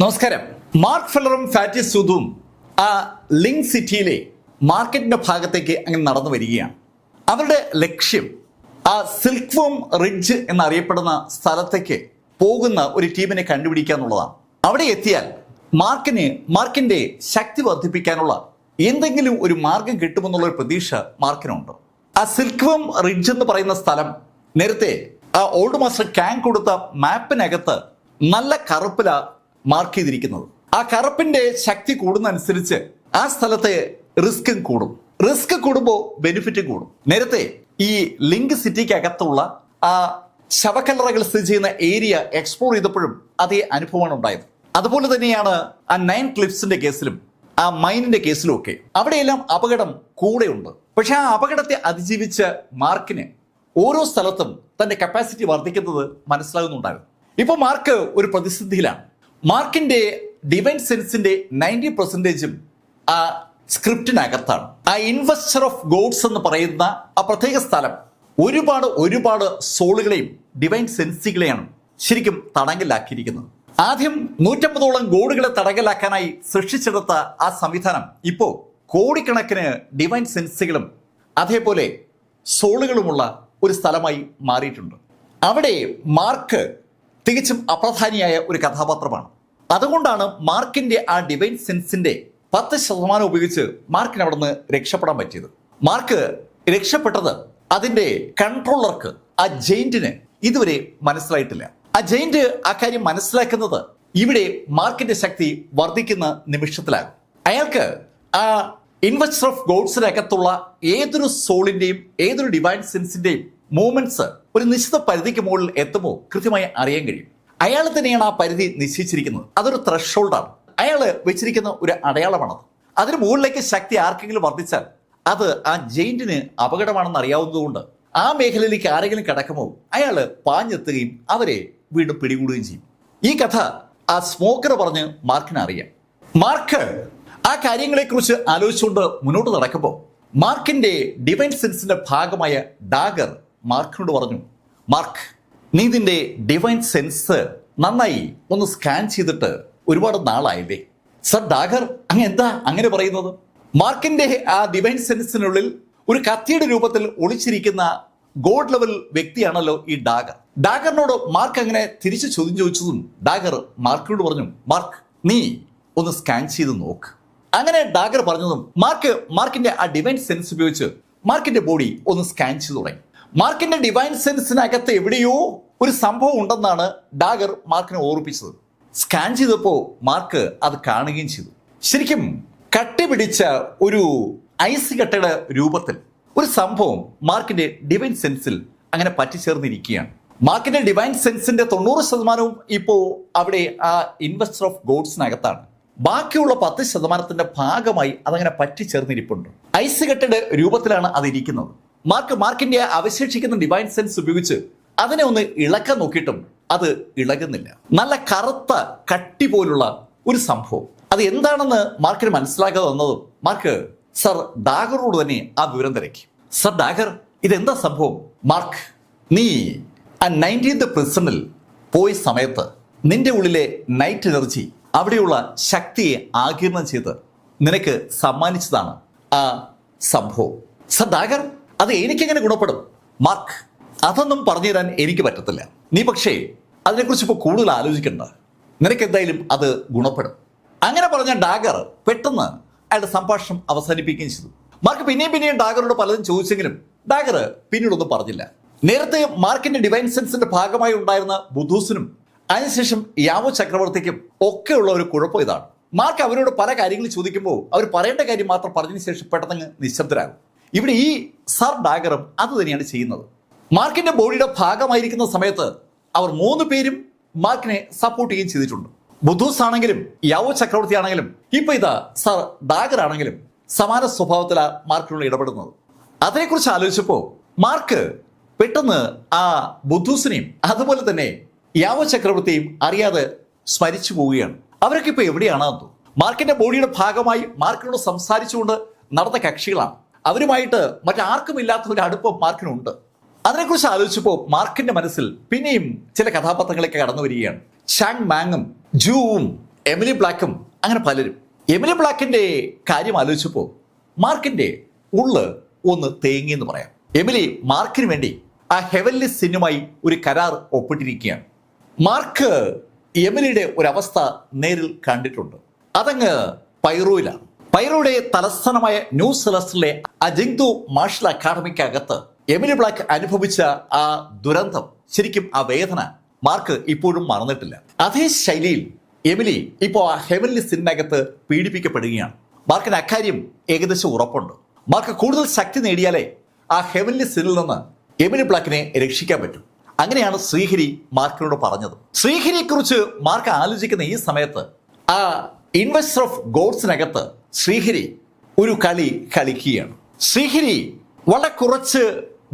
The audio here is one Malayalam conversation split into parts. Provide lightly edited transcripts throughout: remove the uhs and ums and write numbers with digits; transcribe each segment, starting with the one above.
നമസ്കാരം. മാർക്ക് ഫെല്ലറും ഫാറ്റി സുധുവും ആ ലിങ്ക് സിറ്റിയിലെ മാർക്കറ്റിന്റെ ഭാഗത്തേക്ക് അങ്ങനെ നടന്നു വരികയാണ്. അവരുടെ ലക്ഷ്യം ആ സിൽക്ക് വൂം റിഡ്ജ് എന്നറിയപ്പെടുന്ന സ്ഥലത്തേക്ക് പോകുന്ന ഒരു ടീമിനെ കണ്ടുപിടിക്കുക എന്നുള്ളതാണ്. അവിടെ എത്തിയാൽ മാർക്കിന്റെ ശക്തി വർദ്ധിപ്പിക്കാനുള്ള എന്തെങ്കിലും ഒരു മാർഗം കിട്ടുമെന്നുള്ള ഒരു പ്രതീക്ഷ മാർക്കിനുണ്ട്. ആ സിൽക്ക് വൂം റിഡ്ജ് എന്ന് പറയുന്ന സ്ഥലം നേരത്തെ ആ ഓൾഡ് മാസ്റ്റർ കാങ് കൊടുത്ത മാപ്പിനകത്ത് നല്ല കറുപ്പില മാർക്ക് ചെയ്തിരിക്കുന്നത്. ആ കറുപ്പിന്റെ ശക്തി കൂടുന്നതനുസരിച്ച് ആ സ്ഥലത്തെ റിസ്ക്കും കൂടും. റിസ്ക് കൂടുമ്പോൾ ബെനിഫിറ്റ് കൂടും. നേരത്തെ ഈ ലിങ്ക് സിറ്റിക്ക് അകത്തുള്ള ആ ശവക്കല്ലറകൾ സ്ഥിതി ചെയ്യുന്ന ഏരിയ എക്സ്പ്ലോർ ചെയ്തപ്പോഴും അതേ അനുഭവമാണ് ഉണ്ടായത്. അതുപോലെ തന്നെയാണ് ആ 9 ക്ലിഫ്സിന്റെ കേസിലും ആ മൈനിന്റെ കേസിലും ഒക്കെ. അവിടെയെല്ലാം അപകടം കൂടെയുണ്ട്. പക്ഷെ ആ അപകടത്തെ അതിജീവിച്ച മാർക്കിന് ഓരോ സ്ഥലത്തും തന്റെ കപ്പാസിറ്റി വർദ്ധിക്കുന്നത് മനസ്സിലാകുന്നുണ്ടായിരുന്നു. ഇപ്പൊ മാർക്ക് ഒരു പ്രതിസന്ധിയിലാണ്. മാർക്കിന്റെ ഡിവൈൻ സെൻസിന്റെ 90% ആ സ്ക്രിപ്റ്റിനകത്താണ്. ആ ഇൻവെസ്റ്റർ ഓഫ് ഗോഡ്സ് എന്ന് പറയുന്ന ആ പ്രത്യേക സ്ഥലം ഒരുപാട് സോളുകളെയും ഡിവൈൻ സെൻസുകളെയാണ് ശരിക്കും തടങ്കലാക്കിയിരിക്കുന്നത്. ആദ്യം 150ഓളം ഗോഡുകളെ തടങ്കലാക്കാനായി സൃഷ്ടിച്ചെടുത്ത ആ സംവിധാനം ഇപ്പോൾ കോടിക്കണക്കിന് ഡിവൈൻ സെൻസുകളും അതേപോലെ സോളുകളുമുള്ള ഒരു സ്ഥലമായി മാറിയിട്ടുണ്ട്. അവിടെ മാർക്ക് തികച്ചും അപ്രധാനിയായ ഒരു കഥാപാത്രമാണ്. അതുകൊണ്ടാണ് മാർക്കിന്റെ ആ ഡിവൈൻ സെൻസിന്റെ 10% ഉപയോഗിച്ച് മാർക്കിന് അവിടെ നിന്ന് രക്ഷപ്പെടാൻ പറ്റിയത്. മാർക്ക് രക്ഷപ്പെട്ടത് അതിന്റെ കൺട്രോളർക്ക് ആ ജെയിന്റിന് ഇതുവരെ മനസ്സിലായിട്ടില്ല. ആ ജെയിന്റ് ആ കാര്യം മനസ്സിലാക്കുന്നത് ഇവിടെ മാർക്കിന്റെ ശക്തി വർദ്ധിക്കുന്ന നിമിഷത്തിലാകും. അയാൾക്ക് ആ ഇൻവെസ്റ്റർ ഓഫ് ഗോഡ്സിനകത്തുള്ള ഏതൊരു സോളിന്റെയും ഏതൊരു ഡിവൈൻ സെൻസിന്റെയും മൂവ്മെന്റ്സ് ഒരു നിശ്ചിത പരിധിക്ക് മുകളിൽ എത്തുമ്പോൾ കൃത്യമായി അറിയാൻ കഴിയും. അയാൾ തന്നെയാണ് ആ പരിധി നിശ്ചയിച്ചിരിക്കുന്നത്. അതൊരു ത്രഷോൾഡാണ്. അയാൾ വെച്ചിരിക്കുന്ന ഒരു അടയാളമാണത്. അതിന് മുകളിലേക്ക് ശക്തി ആർക്കെങ്കിലും വർദ്ധിച്ചാൽ അത് ആ ജെയിന്റിന് അപകടമാണെന്ന് അറിയാവുന്നതുകൊണ്ട് ആ മേഖലയിലേക്ക് ആരെങ്കിലും കടക്കുമ്പോൾ അയാൾ പാഞ്ഞെത്തുകയും അവരെ വീണ്ടും പിടികൂടുകയും ചെയ്യും. ഈ കഥ ആ സ്മോക്കർ പറഞ്ഞ് മാർക്കിന് അറിയാം. മാർക്ക് ആ കാര്യങ്ങളെക്കുറിച്ച് ആലോചിച്ചുകൊണ്ട് മുന്നോട്ട് നടക്കുമ്പോൾ മാർക്കിന്റെ ഡിവൈൻ സെൻസിന്റെ ഭാഗമായ ഡാഗർ മാർക്കിനോട് പറഞ്ഞു, മാർക്ക്, നീ നിന്റെ ഡിവൈൻ സെൻസ് നന്നായി ഒന്ന് സ്കാൻ ചെയ്തിട്ട് ഒരുപാട് നാളായില്ലേ? സർ ഡാഗർ, അങ്ങ് എന്താ അങ്ങനെ പറയുന്നത്? മാർക്കിന്റെ ആ ഡിവൈൻ സെൻസിനുള്ളിൽ ഒരു കത്തിയുടെ രൂപത്തിൽ ഒളിച്ചിരിക്കുന്ന ഗോഡ് ലെവൽ വ്യക്തിയാണല്ലോ ഈ ഡാഗർ. ഡാഗറിനോട് മാർക്ക് അങ്ങനെ തിരിച്ചു ചോദ്യം ചോദിച്ചതും ഡാഗർ മാർക്കിനോട് പറഞ്ഞു, മാർക്ക്, നീ ഒന്ന് സ്കാൻ ചെയ്ത് നോക്ക്. അങ്ങനെ ഡാഗർ പറഞ്ഞതും മാർക്കിന്റെ ആ ഡിവൈൻ സെൻസ് ഉപയോഗിച്ച് മാർക്കിന്റെ ബോഡി ഒന്ന് സ്കാൻ ചെയ്തു തുടങ്ങി. മാർക്കിന്റെ ഡിവൈൻ സെൻസിനകത്ത് എവിടെയോ ഒരു സംഭവം ഉണ്ടെന്നാണ് ഡാഗർ മാർക്കിനെ ഓർപ്പിച്ചത്. സ്കാൻ ചെയ്തപ്പോൾ മാർക്ക് അത് കാണുകയും ചെയ്തു. ശരിക്കും കട്ടി പിടിച്ച ഒരു ഐസ് കട്ടയുടെ രൂപത്തിൽ ഒരു സംഭവം മാർക്കിന്റെ ഡിവൈൻ സെൻസിൽ അങ്ങനെ പറ്റിച്ചേർന്നിരിക്കുകയാണ്. മാർക്കിന്റെ ഡിവൈൻ സെൻസിന്റെ 90% ഇപ്പോ അവിടെ ആ ഇൻവെസ്റ്റർ ഓഫ് ഗോഡ്സിനകത്താണ്. ബാക്കിയുള്ള 10% ഭാഗമായി അതങ്ങനെ പറ്റിച്ചേർന്നിരിപ്പുണ്ട്. ഐസ് കട്ടയുടെ രൂപത്തിലാണ് അത് ഇരിക്കുന്നത്. മാർക്കിന്റെ അവശേഷിക്കുന്ന ഡിവൈൻ സെൻസ് ഉപയോഗിച്ച് അതിനെ ഒന്ന് ഇളക്കാൻ നോക്കിയിട്ടും അത് ഇളകുന്നില്ല. നല്ല കറുത്ത കട്ടി പോലുള്ള ഒരു സംഭവം. അത് എന്താണെന്ന് മാർക്കിന് മനസ്സിലാക്കാതെ വന്നതും മാർക്ക് സർ ഡാഗറോട് തന്നെ ആ വിവരം തിരക്കി. സർ ഡാഗർ, ഇതെന്താ സംഭവം? മാർക്ക്, നീ ആ 90th പ്രിസണിൽ പോയ സമയത്ത് നിന്റെ ഉള്ളിലെ നൈറ്റ് എനർജി അവിടെയുള്ള ശക്തിയെ ആഗിരണം ചെയ്ത് നിനക്ക് സമ്മാനിച്ചതാണ് ആ സംഭവം. സർ ഡാഗർ, അത് എനിക്കെങ്ങനെ ഗുണപ്പെടും? മാർക്ക്, അതൊന്നും പറഞ്ഞു തരാൻ എനിക്ക് പറ്റത്തില്ല. നീ പക്ഷേ അതിനെക്കുറിച്ച് ഇപ്പോൾ കൂടുതൽ ആലോചിക്കണ്ട. നിനക്ക് എന്തായാലും അത് ഗുണപ്പെടും. അങ്ങനെ പറഞ്ഞ ഡാഗർ പെട്ടെന്ന് അയാളുടെ സംഭാഷണം അവസാനിപ്പിക്കുകയും ചെയ്തു. മാർക്ക് പിന്നെയും ഡാഗറോട് പലതും ചോദിച്ചെങ്കിലും ഡാഗർ പിന്നീടൊന്നും പറഞ്ഞില്ല. നേരത്തെ മാർക്കിന്റെ ഡിവൈൻ സെൻസിന്റെ ഭാഗമായി ഉണ്ടായിരുന്ന ബുദ്ധൂസിനും അതിനുശേഷം യാവോ ചക്രവർത്തിക്കും ഒക്കെയുള്ള ഒരു കുഴപ്പം ഇതാണ്. മാർക്ക് അവരോട് പല കാര്യങ്ങൾ ചോദിക്കുമ്പോൾ അവർ പറയേണ്ട കാര്യം മാത്രം പറഞ്ഞതിന് ശേഷം പെട്ടെന്ന് നിശബ്ദരാകും. ഇവിടെ ഈ സർ ഡാഗറും അത് തന്നെയാണ് ചെയ്യുന്നത്. മാർക്കിന്റെ ബോഡിയുടെ ഭാഗമായിരിക്കുന്ന സമയത്ത് അവർ 3 പേരും മാർക്കിനെ സപ്പോർട്ട് ചെയ്യുകയും ചെയ്തിട്ടുണ്ട്. ബുദ്ധൂസ് ആണെങ്കിലും യാവോ ചക്രവർത്തി ആണെങ്കിലും ഇപ്പൊ ഇതാ സർ ഡാഗർ ആണെങ്കിലും സമാന സ്വഭാവത്തിലാണ് മാർക്കിനോട് ഇടപെടുന്നത്. അതിനെക്കുറിച്ച് ആലോചിച്ചപ്പോൾ മാർക്ക് പെട്ടെന്ന് ആ ബുദ്ധൂസിനെയും അതുപോലെ തന്നെ യാവോ ചക്രവർത്തിയും അറിയാതെ സ്മരിച്ചു പോവുകയാണ്. അവരൊക്കെ ഇപ്പൊ എവിടെയാണെന്നോ? മാർക്കിന്റെ ബോഡിയുടെ ഭാഗമായി മാർക്കിനോട് സംസാരിച്ചുകൊണ്ട് നടന്ന കക്ഷികളാണ്. അവരുമായിട്ട് മറ്റാർക്കും ഇല്ലാത്ത ഒരു അടുപ്പം മാർക്കിനുണ്ട്. അതിനെക്കുറിച്ച് ആലോചിച്ചപ്പോൾ മാർക്കിന്റെ മനസ്സിൽ പിന്നെയും ചില കഥാപാത്രങ്ങളൊക്കെ കടന്നു വരികയാണ്. ഷാങ് മാങ്ങും ജൂവും എമിലി ബ്ലാക്കും അങ്ങനെ പലരും. എമിലി ബ്ലാക്കിന്റെ കാര്യം ആലോചിച്ചപ്പോൾ മാർക്കിന്റെ ഉള്ള് ഒന്ന് തേങ്ങിയെന്ന് പറയാം. എമിലി മാർക്കിന് വേണ്ടി ആ ഹെവൻലി സിന്നുമായി ഒരു കരാർ ഒപ്പിട്ടിരിക്കുകയാണ്. മാർക്ക് എമിലിയുടെ ഒരവസ്ഥ നേരിൽ കണ്ടിട്ടുണ്ട്. അതങ്ങ് പൈറോയിലാണ്. പൈറോയുടെ തലസ്ഥാനമായ ന്യൂ സെലസ്റ്റിലെ അജിങ്തു മാർഷൽ അക്കാദമിക്കകത്ത് എമിലി ബ്ലാക്ക് അനുഭവിച്ച ആ ദുരന്തം, ശരിക്കും ആ വേദന മാർക്ക് ഇപ്പോഴും മറന്നിട്ടില്ല. അതേ ശൈലിയിൽ എമിലി ഇപ്പോൾ ആ ഹെവൻലി സിന്നകത്ത് പീഡിപ്പിക്കപ്പെടുകയാണ്. മാർക്കിന് അക്കാര്യം ഏകദേശം ഉറപ്പുണ്ട്. മാർക്ക് കൂടുതൽ ശക്തി നേടിയാലേ ആ ഹെവൻലി സിനിൽ നിന്ന് എമിലി ബ്ലാക്കിനെ രക്ഷിക്കാൻ പറ്റും. അങ്ങനെയാണ് ശ്രീഹരി മാർക്കിനോട് പറഞ്ഞത്. ശ്രീഹരിയെ കുറിച്ച് മാർക്ക് ആലോചിക്കുന്ന ഈ സമയത്ത് ആ ഇൻവെസ്റ്റർ ഓഫ് ഗോഡ്സിനകത്ത് ശ്രീഹരി ഒരു കളി കളിക്കുകയാണ്. ശ്രീഹരി വളരെ കുറച്ച്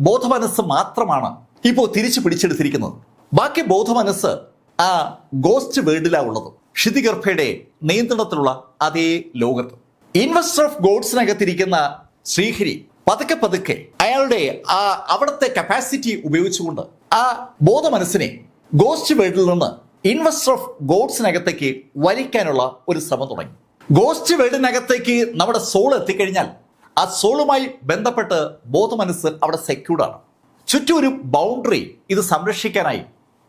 ബോധമനസ്സ് മാത്രമാണ് ഇപ്പോൾ തിരിച്ചു പിടിച്ചെടുത്തിരിക്കുന്നത്. ബാക്കി ബോധമനസ്സ് ആ ഗോസ്റ്റ് വേൾഡിലാണ് ഉള്ളത്, ക്ഷിതിഗർഭയുടെ നിയന്ത്രണത്തിലുള്ള അതേ ലോകത്ത്. ഇൻവെസ്റ്റർ ഓഫ് ഗോഡ്സിനകത്തിരിക്കുന്ന ശ്രീഹരി പതുക്കെ പതുക്കെ അയാളുടെ ആ അവിടുത്തെ കപ്പാസിറ്റി ഉപയോഗിച്ചുകൊണ്ട് ആ ബോധമനസ്സിനെ ഗോസ്റ്റ് വേൾഡിൽ നിന്ന് ഇൻവെസ്റ്റർ ഓഫ് ഗോഡ്സിനകത്തേക്ക് വലിക്കാനുള്ള ഒരു ശ്രമം തുടങ്ങി. ഗോസ്റ്റ് വേൾഡിനകത്തേക്ക് നമ്മുടെ സോൾ എത്തിക്കഴിഞ്ഞാൽ ആ സോളുമായി ബന്ധപ്പെട്ട് ബോധമനസ്സ് അവിടെ സെക്യൂർഡാണ്. ചുറ്റും ഒരു ബൗണ്ടറി ഇത് സംരക്ഷിക്കാനായി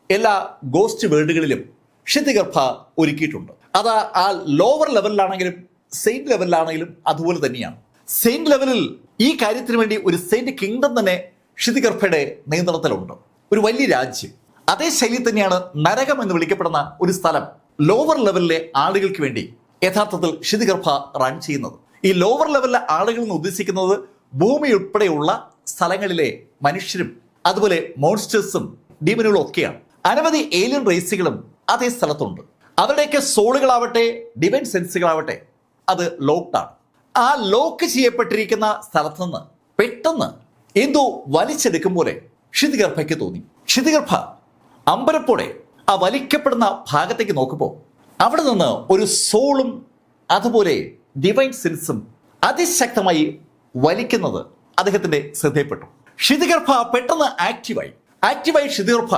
എല്ലാ ഗോസ്റ്റ് വേൾഡുകളിലും ക്ഷിതിഗർഭ ഒരുക്കിയിട്ടുണ്ട്. അത് ആ ലോവർ ലെവലിലാണെങ്കിലും സെയിന്റ് ലെവലിലാണെങ്കിലും അതുപോലെ തന്നെയാണ്. സെയിന്റ് ലെവലിൽ ഈ കാര്യത്തിന് വേണ്ടി ഒരു സെയിന്റ് കിങ്ഡം തന്നെ ക്ഷിതിഗർഭയുടെ നിയന്ത്രണത്തിലുണ്ട്, ഒരു വലിയ രാജ്യം. അതേ ശൈലി തന്നെയാണ് നരകം എന്ന് വിളിക്കപ്പെടുന്ന ഒരു സ്ഥലം ലോവർ ലെവലിലെ ആളുകൾക്ക് വേണ്ടി യഥാർത്ഥത്തിൽ ക്ഷിതിഗർഭ റൺ ചെയ്യുന്നത്. ഈ ലോവർ ലെവലിലെ ആളുകൾ എന്ന് ഉദ്ദേശിക്കുന്നത് ഭൂമി ഉൾപ്പെടെയുള്ള സ്ഥലങ്ങളിലെ മനുഷ്യരും അതുപോലെ മോൺസ്റ്റേഴ്സും ഡീമനുകളും ഒക്കെയാണ്. അനവധി ഏലിയൻ റേസുകളും അതേ സ്ഥലത്തുണ്ട്. അവരുടെയൊക്കെ സോളുകളാവട്ടെ ഡിവൈൻ സെൻസുകളാവട്ടെ അത് ലോക്ക്ഡാണ്. ആ ലോക്ക് ചെയ്യപ്പെട്ടിരിക്കുന്ന സ്ഥലത്ത് നിന്ന് പെട്ടെന്ന് എന്തോ വലിച്ചെടുക്കും പോലെ ക്ഷിതിഗർഭയ്ക്ക് തോന്നി. ക്ഷിതിഗർഭ അമ്പരപ്പോടെ ആ വലിക്കപ്പെടുന്ന ഭാഗത്തേക്ക് നോക്കുമ്പോൾ അവിടെ നിന്ന് ഒരു സോളും അതുപോലെ ഡിവൈൻ സെൻസും അതിശക്തമായി വലിക്കുന്നത് അദ്ദേഹത്തിന്റെ ശ്രദ്ധയിൽപ്പെട്ടു. ക്ഷിതിഗർഭ പെട്ടെന്ന് ആക്റ്റീവായി ക്ഷിതിഗർഭ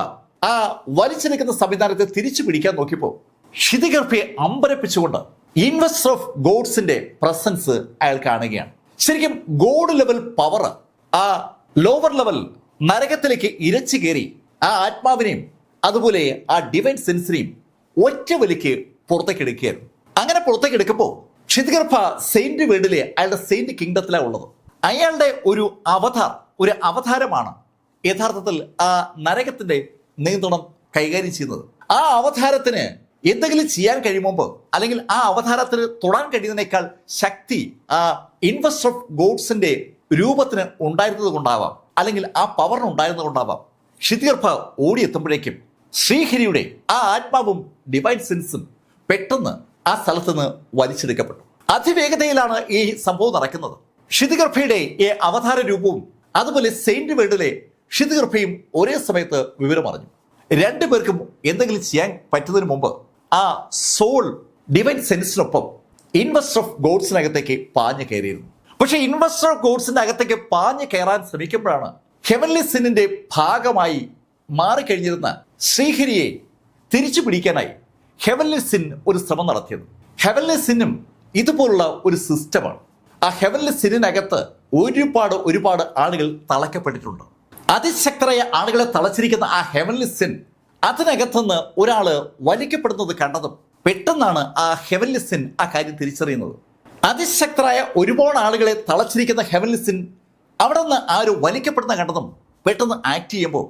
ആ വലിച്ചെടുക്കുന്ന സംവിധാനത്തെ തിരിച്ചു പിടിക്കാൻ നോക്കിയപ്പോൾ ക്ഷിതിഗർഭയെ അമ്പരപ്പിച്ചുകൊണ്ട് ഇൻവെസ്റ്റർ ഓഫ് ഗോഡ്സിന്റെ പ്രസൻസ് അയാൾ കാണുകയാണ്. ശരിക്കും ഗോഡ് ലെവൽ പവർ ആ ലോവർ ലെവൽ നരകത്തിലേക്ക് ഇരച്ചു കയറി ആ ആത്മാവിനെയും അതുപോലെ ആ ഡിവൈൻ സെൻസിനെയും ഒറ്റ വലിക്ക് പുറത്തേക്ക് എടുക്കുകയായിരുന്നു. അങ്ങനെ പുറത്തേക്ക് എടുക്കുമ്പോൾ ക്ഷിതിഗർഭ സെയിന്റ് വേൾഡിലെ അയാളുടെ സെയിന്റ് കിങ്ഡത്തിലാണ് ഉള്ളത്. അയാളുടെ ഒരു അവതാരമാണ് യഥാർത്ഥത്തിൽ ആ നരകത്തിന്റെ നിയന്ത്രണം കൈകാര്യം ചെയ്യുന്നത്. ആ അവതാരത്തിന് എന്തെങ്കിലും ചെയ്യാൻ കഴിയുമ്പോ അല്ലെങ്കിൽ ആ അവതാരത്തിന് തൊടാൻ കഴിയുന്നതിനേക്കാൾ ശക്തി ആ ഇൻവെസ്റ്റർ ഓഫ് ഗോഡ്സിന്റെ രൂപത്തിന് ഉണ്ടായിരുന്നത് കൊണ്ടാവാം, അല്ലെങ്കിൽ ആ പവറിന് ഉണ്ടായിരുന്നത് കൊണ്ടാവാം ക്ഷിതിഗർഭ ഓടിയെത്തുമ്പോഴേക്കും ശ്രീഹരിയുടെ ആ ആത്മാവും ഡിവൈൻ സെൻസും പെട്ടെന്ന് ആ സ്ഥലത്ത് നിന്ന് വലിച്ചെടുക്കപ്പെട്ടു. അതിവേഗതയിലാണ് ഈ സംഭവം നടക്കുന്നത്. ക്ഷിതിഗർഭയുടെ ഈ അവതാര രൂപവും അതുപോലെ സെയിന്റ് വേൾഡിലെ ക്ഷിതിഗർഭയും ഒരേ സമയത്ത് വിവരം അറിഞ്ഞു. രണ്ടുപേർക്കും എന്തെങ്കിലും ചെയ്യാൻ പറ്റുന്നതിന് മുമ്പ് ആ സോൾ ഡിവൈൻ സെൻസിനൊപ്പം ഇൻവെസ്റ്റർ ഓഫ് ഗോഡ്സിനകത്തേക്ക് പാഞ്ഞു കയറിയിരുന്നു. പക്ഷെ ഇൻവെസ്റ്റർ ഓഫ് ഗോഡ്സിന്റെ അകത്തേക്ക് പാഞ്ഞു കയറാൻ ശ്രമിക്കുമ്പോഴാണ് ഹെവൻലി സിന്നിന്റെ ഭാഗമായി മാറിക്കഴിഞ്ഞിരുന്ന ശ്രീഹരിയെ തിരിച്ചു പിടിക്കാനായി ഹെവൻലി സിൻ ഒരു ശ്രമം നടത്തിയത്. ഹെവൻലി സിന്നും ഇതുപോലുള്ള ഒരു സിസ്റ്റമാണ്. ആ ഹെവൻലി സിന്നിനകത്ത് ഒരുപാട് ആളുകൾ തളയ്ക്കപ്പെട്ടിട്ടുണ്ട്. അതിശക്തരായ ആളുകളെ തളച്ചിരിക്കുന്ന ആ ഹെവൻലി സിൻ അതിനകത്തുനിന്ന് ഒരാള് വലിക്കപ്പെടുന്നത് കണ്ടതും പെട്ടെന്നാണ് ആ ഹെവൻലി സിൻ ആ കാര്യം തിരിച്ചറിയുന്നത്. അതിശക്തരായ ഒരുപാട് ആളുകളെ തളച്ചിരിക്കുന്ന ഹെവൻലി സിൻ അവിടെ നിന്ന് ആ ഒരു വലിക്കപ്പെടുന്ന കണ്ടതും പെട്ടെന്ന് ആക്ട് ചെയ്യുമ്പോൾ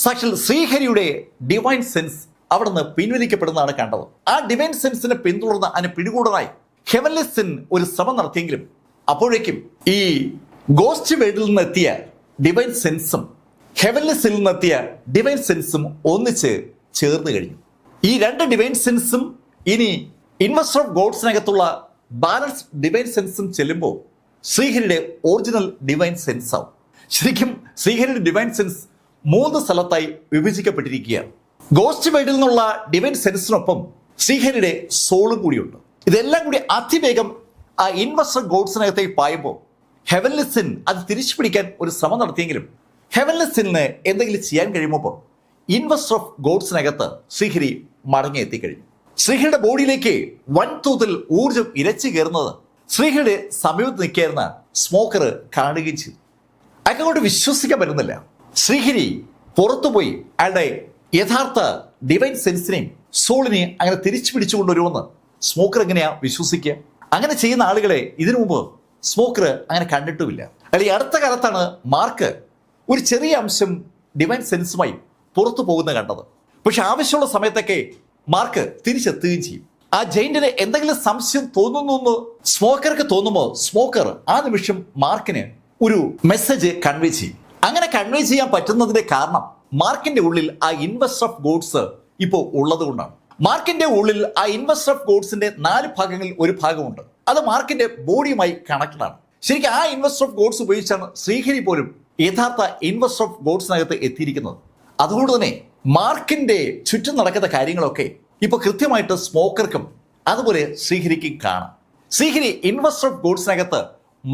സാക്ഷാൽ ശ്രീഹരിയുടെ ഡിവൈൻ സെൻസ് അവിടെ നിന്ന് പിൻവലിക്കപ്പെടുന്നതാണ് കണ്ടത്. ആ ഡിവൈൻ സെൻസിനെ പിന്തുടർന്ന് അതിനെ പിടികൂടാനായി ഹെവൻലി സിൻ ഒരു ശ്രമം നടത്തിയെങ്കിലും അപ്പോഴേക്കും ഈ ഗോസ്റ്റ് വേൾഡിൽ നിന്ന് എത്തിയ ഡിവൈൻ സെൻസും ഹെവൻലി സിൽ നിന്നെത്തിയ ഡിവൈൻ സെൻസും ഒന്നിച്ച് ചേർന്ന് കഴിഞ്ഞു. ഈ രണ്ട് ഡിവൈൻ സെൻസും ഇനി ഇൻവെസ്റ്റർ ഓഫ് ഗോഡ്സിനകത്തുള്ള ബാലൻസ് ഡിവൈൻ സെൻസും ചെല്ലുമ്പോൾ ശ്രീഹരിയുടെ ഒറിജിനൽ ഡിവൈൻ സെൻസ് ആവും. ശരിക്കും ശ്രീഹരിയുടെ ഡിവൈൻ സെൻസ് 3 സ്ഥലത്തായി വിഭജിക്കപ്പെട്ടിരിക്കുകയാണ്. ഗോസ്റ്റ് വേൾഡിൽ നിന്നുള്ള ഡിവൈൻ സെൻസിനൊപ്പം ശ്രീഹരിയുടെ സോളും കൂടിയുണ്ട്. ഇതെല്ലാം കൂടി അതിവേഗം ആ ഇൻവെസ്റ്റർ ഗോഡ്സിനകത്തേക്ക് പായുമ്പോൾ ഹെവൻലി സിൻ അത് തിരിച്ചു പിടിക്കാൻ ഒരു ശ്രമം നടത്തിയെങ്കിലും ഹെവൻലി സിന്നിന് എന്തെങ്കിലും ചെയ്യാൻ കഴിയുമ്പോൾ ഇൻവെസ്റ്റർ ഓഫ് ഗോഡ്സിനകത്ത് ശ്രീഹരി മടങ്ങി എത്തിക്കഴിഞ്ഞു. ശ്രീഹരിയുടെ ബോഡിയിലേക്ക് വൻതോതിൽ ഊർജം ഇരച്ചു കയറുന്നത് ശ്രീഹരിയുടെ സമീപത്ത് നിൽക്കായിരുന്ന സ്മോക്കർ കാണുകയും ചെയ്തു. അയാൾക്ക് അങ്ങോട്ട് വിശ്വസിക്കാൻ പറ്റുന്നില്ല. ശ്രീഹരി പുറത്തുപോയി അയാളുടെ യഥാർത്ഥ ഡിവൈൻ സെൻസിനെയും സോളിനെയും അങ്ങനെ തിരിച്ചു പിടിച്ചുകൊണ്ടുവരുമെന്ന് സ്മോക്കർ എങ്ങനെയാ വിശ്വസിക്കുക? അങ്ങനെ ചെയ്യുന്ന ആളുകളെ ഇതിനു മുമ്പ് സ്മോക്കർ അങ്ങനെ കണ്ടിട്ടുമില്ല. അല്ലെ, അടുത്ത കാലത്താണ് മാർക്ക് ഒരു ചെറിയ അംശം ഡിവൈൻ സെൻസുമായി പുറത്തു പോകുന്നത് കണ്ടത്. പക്ഷെ ആവശ്യമുള്ള സമയത്തൊക്കെ മാർക്ക് തിരിച്ചെത്തുകയും ചെയ്യും. ആ ജെയിന്റിന് എന്തെങ്കിലും സംശയം തോന്നുന്നു എന്ന് സ്മോക്കർക്ക് തോന്നുമ്പോൾ സ്മോക്കർ ആ നിമിഷം മാർക്കിന് ഒരു മെസ്സേജ് കൺവേ ചെയ്യും. അങ്ങനെ കൺവേ ചെയ്യാൻ പറ്റുന്നതിന്റെ കാരണം മാർക്കിന്റെ ഉള്ളിൽ ആ ഇൻവെസ്റ്റർ ഓഫ് ഗോഡ്സ് ഇപ്പോൾ ഉള്ളത് കൊണ്ടാണ്. മാർക്കിന്റെ ഉള്ളിൽ ആ ഇൻവെസ്റ്റർ ഓഫ് ഗോഡ്സിന്റെ 4 ഭാഗങ്ങളിൽ ഒരു ഭാഗമുണ്ട്. അത് മാർക്കിന്റെ ബോഡിയുമായി കണക്റ്റഡ് ആണ്. ശരിക്കും ആ ഇൻവെസ്റ്റർ ഓഫ് ഗോഡ്സ് ഉപയോഗിച്ചാണ് ശ്രീഹരി പോലും യഥാർത്ഥ ഇൻവെസ്റ്റർ ഓഫ് ഗോഡ്സിനകത്ത് എത്തിയിരിക്കുന്നത്. അതുകൊണ്ട് തന്നെ മാർക്കിന്റെ ചുറ്റും നടക്കുന്ന കാര്യങ്ങളൊക്കെ ഇപ്പൊ കൃത്യമായിട്ട് സ്മോക്കർക്കും അതുപോലെ ശ്രീഹരിക്കും കാണാം. ശ്രീഹരി ഇൻവെസ്റ്റർ ഓഫ് ഗോഡ്സിനകത്ത്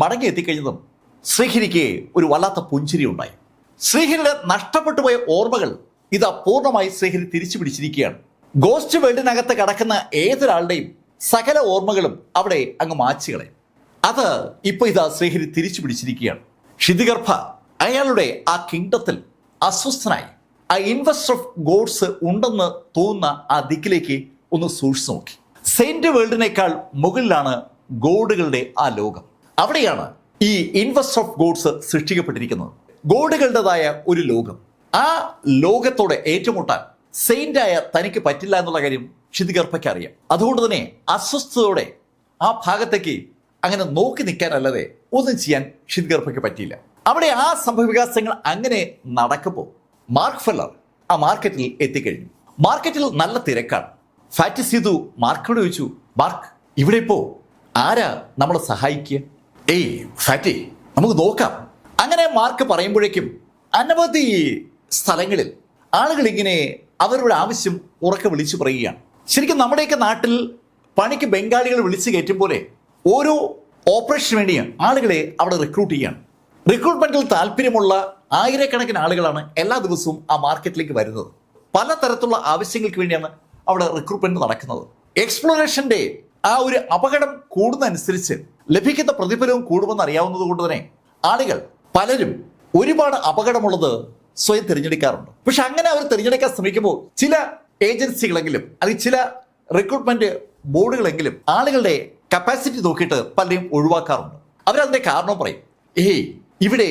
മടങ്ങി എത്തിക്കഴിഞ്ഞതും ശ്രീഹരിക്ക് ഒരു വല്ലാത്ത പുഞ്ചിരി ഉണ്ടായി. ശ്രീഹരിയുടെ നഷ്ടപ്പെട്ടു പോയ ഓർമ്മകൾ ഇതാ പൂർണ്ണമായി ശ്രീഹരി തിരിച്ചു പിടിച്ചിരിക്കുകയാണ്. ഗോസ്റ്റ് വേൾഡിനകത്ത് കിടക്കുന്ന ഏതൊരാളുടെയും സകല ഓർമ്മകളും അവിടെ അങ്ങ് മാച്ചുകളെ അത് ഇപ്പൊ ഇതാ ശ്രീഹരി തിരിച്ചു പിടിച്ചിരിക്കുകയാണ്. ക്ഷിതിഗർഭ അയാളുടെ ആ കിങ്ഡത്തിൽ അസ്വസ്ഥനായി ആ ഇൻവെസ്റ്റർ ഓഫ് ഗോഡ്സ് ഉണ്ടെന്ന് തോന്നുന്ന ആ ദിക്കിലേക്ക് ഒന്ന് സൂക്ഷിച്ചു നോക്കി. സെയിന്റ് വേൾഡിനേക്കാൾ മുകളിലാണ് ഗോഡുകളുടെ ആ ലോകം. അവിടെയാണ് ഈ ഇൻവെസ്റ്റർ ഓഫ് ഗോഡ്സ് സൃഷ്ടിക്കപ്പെട്ടിരിക്കുന്നത്. ഗോഡുകളുടേതായ ഒരു ലോകം. ആ ലോകത്തോടെ ഏറ്റുമുട്ടാൻ സെയിന്റായ തനിക്ക് പറ്റില്ല എന്നുള്ള കാര്യം ക്ഷിതിഗർഭയ്ക്ക് അറിയാം. അതുകൊണ്ട് തന്നെ അസ്വസ്ഥതയോടെ ആ ഭാഗത്തേക്ക് അങ്ങനെ നോക്കി നിൽക്കാനല്ലാതെ ഒന്നും ചെയ്യാൻ ക്ഷിതിഗർഭയ്ക്ക് പറ്റിയില്ല. അവിടെ ആ സംഭവവികാസങ്ങൾ അങ്ങനെ നടക്കുമ്പോൾ മാർക്ക് ഫെല്ലർ ആ മാർക്കറ്റിൽ എത്തിക്കഴിഞ്ഞു. മാർക്കറ്റിൽ നല്ല തിരക്കാണ്. ഫാറ്റി സീതു മാർക്കിനോട് ചോദിച്ചു, മാർക്ക്, ഇവിടെ ഇപ്പോ ആരാ നമ്മളെ സഹായിക്കുക? ഏയ് ഫാറ്റി, നമുക്ക് നോക്കാം. അങ്ങനെ മാർക്ക് പറയുമ്പോഴേക്കും അനവധി സ്ഥലങ്ങളിൽ ആളുകൾ ഇങ്ങനെ അവരുടെ ആവശ്യം ഉറക്കെ വിളിച്ചു പറയുകയാണ്. ശരിക്കും നമ്മുടെയൊക്കെ നാട്ടിൽ പണിക്ക് ബംഗാളികൾ വിളിച്ചു കയറ്റും പോലെ ഓരോ ഓപ്പറേഷന് വേണ്ടി ആളുകളെ അവിടെ റിക്രൂട്ട് ചെയ്യാണ്. റിക്രൂട്ട്മെന്റിൽ താല്പര്യമുള്ള ആയിരക്കണക്കിന് ആളുകളാണ് എല്ലാ ദിവസവും ആ മാർക്കറ്റിലേക്ക് വരുന്നത്. പലതരത്തിലുള്ള ആവശ്യങ്ങൾക്ക് വേണ്ടിയാണ് അവിടെ റിക്രൂട്ട്മെന്റ് നടക്കുന്നത്. എക്സ്പ്ലോറേഷന്റെ ആ ഒരു അപകടം കൂടുന്നതനുസരിച്ച് ലഭിക്കുന്ന പ്രതിഫലവും കൂടുമെന്ന് അറിയാവുന്നത് കൊണ്ട് തന്നെ ആളുകൾ പലരും ഒരുപാട് അപകടമുള്ളത് സ്വയം തിരഞ്ഞെടുക്കാറുണ്ട്. പക്ഷെ അങ്ങനെ അവർ തിരഞ്ഞെടുക്കാൻ ശ്രമിക്കുമ്പോൾ ചില ഏജൻസികളെങ്കിലും അല്ലെങ്കിൽ ചില റിക്രൂട്ട്മെന്റ് ബോർഡുകളെങ്കിലും ആളുകളുടെ കപ്പാസിറ്റി നോക്കിയിട്ട് പലരെയും ഒഴിവാക്കാറുണ്ട്. അവരതിന്റെ കാരണം പറയും, ഏയ് ഇവിടെ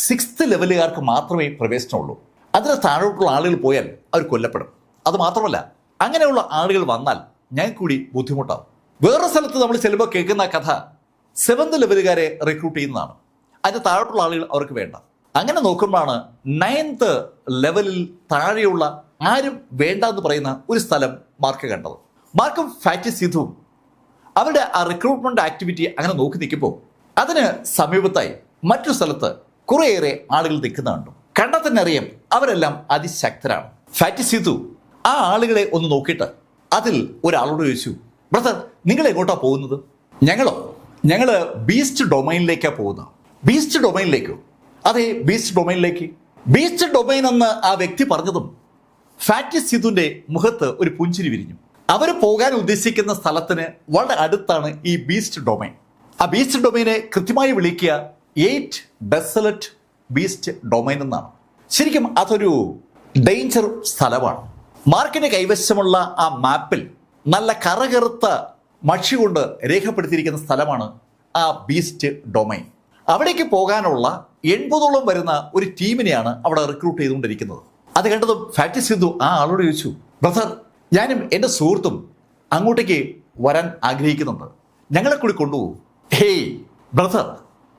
6th ലെവലുകാർക്ക് മാത്രമേ പ്രവേശനമുള്ളൂ, അതിന് താഴോട്ടുള്ള ആളുകൾ പോയാൽ അവർ കൊല്ലപ്പെടും. അത് മാത്രമല്ല, അങ്ങനെയുള്ള ആളുകൾ വന്നാൽ ഞങ്ങൾക്ക് കൂടി ബുദ്ധിമുട്ടാവും. വേറൊരു സ്ഥലത്ത് നമ്മൾ ചെല്ലുമ്പോൾ കേൾക്കുന്ന കഥ 7th ലെവലുകാരെ റിക്രൂട്ട് ചെയ്യുന്നതാണ്. അതിന് താഴോട്ടുള്ള ആളുകൾ അവർക്ക് വേണ്ട. അങ്ങനെ നോക്കുമ്പോഴാണ് 9th ലെവലിൽ താഴെയുള്ള ആരും വേണ്ട എന്ന് പറയുന്ന ഒരു സ്ഥലം മാർക്ക് കണ്ടത്. മാർക്കും ഫാറ്റി സീതുവും അവരുടെ ആ റിക്രൂട്ട്മെന്റ് ആക്ടിവിറ്റി അങ്ങനെ നോക്കി നിൽക്കുമ്പോൾ അതിന് സമീപത്തായി മറ്റൊരു സ്ഥലത്ത് കുറേയേറെ ആളുകൾ നിൽക്കുന്നുണ്ട്. കണ്ടാൽ തന്നെ അറിയാം അവരെല്ലാം അതിശക്തരാണ്. ഫാറ്റി സീതു ആ ആളുകളെ ഒന്ന് നോക്കിയിട്ട് അതിൽ ഒരാളോട് ചോദിച്ചു, ബ്രദർ, നിങ്ങൾ എങ്ങോട്ടാ പോകുന്നത്? ഞങ്ങള് ബീസ്റ്റ് ഡൊമൈനിലേക്കാണ് പോകുന്നത്. ബീസ്റ്റ് ഡൊമൈനിലേക്കോ? അതെ, ബീസ്റ്റ് ഡൊമൈനിലേക്ക്. ബീസ്റ്റ് ഡൊമൈൻ എന്ന് ആ വ്യക്തി പറഞ്ഞതും ഫാറ്റി സീതുവിന്റെ മുഖത്ത് ഒരു പുഞ്ചിരി വിരിഞ്ഞു. അവർ പോകാൻ ഉദ്ദേശിക്കുന്ന സ്ഥലത്തിന് വളരെ അടുത്താണ് ഈ ബീസ്റ്റ് ഡൊമൈൻ. ആ ബീസ്റ്റ് ഡൊമൈനെ കൃത്യമായി വിളിക്കുക 8 ഡെസലറ്റ് ബീസ്റ്റ് ഡൊമൈൻ എന്നാണ്. ശരിക്കും അതൊരു ഡേഞ്ചർ സ്ഥലമാണ്. മാർക്കിന്റെ കൈവശമുള്ള ആ മാപ്പിൽ നല്ല കറകറുത്ത മഷി കൊണ്ട് രേഖപ്പെടുത്തിയിരിക്കുന്ന സ്ഥലമാണ് ആ ബീസ്റ്റ് ഡൊമൈൻ. അവിടേക്ക് പോകാനുള്ള 80ഓളം വരുന്ന ഒരു ടീമിനെയാണ് അവിടെ റിക്രൂട്ട് ചെയ്തുകൊണ്ടിരിക്കുന്നത്. അത് കണ്ടതും ഫാറ്റി സിന്ധു ആ ആളോട് ചോദിച്ചു, ബ്രദർ, ഞാനും എൻ്റെ സുഹൃത്തും അങ്ങോട്ടേക്ക് വരാൻ ആഗ്രഹിക്കുന്നുണ്ട്, ഞങ്ങളെ കൂടി കൊണ്ടുപോകും. ഹേയ് ബ്രദർ,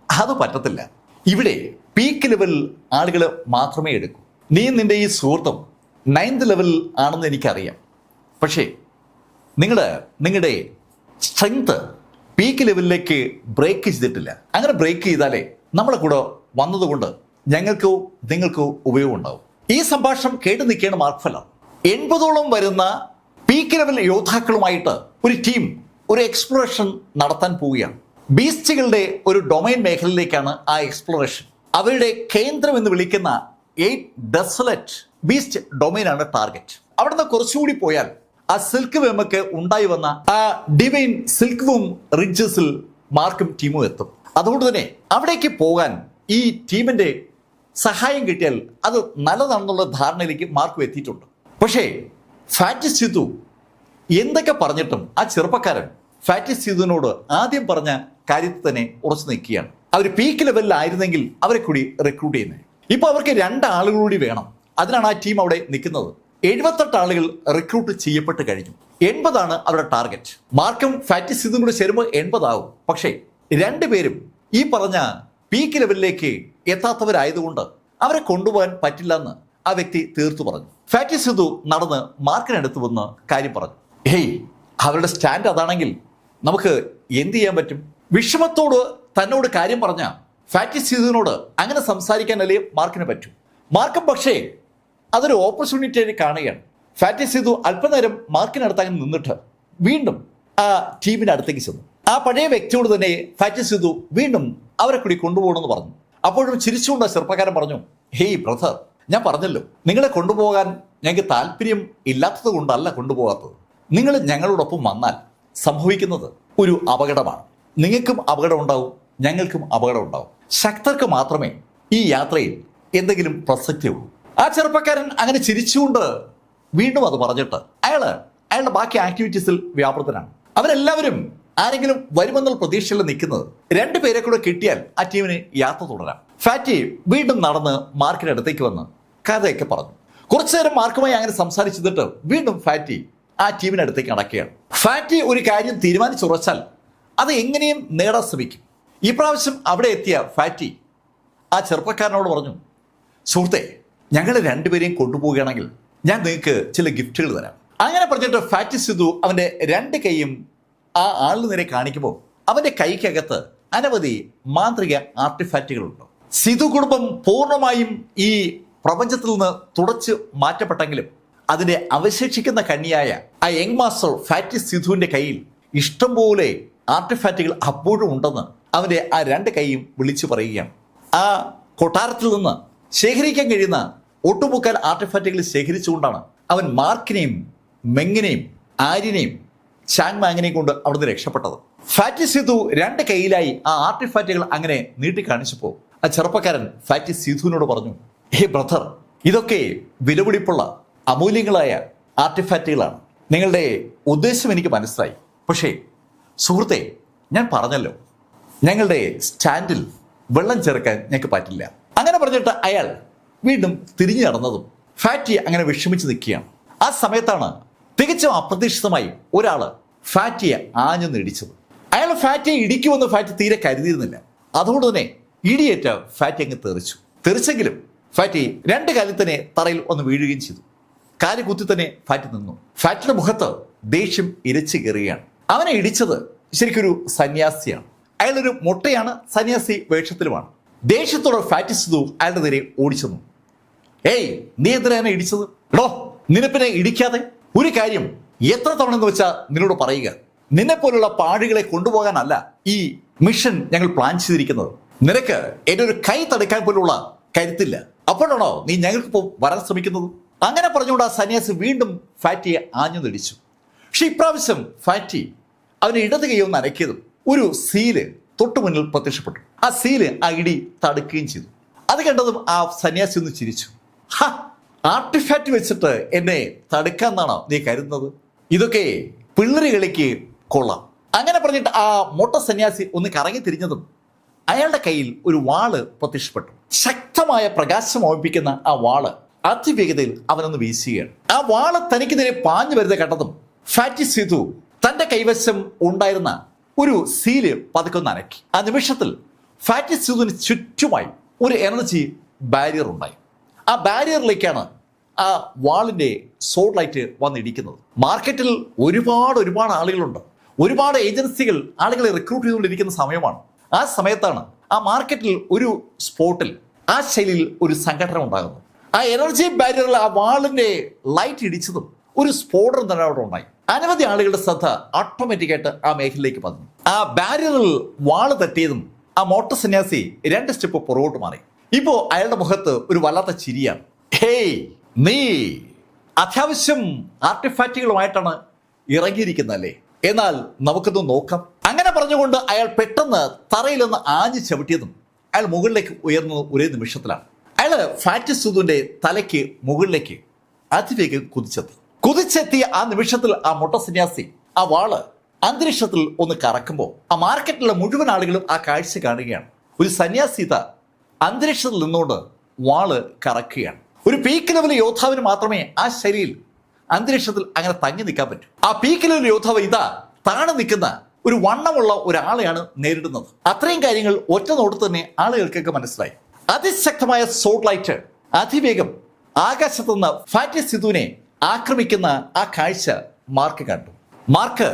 അത് പറ്റത്തില്ല. ഇവിടെ പീക്ക് ലെവൽ ആളുകൾ മാത്രമേ എടുക്കൂ. നീ നിന്റെ ഈ സുഹൃത്തും 9th ലെവൽ ആണെന്ന് എനിക്കറിയാം. പക്ഷേ നിങ്ങളുടെ സ്ട്രെങ്ത് പീക്ക് ലെവലിലേക്ക് ബ്രേക്ക് ചെയ്തിട്ടില്ല. അങ്ങനെ ബ്രേക്ക് ചെയ്താലേ നമ്മളെ കൂടെ വന്നതുകൊണ്ട് ഞങ്ങൾക്കോ നിങ്ങൾക്കോ ഉപയോഗം ഉണ്ടാവും. ഈ സംഭാഷണം കേട്ട് നിൽക്കുകയാണ് മാർക്ക് ഫെല്ലർ. 80ഓളം വരുന്ന പീക്ക് ലെവൽ യോദ്ധാക്കളുമായിട്ട് ഒരു ടീം ഒരു എക്സ്പ്ലോറേഷൻ നടത്താൻ പോവുകയാണ്. ബീസ്റ്റുകളുടെ ഒരു ഡൊമൈൻ മേഖലയിലേക്കാണ് ആ എക്സ്പ്ലോറേഷൻ. അവരുടെ കേന്ദ്രം എന്ന് വിളിക്കുന്ന 8 ഡെസലറ്റ് ബീസ്റ്റ് ഡൊമൈനാണ് ടാർഗറ്റ്. അവിടുന്ന് കുറച്ചുകൂടി പോയാൽ ആ സിൽക്ക് വേമൊക്കെ ഉണ്ടായി വന്ന ആ ഡിവൈൻ സിൽക്ക് വൂം റിഡ്ജസിൽ മാർക്കും ടീമും എത്തും. അതുകൊണ്ട് തന്നെ അവിടേക്ക് പോകാൻ ഈ ടീമിന്റെ സഹായം കിട്ടിയാൽ അത് നല്ലതാണെന്നുള്ള ധാരണയിലേക്ക് മാർക്കും എത്തിയിട്ടുണ്ട്. പക്ഷേ ഫാറ്റി സിധു എന്തൊക്കെ പറഞ്ഞിട്ടും ആ ചെറുപ്പക്കാരൻ ഫാറ്റി സിധുവിനോട് ആദ്യം പറഞ്ഞ കാര്യത്തിൽ തന്നെ ഉറച്ചു നിൽക്കുകയാണ്. അവർ പീക്ക് ലെവലിലായിരുന്നെങ്കിൽ അവരെ കൂടി റിക്രൂട്ട് ചെയ്യുന്നത്. ഇപ്പൊ അവർക്ക് 2 ആളുകൾ കൂടി വേണം. അതിനാണ് ആ ടീം അവിടെ നിൽക്കുന്നത്. 78 ആളുകൾ റിക്രൂട്ട് ചെയ്യപ്പെട്ട് കഴിഞ്ഞു. 80 ആണ് അവരുടെ ടാർഗറ്റ്. മാർക്കും ഫാറ്റി സിധുവും കൂടി ചേരുമ്പോൾ 80 ആവും. പക്ഷേ 2 പേരും ഈ പറഞ്ഞ പീക്ക് ലെവലിലേക്ക് എത്താത്തവരായതുകൊണ്ട് അവരെ കൊണ്ടുപോകാൻ പറ്റില്ല എന്ന് ആ വ്യക്തി തീർത്തു പറഞ്ഞു. ഫാറ്റി സിധു നടന്ന് മാർക്കിനടുത്ത് വന്ന് കാര്യം പറഞ്ഞു. ഹേയ്, അവരുടെ സ്റ്റാൻഡ് അതാണെങ്കിൽ നമുക്ക് എന്ത് ചെയ്യാൻ പറ്റും? വിഷമത്തോട് തന്നോട് കാര്യം പറഞ്ഞ ഫാറ്റി സിധുവിനോട് അങ്ങനെ സംസാരിക്കാനല്ലേ മാർക്കിന് പറ്റും. മാർക്കും പക്ഷേ അതൊരു ഓപ്പർച്യൂണിറ്റി ആയി കാണുകയാണ്. ഫാറ്റി സിധു അല്പനേരം മാർക്കിനടുത്ത് അങ്ങനെ നിന്നിട്ട് വീണ്ടും ആ ടീമിന്റെ അടുത്തേക്ക് ചെന്നു. ആ പഴയ വ്യക്തിയോട് തന്നെ ഫാറ്റി സിധു വീണ്ടും അവരെ കൂടി കൊണ്ടുപോകണമെന്ന് പറഞ്ഞു. അപ്പോഴും ചിരിച്ചുകൊണ്ട് ചെറുപ്പക്കാരൻ പറഞ്ഞു, ഹേയ് ബ്രദർ, ഞാൻ പറഞ്ഞല്ലോ നിങ്ങളെ കൊണ്ടുപോകാൻ ഞങ്ങൾക്ക് താല്പര്യം ഇല്ലാത്തത് കൊണ്ടല്ല കൊണ്ടുപോകാത്തത്. നിങ്ങൾ ഞങ്ങളോടൊപ്പം വന്നാൽ സംഭവിക്കുന്നത് ഒരു അപകടമാണ്. നിങ്ങൾക്കും അപകടം ഉണ്ടാവും, ഞങ്ങൾക്കും അപകടം ഉണ്ടാവും. ശക്തർക്ക് മാത്രമേ ഈ യാത്രയിൽ എന്തെങ്കിലും പ്രസക്തിയുള്ളൂ. ആ ചെറുപ്പക്കാരൻ അങ്ങനെ ചിരിച്ചുകൊണ്ട് വീണ്ടും അത് പറഞ്ഞിട്ട് അയാളുടെ ബാക്കി ആക്ടിവിറ്റീസിൽ വ്യാപൃതനാണ്. അവരെല്ലാവരും ആരെങ്കിലും വരുമെന്നുള്ള പ്രതീക്ഷയിൽ നിൽക്കുന്നത്. 2 പേരെ കൂടെ കിട്ടിയാൽ ആ ടീമിന് യാത്ര തുടരാം. ഫാറ്റി വീണ്ടും നടന്ന് മാർക്കിന്റെ അടുത്തേക്ക് വന്ന് കഥയൊക്കെ പറഞ്ഞു. കുറച്ചു നേരം മാർക്കുമായി അങ്ങനെ സംസാരിച്ചിട്ട് വീണ്ടും ഫാറ്റി ആ ടീമിന്റെ അടുത്തേക്ക് നടക്കുകയാണ്. ഫാറ്റി ഒരു കാര്യം തീരുമാനിച്ചുറച്ചാൽ അത് എങ്ങനെയും നേടാൻ ശ്രമിക്കും. ഈ പ്രാവശ്യം അവിടെ എത്തിയ ഫാറ്റി ആ ചെറുപ്പക്കാരനോട് പറഞ്ഞു, സുഹൃത്തെ, ഞങ്ങൾ 2 പേരെയും കൊണ്ടുപോവുകയാണെങ്കിൽ ഞാൻ നിങ്ങൾക്ക് ചില ഗിഫ്റ്റുകൾ തരാം. അങ്ങനെ പറഞ്ഞിട്ട് ഫാറ്റി സിധു അവന്റെ 2 കൈയും ആ ആളിന് നേരെ കാണിക്കുമ്പോൾ അവന്റെ കൈക്കകത്ത് അനവധി മാന്ത്രിക ആർട്ടിഫാക്റ്റുകളുണ്ട്. സിധു കുടുംബം പൂർണ്ണമായും ഈ പ്രപഞ്ചത്തിൽ നിന്ന് തുടച്ചു മാറ്റപ്പെട്ടെങ്കിലും അതിന്റെ അവശേഷിക്കുന്ന കണ്ണിയായ ആ യങ് മാസ്റ്റർ ഫാറ്റി സിധുവിന്റെ കയ്യിൽ ഇഷ്ടംപോലെ ആർട്ടിഫാക്റ്റുകൾ അപ്പോഴും ഉണ്ടെന്ന് അവന്റെ ആ 2 കൈയും വിളിച്ചു പറയുകയാണ്. ആ കൊട്ടാരത്തിൽ നിന്ന് ശേഖരിക്കാൻ കഴിയുന്ന ഒട്ടുമുക്കാൽ ആർട്ടിഫാക്റ്റുകൾ ശേഖരിച്ചുകൊണ്ടാണ് അവൻ മാർക്കിനെയും മെങ്ങിനെയും ആര്യനെയും ചാങ്മാങ്ങിനെയും കൊണ്ട് അവിടുന്ന് രക്ഷപ്പെട്ടത്. ഫാറ്റി സിധു 2 കൈയിലായി ആ ആർട്ടിഫാക്റ്റുകൾ അങ്ങനെ നീട്ടിക്കാണിച്ചപ്പോൾ ആ ചെറുപ്പക്കാരൻ ഫാറ്റി സിധുവിനോട് പറഞ്ഞു, ഹേ ബ്രദർ, ഇതൊക്കെ വിലപിടിപ്പുള്ള അമൂല്യങ്ങളായ ആർട്ടിഫാക്റ്റുകളാണ്. നിങ്ങളുടെ ഉദ്ദേശം എനിക്ക് മനസ്സിലായി. പക്ഷേ സുഹൃത്തെ, ഞാൻ പറഞ്ഞല്ലോ ഞങ്ങളുടെ സ്റ്റാൻഡിൽ വെള്ളം ചേർക്കാൻ ഞങ്ങൾക്ക് പറ്റില്ല. അങ്ങനെ പറഞ്ഞിട്ട് അയാൾ വീണ്ടും തിരിഞ്ഞു നടന്നതും ഫാറ്റി അങ്ങനെ വിഷമിച്ച് നിൽക്കുകയാണ്. ആ സമയത്താണ് തികച്ചും അപ്രതീക്ഷിതമായി ഒരാള് ഫാറ്റിയെ ആഞ്ഞൊന്ന് ഇടിച്ചത്. അയാൾ ഫാറ്റിയെ ഇടിക്കുമെന്ന് ഫാറ്റി തീരെ കരുതിയിരുന്നില്ല. അതുകൊണ്ട് തന്നെ ഇടിയേറ്റ ഫാറ്റി അങ്ങ് തെറിച്ചെങ്കിലും ഫാറ്റി 2 കാലിൽ തന്നെ തറയിൽ ഒന്ന് വീഴുകയും ചെയ്തു. കാല് കുത്തി തന്നെ ഫാറ്റി നിന്നു. ഫാറ്റിയുടെ മുഖത്ത് ദേഷ്യം ഇരച്ചു കയറുകയാണ്. അവനെ ഇടിച്ചത് ശരിക്കൊരു സന്യാസിയാണ്. അയാളൊരു മുട്ടയാണ്, സന്യാസി വേഷത്തിലുമാണ്. ദേഷ്യത്തോടെ ഫാറ്റി സിധു അയാളുടെ നേരെ ഓടിച്ചെന്നു. ഏയ്, നീ എന്തിനാണ് ഇടിച്ചത്? എടോ, നിനപ്പിനെ ഇടിക്കാതെ ഒരു കാര്യം എത്ര തവണ എന്ന് വെച്ചാൽ നിന്നോട് പറയുക. നിന്നെ പോലുള്ള പാടുകളെ കൊണ്ടുപോകാനല്ല ഈ മിഷൻ ഞങ്ങൾ പ്ലാൻ ചെയ്തിരിക്കുന്നത്. നിനക്ക് എന്റെ ഒരു കൈ തടുക്കാൻ പോലുള്ള കരുത്തില്ല. അപ്പോഴാണോ നീ ഞങ്ങൾക്കിപ്പോൾ വരാൻ ശ്രമിക്കുന്നത്? അങ്ങനെ പറഞ്ഞുകൊണ്ട് ആ സന്യാസി വീണ്ടും ഫാറ്റിയെ ആഞ്ഞു നിടിച്ചു. പക്ഷെ ഇപ്രാവശ്യം ഫാറ്റി അവന് ഇടത് കൈ ഒന്ന് അനക്കിയതും ഒരു സീല് തൊട്ടു മുന്നിൽ പ്രത്യക്ഷപ്പെട്ടു. ആ സീല് ആ ഇടി തടുക്കുകയും ചെയ്തു. അത് കണ്ടതും ആ സന്യാസി ഒന്ന് ചിരിച്ചു. ആർട്ടിഫാക്റ്റ് വെച്ചിട്ട് എന്നെ തടുക്കാന്നാണോ നീ കരുതുന്നത്? ഇതൊക്കെ പിള്ളേര് കളിക്ക് കൊള്ളാം. അങ്ങനെ പറഞ്ഞിട്ട് ആ മൊട്ട സന്യാസി ഒന്ന് കറങ്ങി തിരിഞ്ഞതും അയാളുടെ കയ്യിൽ ഒരു വാള് പ്രത്യക്ഷപ്പെട്ടു. ശക്തമായ പ്രകാശം ഓർപ്പിക്കുന്ന ആ വാള് അതിവേഗതയിൽ അവനൊന്ന് വീശുകയാണ്. ആ വാള് തനിക്കെതിരെ പാഞ്ഞു വരുന്ന കണ്ടതും ഫാറ്റി സിധു തന്റെ കൈവശം ഉണ്ടായിരുന്ന ഒരു സീല് പതുക്കെ അനക്കി. ആ നിമിഷത്തിൽ ഫാറ്റി സിധുവിന് ചുറ്റുമായി ഒരു എനർജി ബാരിയർ ഉണ്ടായി. ആ ബാരിയറിലേക്കാണ് ആ വാളിന്റെ സോഡ് ലൈറ്റ് വന്നിടിക്കുന്നത്. മാർക്കറ്റിൽ ഒരുപാട് ആളുകളുണ്ട്. ഒരുപാട് ഏജൻസികൾ ആളുകളെ റിക്രൂട്ട് ചെയ്തുകൊണ്ടിരിക്കുന്ന സമയമാണ്. ആ സമയത്താണ് ആ മാർക്കറ്റിൽ ഒരു സ്പോട്ടിൽ ആ ശൈലിയിൽ ഒരു സംഘടന ഉണ്ടാകുന്നു. ആ എനർജി ബാരിയറിൽ ആ വാളിന്റെ ലൈറ്റ് ഇടിച്ചതും ഒരു സ്ഫോടനം തന്നെ അവിടെ ഉണ്ടായി. അനവധി ആളുകളുടെ ശ്രദ്ധ ഓട്ടോമാറ്റിക്കായിട്ട് ആ മേഖലയിലേക്ക് പതിഞ്ഞു. ആ ബാരിയറിൽ വാള് തട്ടിയതും ആ മോട്ടർ സന്യാസി 2 സ്റ്റെപ്പ് പുറകോട്ട് മാറി. ഇപ്പോ അയാളുടെ മുഖത്ത് ഒരു വല്ലാത്ത ചിരിയാണ്. ഹേയ്, നീ അത്യാവശ്യം ആർട്ടിഫാക്റ്റുകളുമായിട്ടാണ് ഇറങ്ങിയിരിക്കുന്നതല്ലേ. എന്നാൽ നമുക്കൊന്ന് നോക്കാം. അങ്ങനെ പറഞ്ഞുകൊണ്ട് അയാൾ പെട്ടെന്ന് തറയിൽ നിന്ന് ആഞ്ഞു ചവിട്ടിയതും അയാൾ മുകളിലേക്ക് ഉയർന്നത് ഒരേ നിമിഷത്തിലാണ്. അയാൾ ഫാറ്റി സുധുവിന്റെ തലയ്ക്ക് മുകളിലേക്ക് അതിവേഗം കുതിച്ചെത്തിയ ആ നിമിഷത്തിൽ ആ മൊട്ട സന്യാസി ആ വാള് അന്തരീക്ഷത്തിൽ ഒന്ന് കറക്കുമ്പോൾ ആ മാർക്കറ്റിലെ മുഴുവൻ ആളുകളും ആ കാഴ്ച കാണുകയാണ്. ഒരു സന്യാസിത അന്തരീക്ഷത്തിൽ നിന്നുകൊണ്ട് വാള് കറക്കുകയാണ്. ഒരു പീക്ക് ലെവൽ യോദ്ധാവിന് മാത്രമേ ആ ശൈലിയിൽ അന്തരീക്ഷത്തിൽ അങ്ങനെ തങ്ങി നിൽക്കാൻ പറ്റൂ. ആ പീക്ക് ലെവൽ യോദ്ധാവ് ഇതാ താണു നിൽക്കുന്ന ഒരു വണ്ണമുള്ള ഒരാളെയാണ് നേരിടുന്നത്. അത്രയും കാര്യങ്ങൾ ഒറ്റ നോട്ടത്തിൽ തന്നെ ആളുകൾക്കൊക്കെ മനസ്സിലായി. അതിശക്തമായ സോഡ് ലൈറ്റ് അതിവേഗം ആകാശത്തുനിന്ന് ഫാറ്റി സിധുവിനെ ആക്രമിക്കുന്ന ആ കാഴ്ച മാർക്ക് കണ്ടു. മാർക്ക്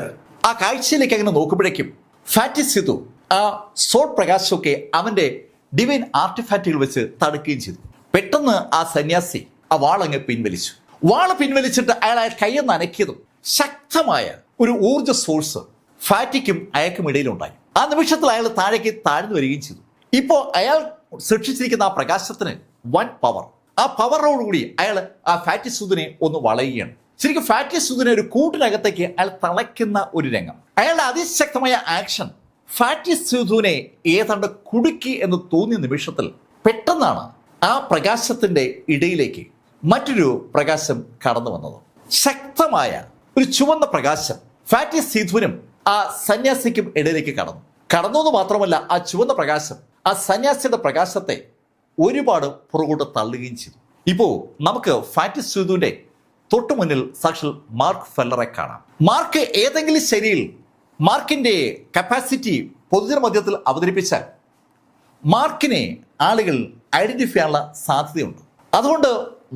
ആ കാഴ്ചയിലേക്ക് അങ്ങനെ നോക്കുമ്പോഴേക്കും ഫാറ്റി സിധു ആ സോഡ് പ്രകാശമൊക്കെ അവന്റെ ഡിവൈൻ ആർട്ടിഫാക്റ്റുകൾ വെച്ച് തടുക്കുകയും ചെയ്തു. പെട്ടെന്ന് ആ സന്യാസി ആ വാളങ്ങ് പിൻവലിച്ചു. വാള് പിൻവലിച്ചിട്ട് അയാൾ കയ്യെന്ന് അനക്കിയതും ശക്തമായ ഒരു ഊർജ്ജ സോഴ്സ് ഫാറ്റിക്കും അയാൾക്കും ഇടയിലുണ്ടായി. ആ നിമിഷത്തിൽ അയാൾ താഴേക്ക് താഴ്ന്നു വരികയും ചെയ്തു. ഇപ്പോൾ അയാൾ സൃഷ്ടിച്ചിരിക്കുന്ന ആ പ്രകാശത്തിന് വൻ പവർ. ആ പവറോടുകൂടി അയാൾ ആ ഫാറ്റി സുധുവിനെ ഒന്ന് വളയുകയാണ്. ശരിക്കും ഫാറ്റി സുധുവിനെ ഒരു കൂട്ടിനകത്തേക്ക് അയാൾ തളയ്ക്കുന്ന ഒരു രംഗം. അയാളുടെ അതിശക്തമായ ആക്ഷൻ ഫാറ്റി സുധുവിനെ ഏതാണ്ട് കുടുക്കി എന്ന് തോന്നിയ നിമിഷത്തിൽ പെട്ടെന്നാണ് ആ പ്രകാശത്തിന്റെ ഇടയിലേക്ക് മറ്റൊരു പ്രകാശം കടന്നു വന്നത്. ശക്തമായ ഒരു ചുവന്ന പ്രകാശം ഫാറ്റി സിധുവിനും ആ സന്യാസിക്കും ഇടയിലേക്ക് കടന്നു എന്ന് മാത്രമല്ല, ആ ചുവന്ന പ്രകാശം ആ സന്യാസിയുടെ പ്രകാശത്തെ ഒരുപാട് പുറകോട്ട് തള്ളുകയും ചെയ്തു. ഇപ്പോൾ നമുക്ക് ഫാറ്റി സിധുവിന്റെ തൊട്ടു മുന്നിൽ സാക്ഷാൽ മാർക്ക് ഫെല്ലറെ കാണാം. മാർക്ക് ഏതെങ്കിലും ശൈലിയിൽ മാർക്കിന്റെ കപ്പാസിറ്റി പൊതുജന മധ്യത്തിൽ അവതരിപ്പിച്ചാൽ മാർക്കിനെ ആളുകൾ ഐഡന്റിഫൈ ചെയ്യാനുള്ള സാധ്യതയുണ്ട്. അതുകൊണ്ട്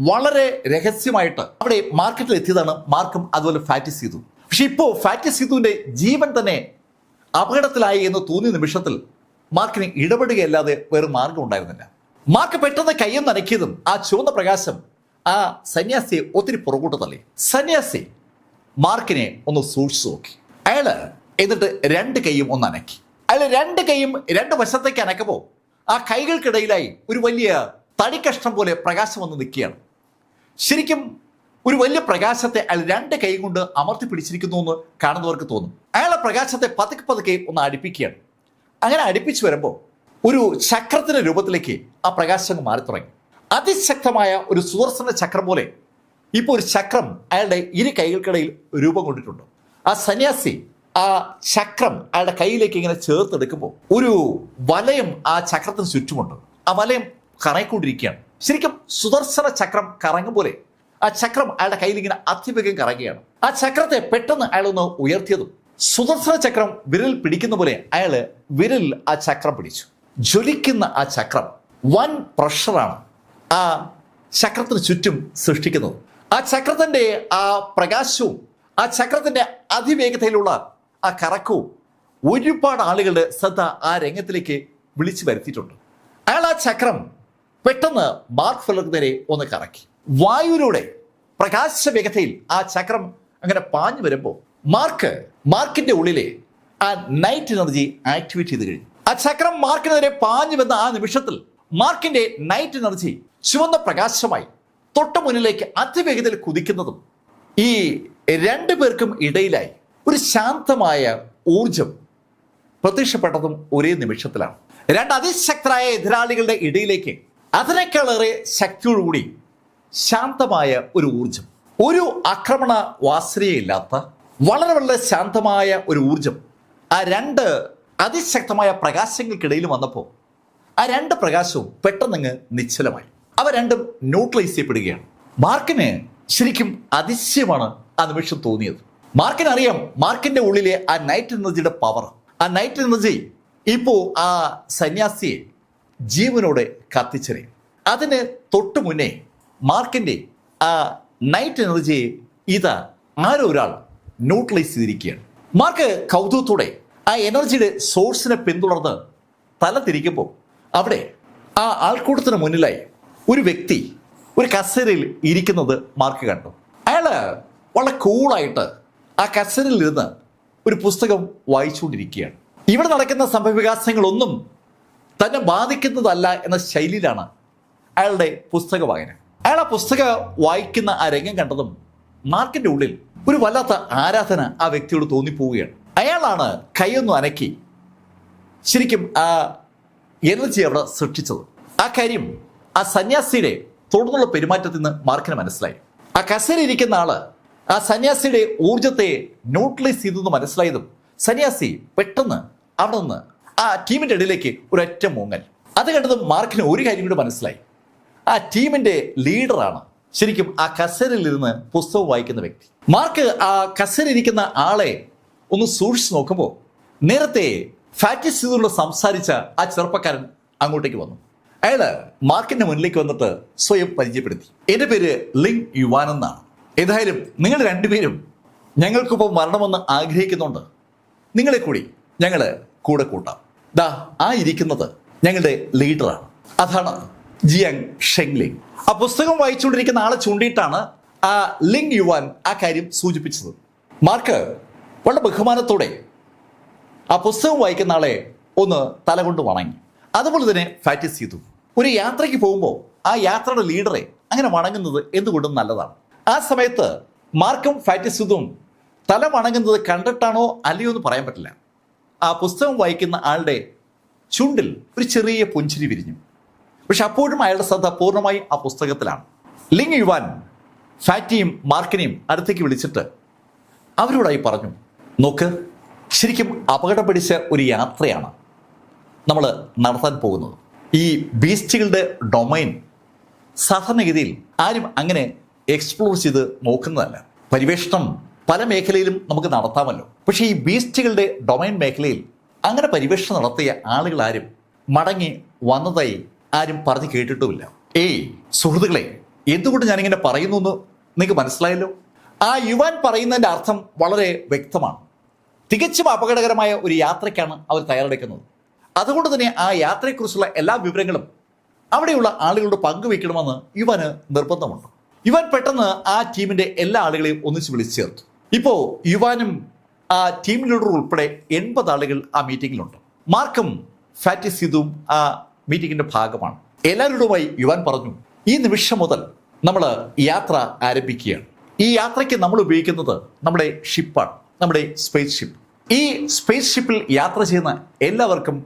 വളരെ രഹസ്യമായിട്ട് അവിടെ മാർക്കറ്റിൽ എത്തിയതാണ് മാർക്കും അതുപോലെ ഫാറ്റി സിധു. പക്ഷെ ഇപ്പോൾ ഫാറ്റി സിധുവിന്റെ ജീവൻ തന്നെ അപകടത്തിലായി എന്ന് തോന്നിയ നിമിഷത്തിൽ മാർക്കിന് ഇടപെടുകയല്ലാതെ വേറെ മാർഗം ഉണ്ടായിരുന്നില്ല. മാർക്ക് പെട്ടെന്ന് കയ്യെന്ന് അനക്കിയതും ആ ചുവന്ന പ്രകാശം ആ സന്യാസിയെ ഒത്തിരി പുറകോട്ട് തള്ളി. സന്യാസി മാർക്കിനെ ഒന്ന് സൂക്ഷിച്ചു നോക്കി. അയാള് എന്നിട്ട് രണ്ട് കൈയും ഒന്ന് അനക്കി. അയാൾ രണ്ട് കൈയും രണ്ട് വശത്തേക്ക് അനക്കുമ്പോൾ ആ കൈകൾക്കിടയിലായി ഒരു വലിയ തടിക്കഷ്ണം പോലെ പ്രകാശം വന്ന് നിൽക്കുകയാണ്. ശരിക്കും ഒരു വലിയ പ്രകാശത്തെ അയാൾ രണ്ട് കൈ കൊണ്ട് അമർത്തി പിടിച്ചിരിക്കുന്നു എന്ന് കാണുന്നവർക്ക് തോന്നും. അയാളെ പ്രകാശത്തെ പതുക്കെ ഒന്ന് അടുപ്പിക്കുകയാണ്. അങ്ങനെ അടുപ്പിച്ചു വരുമ്പോൾ ഒരു ചക്രത്തിന്റെ രൂപത്തിലേക്ക് ആ പ്രകാശം മാറി തുടങ്ങി. അതിശക്തമായ ഒരു സുദർശന ചക്രം പോലെ ഇപ്പോൾ ഒരു ചക്രം അയാളുടെ ഇരു കൈകൾക്കിടയിൽ രൂപം കൊണ്ടിട്ടുണ്ട്. ആ സന്യാസി ആ ചക്രം അയാളുടെ കയ്യിലേക്ക് ഇങ്ങനെ ചേർത്തെടുക്കുമ്പോൾ ഒരു വലയം ആ ചക്രത്തിന് ചുറ്റുമുണ്ട്. ആ വലയം കറങ്ങിക്കൊണ്ടിരിക്കുകയാണ്. ശരിക്കും സുദർശന ചക്രം കറങ്ങും പോലെ ആ ചക്രം അയാളുടെ കയ്യിൽ ഇങ്ങനെ അതിവേഗം കറങ്ങുകയാണ്. ആ ചക്രത്തെ പെട്ടെന്ന് അയാളൊന്ന് ഉയർത്തിയതും സുദർശന ചക്രം വിരൽ പിടിക്കുന്ന പോലെ അയാള് വിരൽ ആ ചക്രം പിടിച്ചു. ജ്വലിക്കുന്ന ആ ചക്രം വൻ പ്രഷറാണ് ആ ചക്രത്തിന് ചുറ്റും സൃഷ്ടിക്കുന്നത്. ആ ചക്രത്തിന്റെ ആ പ്രകാശവും ആ ചക്രത്തിന്റെ അതിവേഗതയിലുള്ള ആ കറക്കവും ഒരുപാട് ആളുകളുടെ ശ്രദ്ധ ആ രംഗത്തിലേക്ക് വിളിച്ചു വരുത്തിയിട്ടുണ്ട്. അയാൾ ആ ചക്രം പെട്ടെന്ന് മാർക്ക് ഫെല്ലർക്ക് നേരെ ഒന്ന് കറക്കി. വായുവിലൂടെ പ്രകാശ വേഗതയിൽ ആ ചക്രം അങ്ങനെ പാഞ്ഞു വരുമ്പോൾ മാർക്കിന്റെ ഉള്ളിലെ ആ നൈറ്റ് എനർജി ആക്ടിവേറ്റ് ചെയ്ത് കഴിഞ്ഞു. ആ ചക്രം മാർക്കിനെതിരെ പാഞ്ഞു വന്ന ആ നിമിഷത്തിൽ മാർക്കിന്റെ നൈറ്റ് എനർജി ചുവന്ന പ്രകാശമായി തൊട്ടു മുന്നിലേക്ക് അതിവേഗതയിൽ കുതിക്കുന്നതും ഈ രണ്ടു പേർക്കും ഇടയിലായി ഒരു ശാന്തമായ ഊർജം പ്രത്യക്ഷപ്പെട്ടതും ഒരേ നിമിഷത്തിലാണ്. രണ്ട് അതിശക്തരായ എതിരാളികളുടെ ഇടയിലേക്ക് അതിനേക്കാളേറെ ശക്തിയോടുകൂടി ശാന്തമായ ഒരു ഊർജം, ഒരു ആക്രമണ വാസനയില്ലാത്ത വളരെ ശാന്തമായ ഒരു ഊർജം ആ രണ്ട് അതിശക്തമായ പ്രകാശങ്ങൾക്കിടയിൽ വന്നപ്പോൾ ആ രണ്ട് പ്രകാശവും പെട്ടെന്നങ്ങ് നിശ്ചലമായി. അവ രണ്ടും ന്യൂട്രലൈസ് ചെയ്യപ്പെടുകയാണ്. മാർക്കിന് ശരിക്കും അതിശയമാണ് ആ നിമിഷം തോന്നിയത്. മാർക്കിന് അറിയാം മാർക്കിന്റെ ഉള്ളിലെ ആ നൈറ്റ് എനർജിയുടെ പവർ. ആ നൈറ്റ് എനർജി ഇപ്പോൾ ആ സന്യാസിയെ ജീവനോടെ കത്തിച്ചെറിയും. അതിന് തൊട്ടു മുന്നേ മാർക്കിന്റെ ആ നൈറ്റ് എനർജിയെ ഇതാ ആരോ ഒരാൾ ന്യൂട്രലൈസ് ചെയ്തിരിക്കുകയാണ്. മാർക്ക് കൗതുകത്തോടെ ആ എനർജിയുടെ സോഴ്സിനെ പിന്തുടർന്ന് തല തിരിക്കുമ്പോൾ അവിടെ ആ ആൾക്കൂട്ടത്തിന് മുന്നിലായി ഒരു വ്യക്തി ഒരു കസേരയിൽ ഇരിക്കുന്നത് മാർക്ക് കണ്ടു. അയാള് വളരെ കൂളായിട്ട് ആ കസേരയിൽ ഇരുന്ന് ഒരു പുസ്തകം വായിച്ചുകൊണ്ടിരിക്കുകയാണ്. ഇവിടെ നടക്കുന്ന സംഭവവികാസങ്ങളൊന്നും തന്നെ ബാധിക്കുന്നതല്ല എന്ന ശൈലിയിലാണ് അയാളുടെ പുസ്തക വായന. അയാൾ ആ പുസ്തകം വായിക്കുന്ന ആ രംഗം കണ്ടതും മാർക്കിന്റെ ഉള്ളിൽ ഒരു വല്ലാത്ത ആരാധന ആ വ്യക്തിയോട് തോന്നിപ്പോവുകയാണ്. അയാളാണ് കൈയൊന്നും അനക്കി ശരിക്കും ആ എനർജി അവിടെ സൃഷ്ടിച്ചത്. ആ കാര്യം ആ സന്യാസിയുടെ തുടർന്നുള്ള പെരുമാറ്റത്തിൽ നിന്ന് മാർക്കിന് മനസ്സിലായി. ആ കസേരയിരിക്കുന്ന ആള് ആ സന്യാസിയുടെ ഊർജത്തെ ന്യൂട്രലൈസ് ചെയ്തെന്ന് മനസ്സിലായതും സന്യാസി പെട്ടെന്ന് അവിടെ നിന്ന് ആ ടീമിന്റെ ഇടയിലേക്ക് ഒരൊറ്റ മൂങ്ങൽ. അത് കണ്ടതും മാർക്കിന് ഒരു കാര്യം കൂടി മനസ്സിലായി. ആ ടീമിന്റെ ലീഡറാണ് ശരിക്കും ആ കസേരയിലിരുന്ന് പുസ്തകം വായിക്കുന്ന വ്യക്തി. മാർക്ക് ആ കസേരയിരിക്കുന്ന ആളെ ഒന്ന് സൂക്ഷിച്ചു നോക്കുമ്പോൾ നേരത്തെ ഫാറ്റിസിനോട് സംസാരിച്ച ആ ചെറുപ്പക്കാരൻ അങ്ങോട്ടേക്ക് വന്നു. അയാള് മാർക്കിന്റെ മുന്നിലേക്ക് വന്നിട്ട് സ്വയം പരിചയപ്പെടുത്തി. എന്റെ പേര് ലിങ് യുവാൻ എന്നാണ്. ഏതായാലും നിങ്ങൾ രണ്ടുപേരും ഞങ്ങൾക്കിപ്പോൾ മരണമെന്ന് ആഗ്രഹിക്കുന്നുണ്ട്. നിങ്ങളെ കൂടി ഞങ്ങള് കൂടെ കൂട്ടാം. ദാ ആ ഇരിക്കുന്നത് ഞങ്ങളുടെ ലീഡറാണ്. അതാണ് ജിയാങ് ഷെങ്ലിങ്. ആ പുസ്തകം വായിച്ചുകൊണ്ടിരിക്കുന്ന ആളെ ചൂണ്ടിയിട്ടാണ് ആ ലിങ് യുവാൻ ആ കാര്യം സൂചിപ്പിച്ചത്. മാർക്ക് വളരെ ബഹുമാനത്തോടെ ആ പുസ്തകം വായിക്കുന്ന ആളെ ഒന്ന് തലകൊണ്ട് വണങ്ങി. അതുപോലെ തന്നെ ഫാറ്റിസ് ചെയ്തു. ഒരു യാത്രയ്ക്ക് പോകുമ്പോൾ ആ യാത്രയുടെ ലീഡറെ അങ്ങനെ വണങ്ങുന്നത് എന്തുകൊണ്ടും നല്ലതാണ്. ആ സമയത്ത് മാർക്കും ഫാറ്റിസും തല വണങ്ങുന്നത് കണ്ടിട്ടാണോ അല്ലയോ എന്ന് പറയാൻ പറ്റില്ല. ആ പുസ്തകം വായിക്കുന്ന ആളുടെ ചുണ്ടിൽ ഒരു ചെറിയ പുഞ്ചിരി വിരിഞ്ഞു. പക്ഷെ അപ്പോഴും അയാളുടെ ശ്രദ്ധ പൂർണ്ണമായും ആ പുസ്തകത്തിലാണ്. ലിങ് യുവാൻ ഫാറ്റിയും മാർക്കിനെയും അടുത്തേക്ക് വിളിച്ചിട്ട് അവരോടായി പറഞ്ഞു, നോക്ക്, ശരിക്കും അപകടം പിടിച്ച ഒരു യാത്രയാണ് നമ്മൾ നടത്താൻ പോകുന്നത്. ഈ ബീസ്റ്റുകളുടെ ഡൊമൈൻ സാധാരണഗതിയിൽ ആരും അങ്ങനെ എക്സ്പ്ലോർ ചെയ്ത് നോക്കുന്നതല്ല. പരിവേഷണം പല മേഖലയിലും നമുക്ക് നടത്താമല്ലോ. പക്ഷേ ഈ ബീസ്റ്റുകളുടെ ഡൊമൈൻ മേഖലയിൽ അങ്ങനെ പരിവേഷണം നടത്തിയ ആളുകൾ ആരും മടങ്ങി വന്നതായി ആരും പറഞ്ഞു കേട്ടിട്ടുമില്ല. സുഹൃത്തുക്കളെ, എന്തുകൊണ്ട് ഞാനിങ്ങനെ പറയുന്നു എന്ന് നിങ്ങൾക്ക് മനസ്സിലായല്ലോ. ആ യുവാൻ പറയുന്നതിൻ്റെ അർത്ഥം വളരെ വ്യക്തമാണ്. തികച്ചും അപകടകരമായ ഒരു യാത്രയ്ക്കാണ് അവർ തയ്യാറെടുക്കുന്നത്. അതുകൊണ്ട് തന്നെ ആ യാത്രയെക്കുറിച്ചുള്ള എല്ലാ വിവരങ്ങളും അവിടെയുള്ള ആളുകളോട് പങ്കുവെക്കണമെന്ന് യുവാന് നിർബന്ധമുണ്ട്. യുവാൻ പെട്ടെന്ന് ആ ടീമിന്റെ എല്ലാ ആളുകളെയും ഒന്നിച്ച് വിളിച്ചു ചേർത്തു. ഇപ്പോൾ യുവാനും ആ ടീം ലീഡർ ഉൾപ്പെടെ 80 ആളുകൾ ആ മീറ്റിംഗിലുണ്ട്. മാർക്കും ഫാറ്റിസിതും ആ മീറ്റിംഗിന്റെ ഭാഗമാണ്. എല്ലാവരോടുമായി യുവാൻ പറഞ്ഞു, ഈ നിമിഷം മുതൽ നമ്മൾ യാത്ര ആരംഭിക്കുകയാണ്. ഈ യാത്രയ്ക്ക് നമ്മൾ ഉപയോഗിക്കുന്നത് നമ്മുടെ ഷിപ്പാണ്, നമ്മുടെ സ്പേസ് ഷിപ്പ്. ഈ സ്പേസ് ഷിപ്പിൽ യാത്ര ചെയ്യുന്ന എല്ലാവർക്കും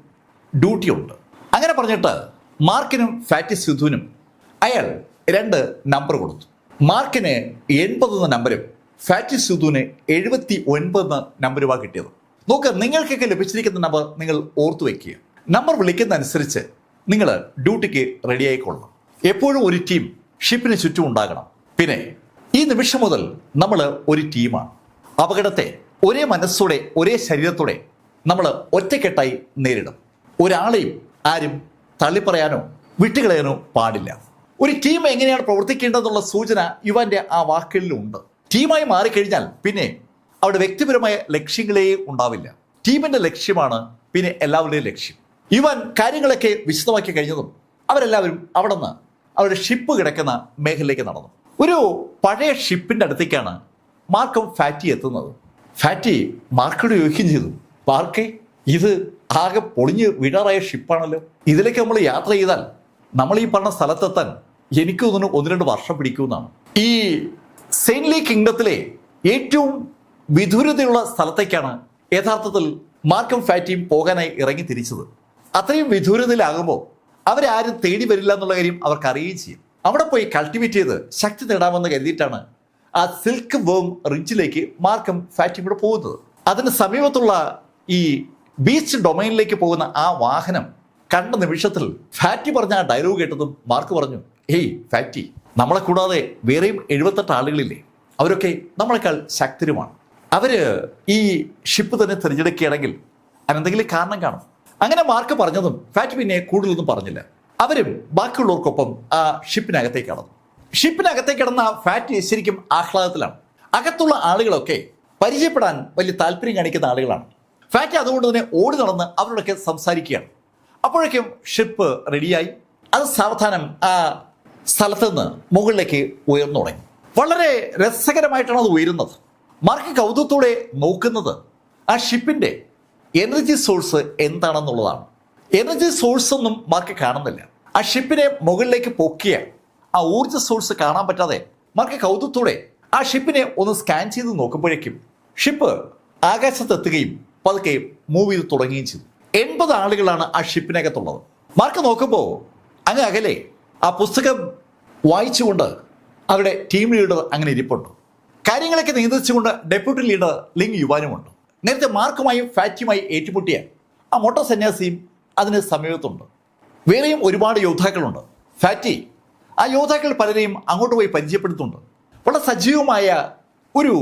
ഡ്യൂട്ടി ഉണ്ട്. അങ്ങനെ പറഞ്ഞിട്ട് മാർക്കിനും ഫാറ്റിസിതുവിനും അയാൾ 2 നമ്പർ കൊടുത്തു. മാർക്കിന് 80 എന്ന നമ്പരും ഫാറ്റിസിതുവിന് 79 എന്ന നമ്പരുമാണ് കിട്ടിയത്. നോക്ക്, നിങ്ങൾക്കൊക്കെ ലഭിച്ചിരിക്കുന്ന നമ്പർ നിങ്ങൾ ഓർത്തു വയ്ക്കുക. നമ്പർ വിളിക്കുന്ന അനുസരിച്ച് നിങ്ങൾ ഡ്യൂട്ടിക്ക് റെഡി ആയിക്കൊള്ളണം. എപ്പോഴും ഒരു ടീം ഷിപ്പിന് ചുറ്റും ഉണ്ടാകണം. പിന്നെ ഈ നിമിഷം മുതൽ നമ്മൾ ഒരു ടീമാണ്. അപകടത്തെ ഒരേ മനസ്സോടെ ഒരേ ശരീരത്തോടെ നമ്മൾ ഒറ്റക്കെട്ടായി നേരിടും. ഒരാളെയും ആരും തള്ളിപ്പറയാനോ വിട്ടുകളയാനോ പാടില്ല. ഒരു ടീം എങ്ങനെയാണ് പ്രവർത്തിക്കേണ്ടതെന്നുള്ള സൂചന യുവാന്റെ ആ വാക്കുകളിലുണ്ട്. ടീമായി മാറിക്കഴിഞ്ഞാൽ പിന്നെ അവിടെ വ്യക്തിപരമായ ലക്ഷ്യങ്ങളേ ഉണ്ടാവില്ല. ടീമിന്റെ ലക്ഷ്യമാണ് പിന്നെ എല്ലാവരുടെയും ലക്ഷ്യം. യുവാൻ കാര്യങ്ങളൊക്കെ വിശദമാക്കി കഴിഞ്ഞതും അവരെല്ലാവരും അവിടെ നിന്ന് അവരുടെ ഷിപ്പ് കിടക്കുന്ന മേഖലയിലേക്ക് നടന്നു. ഒരു പഴയ ഷിപ്പിന്റെ അടുത്തേക്കാണ് മാർക്കും ഫാറ്റി എത്തുന്നത്. ഫാറ്റി മാർക്കോട് ചോദിക്കുകയും ചെയ്തു, മാർക്കേ, ഇത് ആകെ പൊളിഞ്ഞ് വീഴാറായ ഷിപ്പാണല്ലോ. ഇതിലേക്ക് നമ്മൾ യാത്ര ചെയ്താൽ നമ്മൾ ഈ പറഞ്ഞ സ്ഥലത്തെത്താൻ എനിക്ക് തോന്നുന്നു 1-2 വർഷം പിടിക്കുമെന്നാണ്. ഈ സെയിൻലി കിങ്ഡത്തിലെ ഏറ്റവും വിദൂരതയുള്ള സ്ഥലത്തേക്കാണ് യഥാർത്ഥത്തിൽ മാർക്കും ഫാറ്റിയും പോകാനായി ഇറങ്ങി തിരിച്ചത്. അത്രയും വിദൂരതയിലാകുമ്പോൾ അവരാരും തേടി വരില്ല എന്നുള്ള കാര്യം അവർക്ക് അറിയുകയും ചെയ്യും. അവിടെ പോയി കൾട്ടിവേറ്റ് ചെയ്ത് ശക്തി നേടാമെന്ന് കരുതിയിട്ടാണ് ആ സിൽക്ക് വേം റിഡ്ജിലേക്ക് മാർക്കും ഫാറ്റിയും കൂടെ പോകുന്നത്. അതിന് സമീപത്തുള്ള ഈ ബീച്ച് ഡൊമൈനിലേക്ക് പോകുന്ന ആ വാഹനം കണ്ട നിമിഷത്തിൽ ഫാറ്റി പറഞ്ഞ ആ ഡയലോഗ് കേട്ടതും മാർക്ക് പറഞ്ഞു, ഫാറ്റി, നമ്മളെ കൂടാതെ വേറെയും 78 ആളുകളില്ലേ, അവരൊക്കെ നമ്മളെക്കാൾ ശക്തരുമാണ്. അവര് ഈ ഷിപ്പ് തന്നെ തിരഞ്ഞെടുക്കുകയാണെങ്കിൽ അതിനെന്തെങ്കിലും കാരണം കാണും. അങ്ങനെ മാർക്ക് പറഞ്ഞതും ഫാറ്റി പിന്നെ കൂടുതലൊന്നും പറഞ്ഞില്ല. അവരും ബാക്കിയുള്ളവർക്കൊപ്പം ആ ഷിപ്പിനകത്തേക്ക് കടന്നു. ഷിപ്പിനകത്തേക്ക് കിടന്ന ഫാറ്റി ശരിക്കും ആഹ്ലാദത്തിലാണ്. അകത്തുള്ള ആളുകളൊക്കെ പരിചയപ്പെടാൻ വലിയ താല്പര്യം കാണിക്കുന്ന ആളുകളാണ്. ഫാറ്റി അതുകൊണ്ട് തന്നെ ഓടി നടന്ന് അവരോടൊക്കെ സംസാരിക്കുകയാണ്. അപ്പോഴേക്കും ഷിപ്പ് റെഡിയായി. അത് സാവധാനം ആ സ്ഥലത്ത് നിന്ന് മുകളിലേക്ക് ഉയർന്നു തുടങ്ങി. വളരെ രസകരമായിട്ടാണ് അത് ഉയരുന്നത്. മാർക്ക് കൗതുകത്തോടെ നോക്കുന്നത് ആ ഷിപ്പിന്റെ എനർജി സോഴ്സ് എന്താണെന്നുള്ളതാണ്. എനർജി സോഴ്സ് ഒന്നും മാർക്ക് കാണുന്നില്ല. ആ ഷിപ്പിനെ മുകളിലേക്ക് പൊക്കിയ ആ ഊർജ്ജ സോഴ്സ് കാണാൻ പറ്റാതെ മാർക്ക് കൗതുകത്തോടെ ആ ഷിപ്പിനെ ഒന്ന് സ്കാൻ ചെയ്ത് നോക്കുമ്പോഴേക്കും ഷിപ്പ് ആകാശത്തെത്തുകയും പതുക്കെ മൂവ് ചെയ്ത് തുടങ്ങുകയും ചെയ്തു. 80 ആളുകളാണ് ആ ഷിപ്പിനകത്തുള്ളത്. മാർക്ക് നോക്കുമ്പോൾ അങ്ങ് അകലെ ആ പുസ്തകം വായിച്ചുകൊണ്ട് അവരുടെ ടീം ലീഡർ അങ്ങനെ ഇരിപ്പുണ്ട്. കാര്യങ്ങളൊക്കെ നിയന്ത്രിച്ചുകൊണ്ട് ഡെപ്യൂട്ടി ലീഡർ ലിങ് യുവാനുമുണ്ട്. നേരത്തെ മാർക്കുമായും ഫാറ്റിയുമായി ഏറ്റുമുട്ടിയ ആ മൊട്ട സന്യാസിയും അതിന് സമീപത്തുണ്ട്. വേറെയും ഒരുപാട് യോദ്ധാക്കളുണ്ട്. ഫാറ്റി ആ യോദ്ധാക്കൾ പലരെയും അങ്ങോട്ട് പോയി പരിചയപ്പെടുത്തുന്നുണ്ട്. വളരെ സജീവമായ ഒരു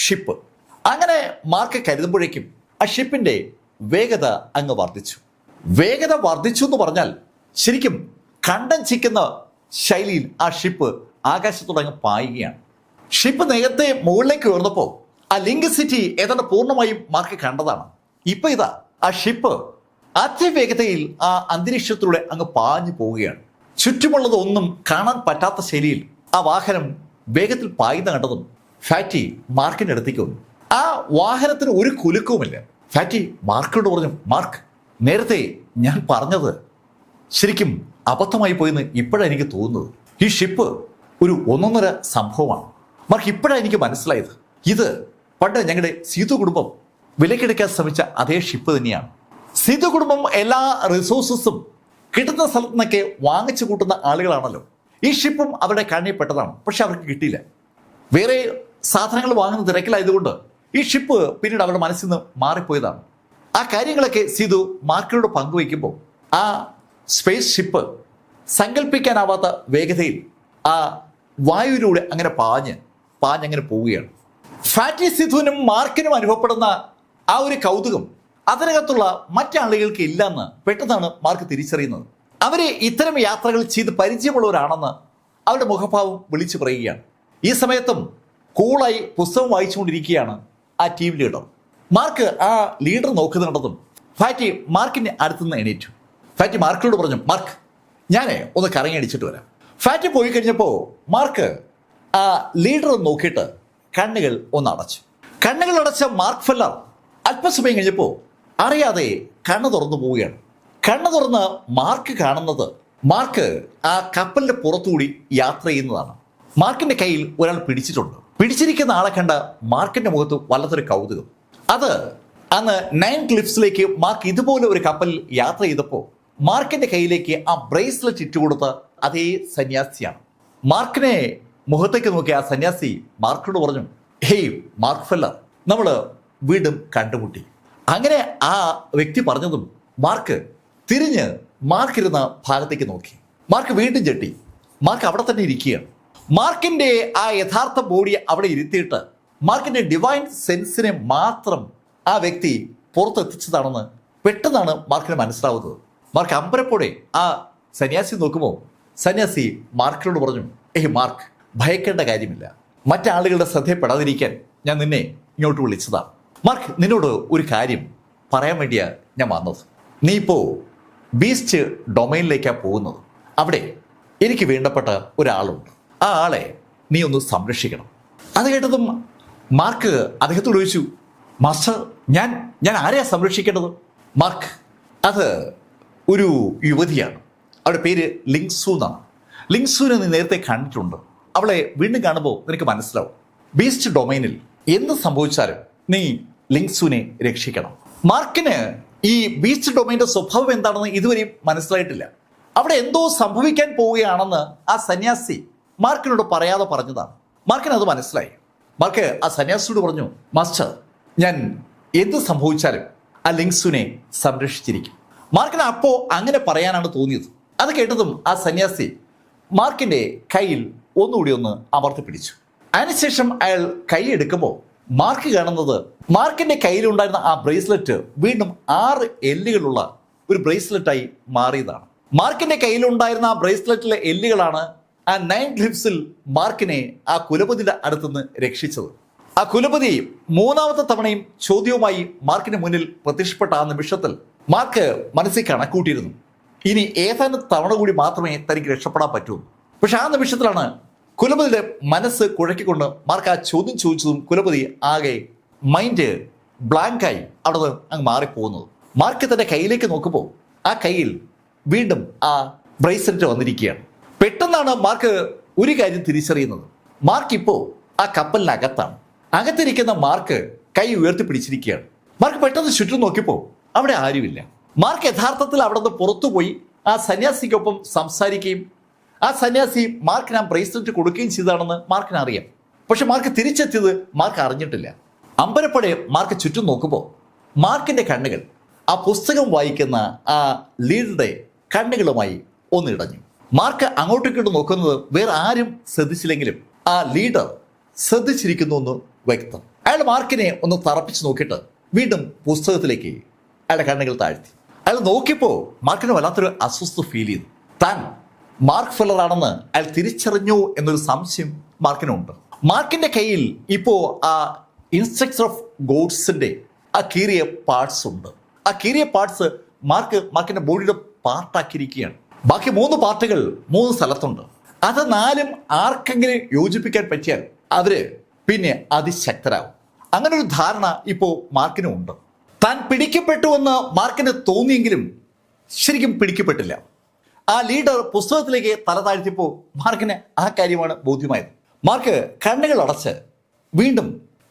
ഷിപ്പ്. അങ്ങനെ മാർക്ക് കരുതുമ്പോഴേക്കും ആ ഷിപ്പിന്റെ വേഗത അങ്ങ് വർദ്ധിച്ചു. വേഗത വർദ്ധിച്ചു എന്ന് പറഞ്ഞാൽ ശരിക്കും കണ്ടം ചിക്കുന്ന ശൈലിയിൽ ആ ഷിപ്പ് ആകാശത്തോടങ്ങ് പായുകയാണ്. ഷിപ്പ് നേരത്തെ മുകളിലേക്ക് ഉയർന്നപ്പോൾ ആ ലിങ്ക് സിറ്റി ഏതാണ്ട് പൂർണ്ണമായും മാർക്ക് കണ്ടതാണ്. ഇപ്പൊ ഇതാ ആ ഷിപ്പ് അതിവേഗതയിൽ ആ അന്തരീക്ഷത്തിലൂടെ അങ്ങ് പാഞ്ഞു പോവുകയാണ്. ചുറ്റുമുള്ളതൊന്നും കാണാൻ പറ്റാത്ത ശൈലിയിൽ ആ വാഹനം വേഗത്തിൽ പായുന്ന കണ്ടതും ഫാറ്റി മാർക്കിന്റെ അടുത്തേക്ക് വന്നു. ആ വാഹനത്തിന് ഒരു കുലുക്കവുമില്ല. ഫാറ്റി മാർക്കിനോട് പറഞ്ഞു, മാർക്ക്, നേരത്തെ ഞാൻ പറഞ്ഞത് ശരിക്കും അബദ്ധമായി പോയെന്ന് ഇപ്പോഴാണ് എനിക്ക് തോന്നുന്നത്. ഈ ഷിപ്പ് ഒരു ഒന്നൊന്നര സംഭവമാണ്. മാർക്ക്, ഇപ്പോഴാണ് എനിക്ക് മനസ്സിലായത്. ഇത് പണ്ട് ഞങ്ങളുടെ സീതു കുടുംബം വിലക്കെടുക്കാൻ ശ്രമിച്ച അതേ ഷിപ്പ് തന്നെയാണ്. സീതു കുടുംബം എല്ലാ റിസോഴ്സസും കിട്ടുന്ന സ്ഥലത്തു നിന്നൊക്കെ വാങ്ങിച്ചു കൂട്ടുന്ന ആളുകളാണല്ലോ. ഈ ഷിപ്പും അവരുടെ കണ്ണിൽപ്പെട്ടതാണ്. പക്ഷെ അവർക്ക് കിട്ടിയില്ല. വേറെ സാധനങ്ങൾ വാങ്ങുന്ന തിരക്കിലായതുകൊണ്ട് ഈ ഷിപ്പ് പിന്നീട് അവരുടെ മനസ്സിൽ നിന്ന് മാറിപ്പോയതാണ്. ആ കാര്യങ്ങളൊക്കെ സീതു മാർക്കിനോട് പങ്കുവയ്ക്കുമ്പോൾ ആ സ്പേസ് ഷിപ്പ് സങ്കല്പിക്കാനാവാത്ത വേഗതയിൽ ആ വായുവിലൂടെ അങ്ങനെ പാഞ്ഞങ്ങനെ പോവുകയാണ്. ഫാറ്റി സിധുവിനും മാർക്കിനും അനുഭവപ്പെടുന്ന ആ ഒരു കൗതുകം അതിനകത്തുള്ള മറ്റാളുകൾക്ക് ഇല്ലെന്ന് പെട്ടെന്നാണ് മാർക്ക് തിരിച്ചറിയുന്നത്. അവരെ ഇത്തരം യാത്രകൾ ചെയ്ത് പരിചയമുള്ളവരാണെന്ന് അവരുടെ മുഖഭാവം വിളിച്ചു പറയുകയാണ്. ഈ സമയത്തും കൂളായി പുസ്തകം വായിച്ചുകൊണ്ടിരിക്കുകയാണ് ആ ടീം ലീഡർ. മാർക്ക് ആ ലീഡർ നോക്കുന്നത് കണ്ടതും ഫാറ്റി മാർക്കിന്റെ അടുത്തുനിന്ന് എണീറ്റു. ഫാറ്റി മാർക്കിനോട് പറഞ്ഞു, മാർക്ക്, ഞാൻ ഒന്ന് കറങ്ങി അടിച്ചിട്ട് വരാം. ഫാറ്റി പോയി കഴിഞ്ഞപ്പോൾ മാർക്ക് ആ ലീഡർ നോക്കിയിട്ട് കണ്ണുകൾ ഒന്ന് അടച്ചു. കണ്ണുകൾ അടച്ച മാർക്ക് ഫെല്ലർ അല്പസമയം കഴിഞ്ഞപ്പോൾ അറിയാതെ കണ്ണ് തുറന്നു പോവുകയാണ്. കണ്ണ് തുറന്ന് മാർക്ക് കാണുന്നത് മാർക്ക് ആ കപ്പലിന്റെ പുറത്തുകൂടി യാത്ര ചെയ്യുന്നതാണ്. മാർക്കിന്റെ കയ്യിൽ ഒരാൾ പിടിച്ചിട്ടുണ്ട്. പിടിച്ചിരിക്കുന്ന ആളെ കണ്ട മാർക്കിന്റെ മുഖത്ത് വല്ലാത്തൊരു കൗതുകം. അത് അന്ന് 9 ക്ലിഫ്സിലേക്ക് മാർക്ക് ഇതുപോലെ ഒരു കപ്പലിൽ യാത്ര ചെയ്തപ്പോൾ മാർക്കിന്റെ കയ്യിലേക്ക് ആ ബ്രേസ്ലെറ്റ് ഇട്ടുകൊടുത്ത അതേ സന്യാസിയാണ്. മാർക്കിനെ മുഖത്തേക്ക് നോക്കി ആ സന്യാസി മാർക്കിനോട് പറഞ്ഞു, ഹേയ് മാർക്ക് ഫെല്ലർ, നമ്മൾ വീണ്ടും കണ്ടുമുട്ടി. അങ്ങനെ ആ വ്യക്തി പറഞ്ഞതും മാർക്ക് തിരിഞ്ഞ് മാർക്കിരുന്ന ഭാഗത്തേക്ക് നോക്കി. മാർക്ക് വീണ്ടും ഞെട്ടി. മാർക്ക് അവിടെ തന്നെ ഇരിക്കുകയാണ്. മാർക്കിന്റെ ആ യഥാർത്ഥ ബോഡി അവിടെ ഇരുത്തിയിട്ട് മാർക്കിന്റെ ഡിവൈൻ സെൻസിനെ മാത്രം ആ വ്യക്തി പുറത്തെത്തിച്ചതാണെന്ന് പെട്ടെന്നാണ് മാർക്കിന് മനസ്സിലാവുന്നത്. മാർക്ക് അമ്പരപ്പോടെ ആ സന്യാസി നോക്കുമ്പോൾ സന്യാസി മാർക്കിനോട് പറഞ്ഞു, മാർക്ക്, ഭയക്കേണ്ട കാര്യമില്ല. മറ്റാളുകളുടെ ശ്രദ്ധപ്പെടാതിരിക്കാൻ ഞാൻ നിന്നെ ഇങ്ങോട്ട് വിളിച്ചതാണ്. മാർക്ക്, നിന്നോട് ഒരു കാര്യം പറയാൻ വേണ്ടിയാണ് ഞാൻ വന്നത്. നീ ഇപ്പോൾ ബീസ്റ്റ് ഡൊമൈനിലേക്കാണ് പോകുന്നത്. അവിടെ എനിക്ക് വേണ്ടപ്പെട്ട ഒരാളുണ്ട്. ആ ആളെ നീ ഒന്ന് സംരക്ഷിക്കണം. അത് കേട്ടതും മാർക്ക് അദ്ദേഹത്തോട് ചോദിച്ചു, മാസ്റ്റർ, ഞാൻ ആരെയാണ് സംരക്ഷിക്കേണ്ടത്? മാർക്ക്, അത് ഒരു യുവതിയാണ്. അവരുടെ പേര് ലിങ്സു എന്നാണ്. ലിങ്സുവിനെ നീ നേരത്തെ കണ്ടിട്ടുണ്ട്. അവളെ വീണ്ടും കാണുമ്പോൾ നിനക്ക് മനസ്സിലാവും. ബീസ്റ്റ് ഡൊമൈനിൽ എന്ത് സംഭവിച്ചാലും നീ ലിങ്സുവിനെ രക്ഷിക്കണം. മാർക്കിന് ഈ ബീസ്റ്റ് ഡൊമൈൻ്റെ സ്വഭാവം എന്താണെന്ന് ഇതുവരെയും മനസ്സിലായിട്ടില്ല. അവിടെ എന്തോ സംഭവിക്കാൻ പോവുകയാണെന്ന് ആ സന്യാസി മാർക്കിനോട് പറയാതെ പറഞ്ഞതാണ്. മാർക്കിന് അത് മനസ്സിലായി. മാർക്ക് ആ സന്യാസിയോട് പറഞ്ഞു, മാസ്റ്റർ, ഞാൻ എന്ത് സംഭവിച്ചാലും ആ ലിങ്സുവിനെ സംരക്ഷിച്ചിരിക്കും. മാർക്കിന് അപ്പോൾ അങ്ങനെ പറയാനാണ് തോന്നിയത്. അത് കേട്ടതും ആ സന്യാസി മാർക്കിന്റെ കയ്യിൽ ഒന്നുകൂടി ഒന്ന് അമർത്തി പിടിച്ചു. അതിനുശേഷം അയാൾ കൈ എടുക്കുമ്പോൾ മാർക്ക് കാണുന്നത് മാർക്കിന്റെ കയ്യിലുണ്ടായിരുന്ന ആ ബ്രേസ്ലെറ്റ് വീണ്ടും 6 എല്ലുകളുള്ള ഒരു ബ്രേസ്ലെറ്റായി മാറിയതാണ്. മാർക്കിന്റെ കയ്യിലുണ്ടായിരുന്ന ആ ബ്രേസ്ലെറ്റിലെ എല്ലുകളാണ് ആ 9 ക്ലിഫ്സിൽ മാർക്കിനെ ആ കുലപതിയുടെ അടുത്തുനിന്ന് രക്ഷിച്ചത്. ആ കുലപതി 3ാമത്തെ തവണയും ചോദ്യവുമായി മാർക്കിന് മുന്നിൽ പ്രത്യക്ഷപ്പെട്ട ആ നിമിഷത്തിൽ മാർക്ക് മനസ്സിൽ കണക്കൂട്ടിയിരുന്നു, ഇനി ഏതാനും തവണ കൂടി മാത്രമേ തനിക്ക് രക്ഷപ്പെടാൻ പറ്റൂ. പക്ഷെ ആ നിമിഷത്തിലാണ് കുലപതിയുടെ മനസ്സ് കുഴക്കിക്കൊണ്ട് മാർക്ക് ആ ചോദ്യം ചോദിച്ചതും കുലപതി ആകെ മൈൻഡ് ബ്ലാങ്കായി അവിടെ അങ്ങ് മാറിപ്പോകുന്നത്. മാർക്ക് തന്റെ കയ്യിലേക്ക് നോക്കുമ്പോൾ ആ കയ്യിൽ വീണ്ടും ആ ബ്രേസ്ലെറ്റ് വന്നിരിക്കുകയാണ്. പെട്ടെന്നാണ് മാർക്ക് ഒരു കാര്യം തിരിച്ചറിയുന്നത്, മാർക്ക് ഇപ്പോൾ ആ കപ്പലിനകത്താണ്. അകത്തിരിക്കുന്ന മാർക്ക് കൈ ഉയർത്തി പിടിച്ചിരിക്കുകയാണ്. മാർക്ക് പെട്ടെന്ന് ചുറ്റും നോക്കിയപ്പോൾ അവിടെ ആരുമില്ല. മാർക്ക് യഥാർത്ഥത്തിൽ അവിടെ നിന്ന് പുറത്തുപോയി ആ സന്യാസിക്കൊപ്പം സംസാരിക്കുകയും ആ സന്യാസി മാർക്കിന് ആ ബ്രേസ്ലെറ്റ് കൊടുക്കുകയും ചെയ്തതാണെന്ന് മാർക്കിന് അറിയാം. പക്ഷെ മാർക്ക് തിരിച്ചെത്തിയത് മാർക്ക് അറിഞ്ഞിട്ടില്ല. അമ്പരപ്പടെ മാർക്ക് ചുറ്റും നോക്കുമ്പോൾ മാർക്കിന്റെ കണ്ണുകൾ ആ പുസ്തകം വായിക്കുന്ന ആ ലീഡറുടെ കണ്ണുകളുമായി ഒന്നിടഞ്ഞു. മാർക്ക് അങ്ങോട്ടേക്കിട്ട് നോക്കുന്നത് വേറെ ആരും ശ്രദ്ധിച്ചില്ലെങ്കിലും ആ ലീഡർ ശ്രദ്ധിച്ചിരിക്കുന്നു എന്ന് വ്യക്തം. അയാൾ മാർക്കിനെ ഒന്ന് തറപ്പിച്ച് നോക്കിയിട്ട് വീണ്ടും പുസ്തകത്തിലേക്ക് അയാളുടെ കണ്ണുകൾ താഴ്ത്തി. അയാൾ നോക്കിയപ്പോൾ മാർക്കിന് വല്ലാത്തൊരു അസ്വസ്ഥ ഫീൽ ചെയ്തു. താൻ മാർക്ക് ഫെല്ലർ ആണെന്ന് അയാൾ തിരിച്ചറിഞ്ഞു എന്നൊരു സംശയം മാർക്കിനുണ്ട്. മാർക്കിന്റെ കയ്യിൽ ഇപ്പോൾ ആ ഇൻസ്ട്രക്ടർ ഓഫ് ഗോഡ്സിന്റെ ആ കീറിയ പാർട്സ് ഉണ്ട്. ആ കീറിയ പാർട്സ് മാർക്കിന്റെ ബോഡിയുടെ പാർട്ടാക്കിയിരിക്കുകയാണ്. ബാക്കി 3 പാർട്ടുകൾ 3 സ്ഥലത്തുണ്ട്. അത് 4 ആർക്കെങ്കിലും യോജിപ്പിക്കാൻ പറ്റിയാൽ അവര് പിന്നെ അതിശക്തരാകും. അങ്ങനെ ഒരു ധാരണ ഇപ്പോൾ മാർക്കിനും ഉണ്ട്. താൻ പിടിക്കപ്പെട്ടു എന്ന് മാർക്കിന് തോന്നിയെങ്കിലും ശരിക്കും പിടിക്കപ്പെട്ടില്ല. ആ ലീഡർ പുസ്തകത്തിലേക്ക് തല താഴ്ത്തിയപ്പോൾ മാർക്കിന് ആ കാര്യമാണ് ബോധ്യമായത്. മാർക്ക് കണ്ണുകൾ അടച്ച് വീണ്ടും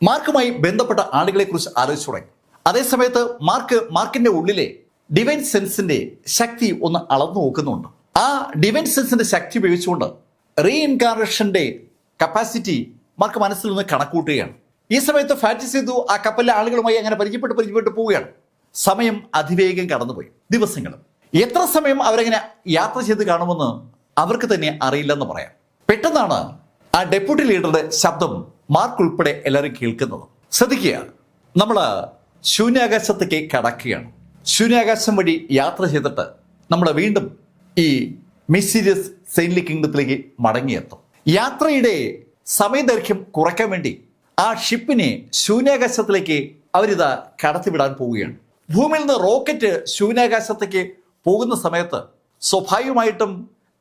മാർക്കുമായി ബന്ധപ്പെട്ട ആളുകളെ കുറിച്ച് ആലോചിച്ചു തുടങ്ങി. അതേസമയത്ത് മാർക്കിന്റെ ഉള്ളിലെ ഡിവൈൻ സെൻസിന്റെ ശക്തി ഒന്ന് അളന്നു നോക്കുന്നുണ്ട്. ആ ഡിവൈൻ സെൻസിന്റെ ശക്തി ഉപയോഗിച്ചുകൊണ്ട് റീഇൻകാർണേഷന്റെ കപ്പാസിറ്റി മാർക്ക് മനസ്സിൽ നിന്ന് കണക്കൂട്ടുകയാണ്. ഈ സമയത്ത് ഫാറ്റി സേതു ആ കപ്പലിലെ ആളുകളുമായി അങ്ങനെ പരിചയപ്പെട്ട് പോവുകയാണ്. സമയം അതിവേഗം കടന്നുപോയി. ദിവസങ്ങളും എത്ര സമയം അവരെങ്ങനെ യാത്ര ചെയ്ത് കാണുമെന്ന് അവർക്ക് തന്നെ അറിയില്ലെന്ന് പറയാം. പെട്ടെന്നാണ് ആ ഡെപ്യൂട്ടി ലീഡറുടെ ശബ്ദം മാർക്ക് ഉൾപ്പെടെ എല്ലാവരും കേൾക്കുന്നത്. ശ്രദ്ധിക്കുക, നമ്മൾ ശൂന്യാകാശത്തേക്ക് കടക്കുകയാണ്. ശൂന്യാകാശം വഴി യാത്ര ചെയ്തിട്ട് നമ്മൾ വീണ്ടും ഈ മിസ്റ്റീരിയസ് സെയിൻലി കിങ്ഡത്തിലേക്ക് മടങ്ങിയെത്തും. യാത്രയുടെ സമയദൈർഘ്യം കുറയ്ക്കാൻ വേണ്ടി ആ ഷിപ്പിനെ ശൂന്യാകാശത്തിലേക്ക് അവരിതാ കടത്തിവിടാൻ പോവുകയാണ്. ഭൂമിയിൽ നിന്ന് റോക്കറ്റ് ശൂന്യാകാശത്തേക്ക് പോകുന്ന സമയത്ത് സ്വാഭാവികമായിട്ടും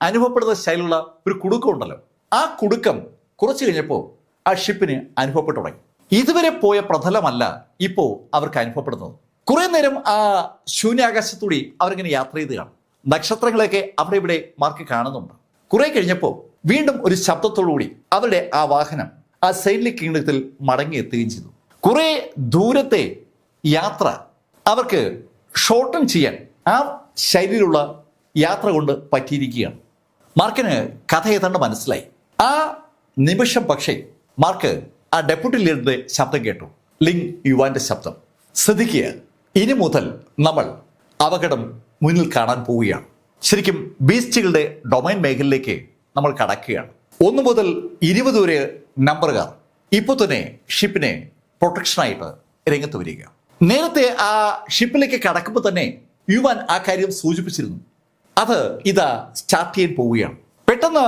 അനുഭവപ്പെടുന്ന ശൈലിയുള്ള ഒരു കുടുക്കം ഉണ്ടല്ലോ. ആ കുടുക്കം കുറച്ചു കഴിഞ്ഞപ്പോൾ ആ ഷിപ്പിന് അനുഭവപ്പെട്ടു തുടങ്ങി. ഇതുവരെ പോയ പ്രതലമല്ല ഇപ്പോൾ അവർക്ക് അനുഭവപ്പെടുന്നത്. കുറെ നേരം ആ ശൂന്യാകാശത്തൂടി അവരിങ്ങനെ യാത്ര ചെയ്ത് കാണും. നക്ഷത്രങ്ങളെയൊക്കെ അവിടെ ഇവിടെ മാർക്ക് കാണുന്നുണ്ട്. കുറെ കഴിഞ്ഞപ്പോൾ വീണ്ടും ഒരു ശബ്ദത്തോടുകൂടി അവരുടെ ആ വാഹനം ആ സെയിൻലി കിങ്ഡത്തിൽ മടങ്ങിയെത്തുകയും ചെയ്തു. കുറെ ദൂരത്തെ യാത്ര അവർക്ക് ഷോർട്ടൺ ചെയ്യാൻ ആ ശൈലിയിലുള്ള യാത്ര കൊണ്ട് പറ്റിയിരിക്കുകയാണ്. മാർക്കിന് കഥ ഏതാണ്ട് മനസ്സിലായി. ആ നിമിഷം പക്ഷേ മാർക്ക് ആ ഡെപ്യൂട്ടി ലീഡറുടെ ശബ്ദം കേട്ടു. ലിങ് യുവാന്റെ ശബ്ദം. ശ്രദ്ധിക്കുക, ഇനി മുതൽ നമ്മൾ അപകടം മുന്നിൽ കാണാൻ പോവുകയാണ്. ശരിക്കും ബീസ്റ്റുകളുടെ ഡൊമൈൻ മേഖലയിലേക്ക് നമ്മൾ കടക്കുകയാണ്. 1 മുതൽ 20 വരെ നമ്പറുകാർ ഇപ്പോൾ തന്നെ ഷിപ്പിനെ പ്രൊട്ടക്ഷനായിട്ട് രംഗത്ത് വരിക. നേരത്തെ ആ ഷിപ്പിലേക്ക് കടക്കുമ്പോൾ തന്നെ യുവാൻ ആ കാര്യം സൂചിപ്പിച്ചിരുന്നു. അത് ഇതാ സ്റ്റാർട്ട് ചെയ്യാൻ പോവുകയാണ്. പെട്ടെന്ന്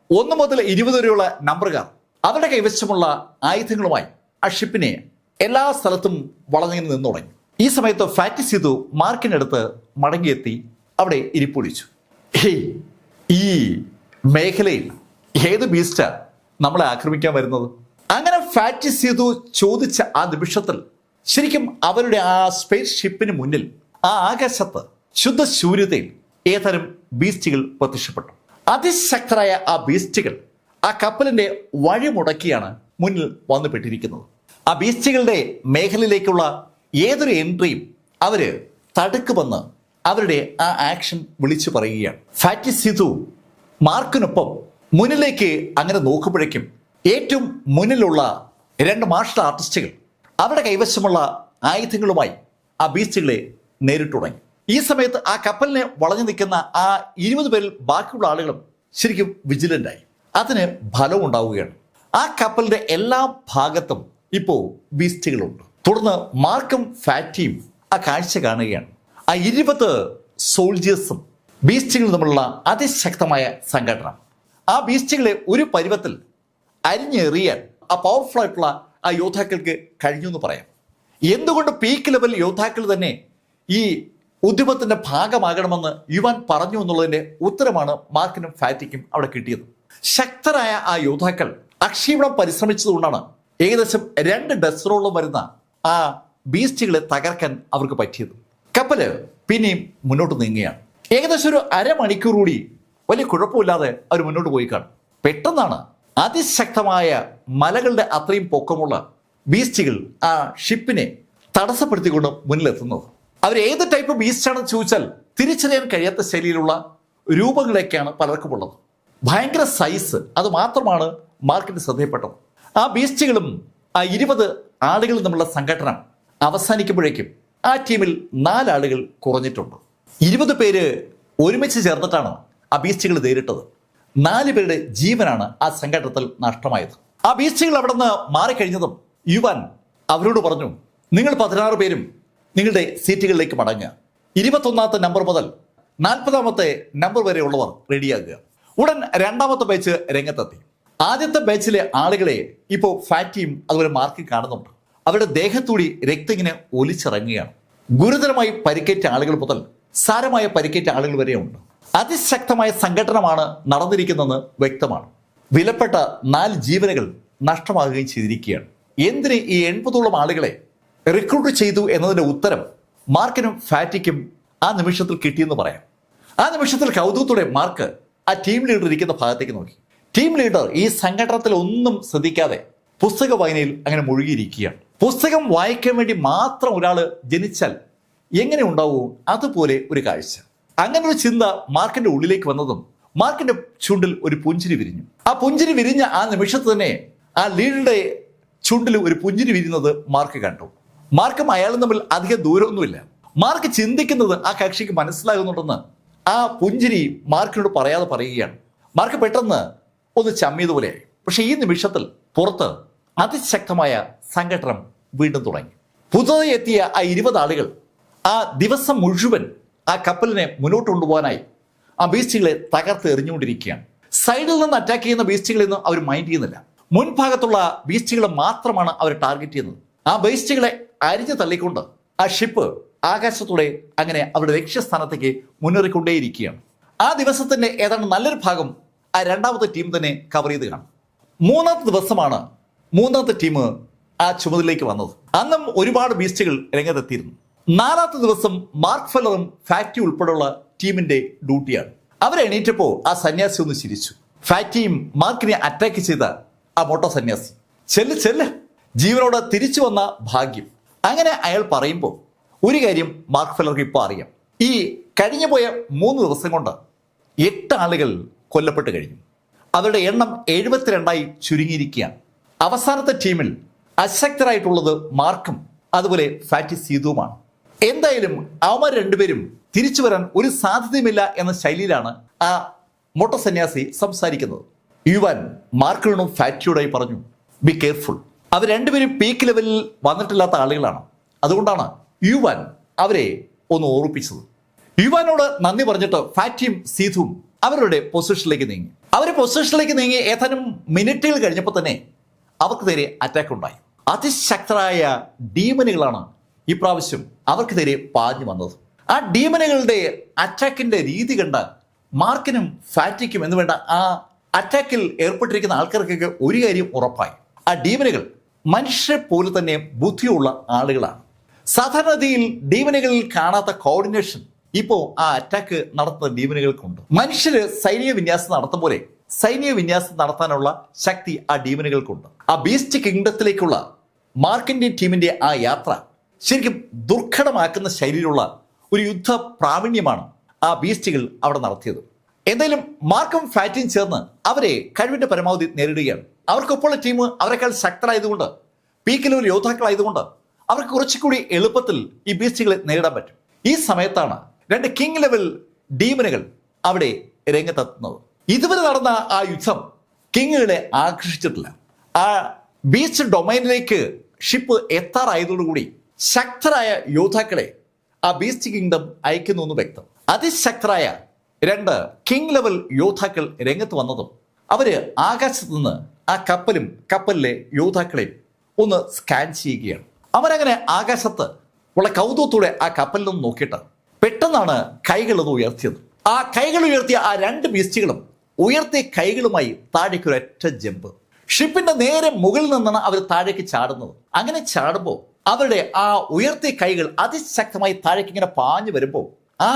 1 മുതൽ 20 വരെയുള്ള നമ്പറുകാർ അവരുടെ കൈവശമുള്ള ആയുധങ്ങളുമായി ആ ഷിപ്പിനെ എല്ലാ സ്ഥലത്തും വളഞ്ഞിങ്ങനെ നിന്നു തുടങ്ങി. ഈ സമയത്ത് ഫാറ്റി സേതു മാർക്കിനടുത്ത് മടങ്ങിയെത്തി അവിടെ ഇരിപ്പൊളിച്ചു. ഈ മേഖലയിൽ ഏത് ബീസ്റ്റാ നമ്മളെ ആക്രമിക്കാൻ വരുന്നത്? അങ്ങനെ ഫാറ്റി സേതു ചോദിച്ച ആ നിമിഷത്തിൽ ശരിക്കും അവരുടെ ആ സ്പേസ് ഷിപ്പിന് മുന്നിൽ ആ ആകാശത്ത് ശുദ്ധ ശൂന്യതയിൽ ഏതാനും ബീസ്റ്റുകൾ പ്രത്യക്ഷപ്പെട്ടു. അതിശക്തരായ ആ ബീസ്റ്റുകൾ ആ കപ്പലിന്റെ വഴി മുടക്കിയാണ് മുന്നിൽ വന്നുപെട്ടിരിക്കുന്നത്. ആ ബീസ്റ്റുകളുടെ മേഖലയിലേക്കുള്ള ഏതൊരു എൻട്രിയും അവര് തടുക്കുമെന്ന് അവരുടെ ആ ആക്ഷൻ വിളിച്ചു പറയുകയാണ്. ഫാറ്റി സേതു മാർക്കിനൊപ്പം മുന്നിലേക്ക് അങ്ങനെ നോക്കുമ്പോഴേക്കും ഏറ്റവും മുന്നിലുള്ള 2 മാർഷൽ ആർട്ടിസ്റ്റുകൾ അവരുടെ കൈവശമുള്ള ആയുധങ്ങളുമായി ആ ബീസ്റ്റുകളെ നേരിട്ട് തുടങ്ങി. ഈ സമയത്ത് ആ കപ്പലിനെ വളഞ്ഞു നിൽക്കുന്ന ആ 20 പേരിൽ ബാക്കിയുള്ള ആളുകളും ശരിക്കും വിജിലന്റായി. അതിന് ഫലവും ഉണ്ടാവുകയാണ്. ആ കപ്പലിന്റെ എല്ലാ ഭാഗത്തും ഇപ്പോൾ ബീസ്റ്റുകളുണ്ട്. തുടർന്ന് മാർക്കും ഫാറ്റിയും ആ കാഴ്ച കാണുകയാണ്. ആ 20 സോൾജേഴ്സും ബീസ്റ്റുകളും തമ്മിലുള്ള അതിശക്തമായ സംഘടന. ആ ബീസ്റ്റുകളെ ഒരു പരുവത്തിൽ അരിഞ്ഞെറിയാൻ ആ പവർഫുൾ ആയിട്ടുള്ള ആ യോദ്ധാക്കൾക്ക് കഴിഞ്ഞു എന്ന് പറയാം. എന്തുകൊണ്ട് പീക്ക് ലെവൽ യോദ്ധാക്കൾ തന്നെ ഈ ഉദ്യമത്തിന്റെ ഭാഗമാകണമെന്ന് യുവാൻ പറഞ്ഞു എന്നുള്ളതിന്റെ ഉത്തരമാണ് മാർക്കിനും ഫാറ്റിക്കും അവിടെ കിട്ടിയത്. ശക്തരായ ആ യോദ്ധാക്കൾ അക്ഷീണം പരിശ്രമിച്ചതുകൊണ്ടാണ് ഏകദേശം 2 ഡസറോളം വരുന്ന ആ ബീസ്റ്റുകളെ തകർക്കാൻ അവർക്ക് പറ്റിയത്. കപ്പല് പിന്നെയും മുന്നോട്ട് നീങ്ങുകയാണ്. ഏകദേശം ഒരു അരമണിക്കൂർ കൂടി വലിയ കുഴപ്പമില്ലാതെ അവർ മുന്നോട്ട് പോയി കാണും. പെട്ടെന്നാണ് അതിശക്തമായ മലകളുടെ അത്രയും പൊക്കമുള്ള ബീസ്റ്റുകൾ ആ ഷിപ്പിനെ തടസ്സപ്പെടുത്തിക്കൊണ്ട് മുന്നിലെത്തുന്നത്. അവർ ഏത് ടൈപ്പ് ബീസ്റ്റാണെന്ന് ചോദിച്ചാൽ തിരിച്ചറിയാൻ കഴിയാത്ത ശൈലിയിലുള്ള രൂപങ്ങളൊക്കെയാണ് പലർക്കും ഉള്ളത്. ഭയങ്കര സൈസ്, അത് മാത്രമാണ് മാർക്കറ്റ് ശ്രദ്ധയപ്പെട്ടത്. ആ ബീസ്റ്റുകളും ആ 20 ആളുകളും തമ്മിലുള്ള സംഘടന അവസാനിക്കുമ്പോഴേക്കും ആ ടീമിൽ 4 ആളുകൾ കുറഞ്ഞിട്ടുണ്ട്. 20 പേര് ഒരുമിച്ച് ചേർന്നിട്ടാണ് ആ ബീസ്റ്റുകൾ നേരിട്ടത്. 4 പേരുടെ ജീവനാണ് ആ സംഘട്ടനത്തിൽ നഷ്ടമായത്. ആ ബീസ്റ്റുകൾ അവിടെ നിന്ന് മാറിക്കഴിഞ്ഞതും യുവാൻ അവരോട് പറഞ്ഞു, നിങ്ങൾ 16 പേരും നിങ്ങളുടെ സീറ്റുകളിലേക്ക് മടങ്ങുക. 21ാമത്തെ നമ്പർ മുതൽ 40ാമത്തെ നമ്പർ വരെയുള്ളവർ റെഡിയാകുക. ഉടൻ 2ാമത്തെ ബാച്ച് രംഗത്തെത്തി. ആദ്യത്തെ ബാച്ചിലെ ആളുകളെ ഇപ്പോൾ ഫാറ്റിയും അതുപോലെ മാർക്കും കാണുന്നുണ്ട്. അവരുടെ ദേഹത്തൂടി രക്തം ഇങ്ങനെ ഒലിച്ചിറങ്ങുകയാണ്. ഗുരുതരമായി പരിക്കേറ്റ ആളുകൾ മുതൽ സാരമായ പരിക്കേറ്റ ആളുകൾ വരെയുണ്ട്. അതിശക്തമായ സംഘടനമാണ് നടന്നിരിക്കുന്നതെന്ന് വ്യക്തമാണ്. വിലപ്പെട്ട 4 ജീവനുകൾ നഷ്ടമാകുകയും ചെയ്തിരിക്കുകയാണ്. എന്തിന് ഈ 80ഓളം ആളുകളെ റിക്രൂട്ട് ചെയ്തു എന്നതിന്റെ ഉത്തരം മാർക്കിനും ഫാറ്റിക്കും ആ നിമിഷത്തിൽ കിട്ടിയെന്ന് പറയാം. ആ നിമിഷത്തിൽ കൗതുകത്തോടെ മാർക്ക് ആ ടീം ലീഡർ ഇരിക്കുന്ന ഭാഗത്തേക്ക് നോക്കി. ടീം ലീഡർ ഈ സംഘടനത്തിൽ ഒന്നും ശ്രദ്ധിക്കാതെ പുസ്തക വായനയിൽ അങ്ങനെ മുഴുകിയിരിക്കുകയാണ്. പുസ്തകം വായിക്കാൻ വേണ്ടി മാത്രം ഒരാൾ ജനിച്ചാൽ എങ്ങനെ ഉണ്ടാവൂ അതുപോലെ ഒരു കാഴ്ച. അങ്ങനെ ഒരു ചിന്ത മാർക്കിന്റെ ഉള്ളിലേക്ക് വന്നതും മാർക്കിന്റെ ചുണ്ടിൽ ഒരു പുഞ്ചിരി വിരിഞ്ഞു. ആ പുഞ്ചിരി വിരിഞ്ഞ ആ നിമിഷത്ത് തന്നെ ആ ലീഡറുടെ ചുണ്ടിൽ ഒരു പുഞ്ചിരി വിരിയുന്നത് മാർക്ക് കണ്ടു. മാർക്കും അയാളും തമ്മിൽ അധികം ദൂരമൊന്നുമില്ല. മാർക്ക് ചിന്തിക്കുന്നത് ആ കക്ഷിക്ക് മനസ്സിലാകുന്നുണ്ടെന്ന് ആ പുഞ്ചിരി മാർക്കിനോട് പറയാതെ പറയുകയാണ്. മാർക്ക് പെട്ടെന്ന് ഒന്ന് ചമ്മിയതുപോലെയായി. പക്ഷെ ഈ നിമിഷത്തിൽ പുറത്ത് അതിശക്തമായ സംഘടനം വീണ്ടും തുടങ്ങി. പുതുതായി എത്തിയ ആ 20 ആളുകൾ ആ ദിവസം മുഴുവൻ ആ കപ്പലിനെ മുന്നോട്ട് കൊണ്ടുപോകാനായി ആ ബീസ്റ്റുകളെ തകർത്ത് എറിഞ്ഞുകൊണ്ടിരിക്കുകയാണ്. സൈഡിൽ നിന്ന് അറ്റാക്ക് ചെയ്യുന്ന ബീസ്റ്റുകളെയൊന്നും അവർ മൈൻഡ് ചെയ്യുന്നില്ല. മുൻഭാഗത്തുള്ള ബീസ്റ്റുകളെ മാത്രമാണ് അവർ ടാർഗറ്റ് ചെയ്യുന്നത്. ആ ബീസ്റ്റുകളെ അരിഞ്ഞു തള്ളിക്കൊണ്ട് ആ ഷിപ്പ് ആകാശത്തൂടെ അങ്ങനെ അവരുടെ ലക്ഷ്യസ്ഥാനത്തേക്ക് മുന്നേറിക്കൊണ്ടേയിരിക്കുകയാണ്. ആ ദിവസത്തിന്റെ ഏതാണ്ട് നല്ലൊരു ഭാഗം ആ 2ാമത്തെ ടീം തന്നെ കവർ ചെയ്ത് കാണും. 3ാമത്തെ ദിവസമാണ് 3ാമത്തെ ടീം ആ ചുമതലയിലേക്ക് വന്നത്. അന്നും ഒരുപാട് ബീസ്റ്റുകൾ രംഗത്തെത്തിയിരുന്നു. 4ാമത്തെ ദിവസം മാർക്ക് ഫെല്ലറും ഫാറ്റി ഉൾപ്പെടെയുള്ള ടീമിന്റെ ഡ്യൂട്ടിയാണ്. അവരെ എണീറ്റപ്പോൾ ആ സന്യാസി ഒന്ന് ചിരിച്ചു. ഫാറ്റിയും മാർക്കിനെ അറ്റാക്ക് ചെയ്ത ആ മോട്ടോ സന്യാസി, ചെല്ല് ജീവനോട് തിരിച്ചു വന്ന ഭാഗ്യം. അങ്ങനെ അയാൾ പറയുമ്പോൾ ഒരു കാര്യം മാർക്ക് ഫെല്ലർക്ക് ഇപ്പോൾ അറിയാം. ഈ കഴിഞ്ഞു പോയ 3 ദിവസം കൊണ്ട് 8 ആളുകൾ കൊല്ലപ്പെട്ട് കഴിഞ്ഞു. അവരുടെ എണ്ണം 72ആയി ചുരുങ്ങിയിരിക്കുകയാണ്. അവസാനത്തെ ടീമിൽ അശക്തരായിട്ടുള്ളത് മാർക്കും അതുപോലെ ഫാറ്റി സീതുവുമാണ്. എന്തായാലും അവന്മാർ 2 പേരും തിരിച്ചു വരാൻ ഒരു സാധ്യതയുമില്ല എന്ന ശൈലിയിലാണ് ആ മോട്ടോ സന്യാസി സംസാരിക്കുന്നത്. യുവാൻ മാർക്കിനോടും ഫാറ്റിയോടായി പറഞ്ഞു, ബി കെയർഫുൾ. അവർ 2 പേരും പീക്ക് ലെവലിൽ വന്നിട്ടില്ലാത്ത ആളുകളാണ്. അതുകൊണ്ടാണ് യുവാൻ അവരെ ഒന്ന് ഓർപ്പിച്ചത്. യുവാനോട് നന്ദി പറഞ്ഞിട്ട് ഫാറ്റിയും സീതുവും അവരുടെ പൊസിഷനിലേക്ക് നീങ്ങി. അവർ പൊസിഷനിലേക്ക് നീങ്ങി ഏതാനും മിനിറ്റുകൾ കഴിഞ്ഞപ്പോൾ തന്നെ അവർക്ക് നേരെ അറ്റാക്ക് ഉണ്ടായി. അതിശക്തരായ ഡീമനുകളാണ് ഇപ്രാവശ്യം അവർക്ക് നേരെ പാഞ്ഞു വന്നത്. ആ ഡീമനുകളുടെ അറ്റാക്കിന്റെ രീതി കണ്ട മാർക്കിനും ഫാറ്റിക്കും എന്ന് വേണ്ട ആ അറ്റാക്കിൽ ഏർപ്പെട്ടിരിക്കുന്ന ആൾക്കാർക്കൊക്കെ ഒരു കാര്യം ഉറപ്പായി. ആ ഡീമനുകൾ മനുഷ്യരെ പോലെ തന്നെ ബുദ്ധിയുള്ള ആളുകളാണ്. സാധാരണഗതിയിൽ ഡീമനുകളിൽ കാണാത്ത കോർഡിനേഷൻ ഇപ്പോൾ ആ അറ്റാക്ക് നടത്തുന്ന ഡീമനുകൾക്കുണ്ട്. മനുഷ്യര് സൈനിക വിന്യാസം നടത്തും പോലെ സൈനിക വിന്യാസം നടത്താനുള്ള ശക്തി ആ ഡീമനുകൾക്കുണ്ട്. ആ ബീസ്റ്റ് കിങ്ഡത്തിലേക്കുള്ള മാർക്കിന്റെ ടീമിന്റെ ആ യാത്ര ശരിക്കും ദുർഘടമാക്കുന്ന ശൈലിയിലുള്ള ഒരു യുദ്ധ പ്രാവീണ്യമാണ് ആ ബീസ്റ്റുകൾ അവിടെ നടത്തിയത്. എന്തായാലും മാർക്കും ഫാറ്റിയും ചേർന്ന് അവരെ കഴിവിന്റെ പരമാവധി നേരിടുകയാണ്. അവർക്കൊപ്പമുള്ള ടീം അവരെക്കാൾ ശക്തരായതുകൊണ്ട് പീക്ക് ലെവൽ യോദ്ധാക്കളായതുകൊണ്ട് അവർക്ക് കുറച്ചുകൂടി എളുപ്പത്തിൽ ഈ ബീസ്റ്റുകളെ നേരിടാൻ പറ്റും. ഈ സമയത്താണ് 2 കിങ് ലെവൽ ഡീമനുകൾ അവിടെ രംഗത്തെത്തുന്നത്. ഇതുവരെ നടന്ന ആ യുദ്ധം കിങ്ങുകളെ ആകർഷിച്ചിട്ടില്ല. ആ ബീച്ച് ഡൊമൈനിലേക്ക് ഷിപ്പ് എത്താറായതോടുകൂടി ശക്തരായ യോദ്ധാക്കളെ ആ ബീസ്റ്റ് കിങ്ഡം അയക്കുന്നു എന്ന് വ്യക്തം. അതിശക്തരായ 2 കിങ് ലെവൽ യോദ്ധാക്കൾ രംഗത്ത് വന്നതും അവര് ആകാശത്ത് നിന്ന് ആ കപ്പലിലെ യോദ്ധാക്കളെയും ഒന്ന് സ്കാൻ ചെയ്യുകയാണ്. അവരങ്ങനെ ആകാശത്ത് ഉള്ള കൗതുകത്തോടെ ആ കപ്പലിൽ നിന്ന് നോക്കിയിട്ട് പെട്ടെന്നാണ് കൈകളൊന്ന് ഉയർത്തിയത്. ആ കൈകൾ ഉയർത്തിയ ആ 2 ബീസ്റ്റുകളും ഉയർത്തിയ കൈകളുമായി താഴേക്ക് ഒരൊറ്റ ജമ്പ്. ഷിപ്പിന്റെ നേരെ മുകളിൽ നിന്നാണ് അവർ താഴേക്ക് ചാടുന്നത്. അങ്ങനെ ചാടുമ്പോൾ അവരുടെ ആ ഉയർത്തിയ കൈകൾ അതിശക്തമായി താഴേക്ക് ഇങ്ങനെ പാഞ്ഞു വരുമ്പോൾ ആ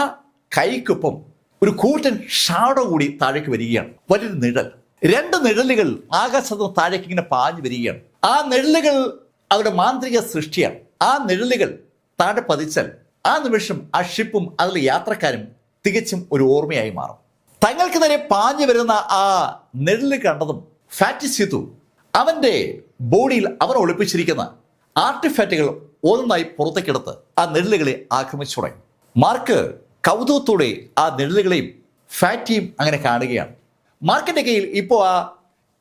കൈക്കൊപ്പം ഒരു കൂറ്റൻ ഷാഡോ കൂടി താഴേക്ക് വരികയാണ്. വലിയൊരു നിഴൽ. രണ്ട് നിഴലുകൾ ആകാശത്ത് താഴേക്ക് ഇങ്ങനെ പാഞ്ഞു വരികയാണ്. ആ നിഴലുകൾ അവരുടെ മാന്ത്രിക സൃഷ്ടിയാണ്. ആ നിഴലുകൾ താഴെ പതിച്ചാൽ ആ നിമിഷം ആ ഷിപ്പും അതിലെ യാത്രക്കാരും തികച്ചും ഒരു ഓർമ്മയായി മാറും. തങ്ങൾക്ക് നേരെ പാഞ്ഞു വരുന്ന ആ നിഴല് കണ്ടതും ഫാറ്റി സിധു അവന്റെ ബോഡിയിൽ അവൻ ഒളിപ്പിച്ചിരിക്കുന്ന ആർട്ടിഫാക്റ്റുകൾ ഒന്നായി പുറത്തേക്കെടുത്ത് ആ നിഴലുകളെ ആക്രമിച്ചു തുടങ്ങി. മാർക്ക് കൗതുകത്തോടെ ആ നിഴലുകളെയും ഫാറ്റിയും അങ്ങനെ കാണുകയാണ്. മാർക്കിന്റെ കയ്യിൽ ഇപ്പോൾ ആ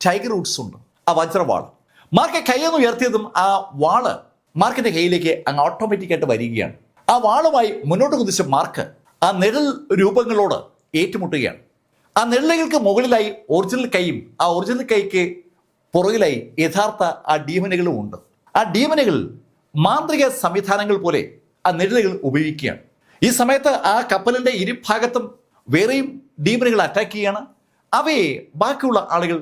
ടൈഗർ വുഡ്സ് ഉണ്ട്, ആ വജ്രവാൾ. മാർക്ക് കൈയൊന്ന് ഉയർത്തിയതും ആ വാള് മാർക്കിന്റെ കയ്യിലേക്ക് അങ്ങ് ഓട്ടോമാറ്റിക്കായിട്ട് വരികയാണ്. ആ വാളുമായി മുന്നോട്ട് കുതിച്ച മാർക്ക് ആ നിഴൽ രൂപങ്ങളോട് ഏറ്റുമുട്ടുകയാണ്. ആ നിഴലുകൾക്ക് മുകളിലായി ഒറിജിനൽ കൈയും ആ ഒറിജിനൽ കൈക്ക് പുറകിലായി യഥാർത്ഥ ആ ഡീമനുകളും ഉണ്ട്. ആ ഡീമനുകൾ മാന്ത്രിക സംവിധാനങ്ങൾ പോലെ ആ നിഴലുകൾ ഉപയോഗിക്കുകയാണ്. ഈ സമയത്ത് ആ കപ്പലിന്റെ ഇരുഭാഗത്തും വേറെയും ഡീമനുകൾ അറ്റാക്ക് ചെയ്യാണ്. അവയെ ബാക്കിയുള്ള ആളുകൾ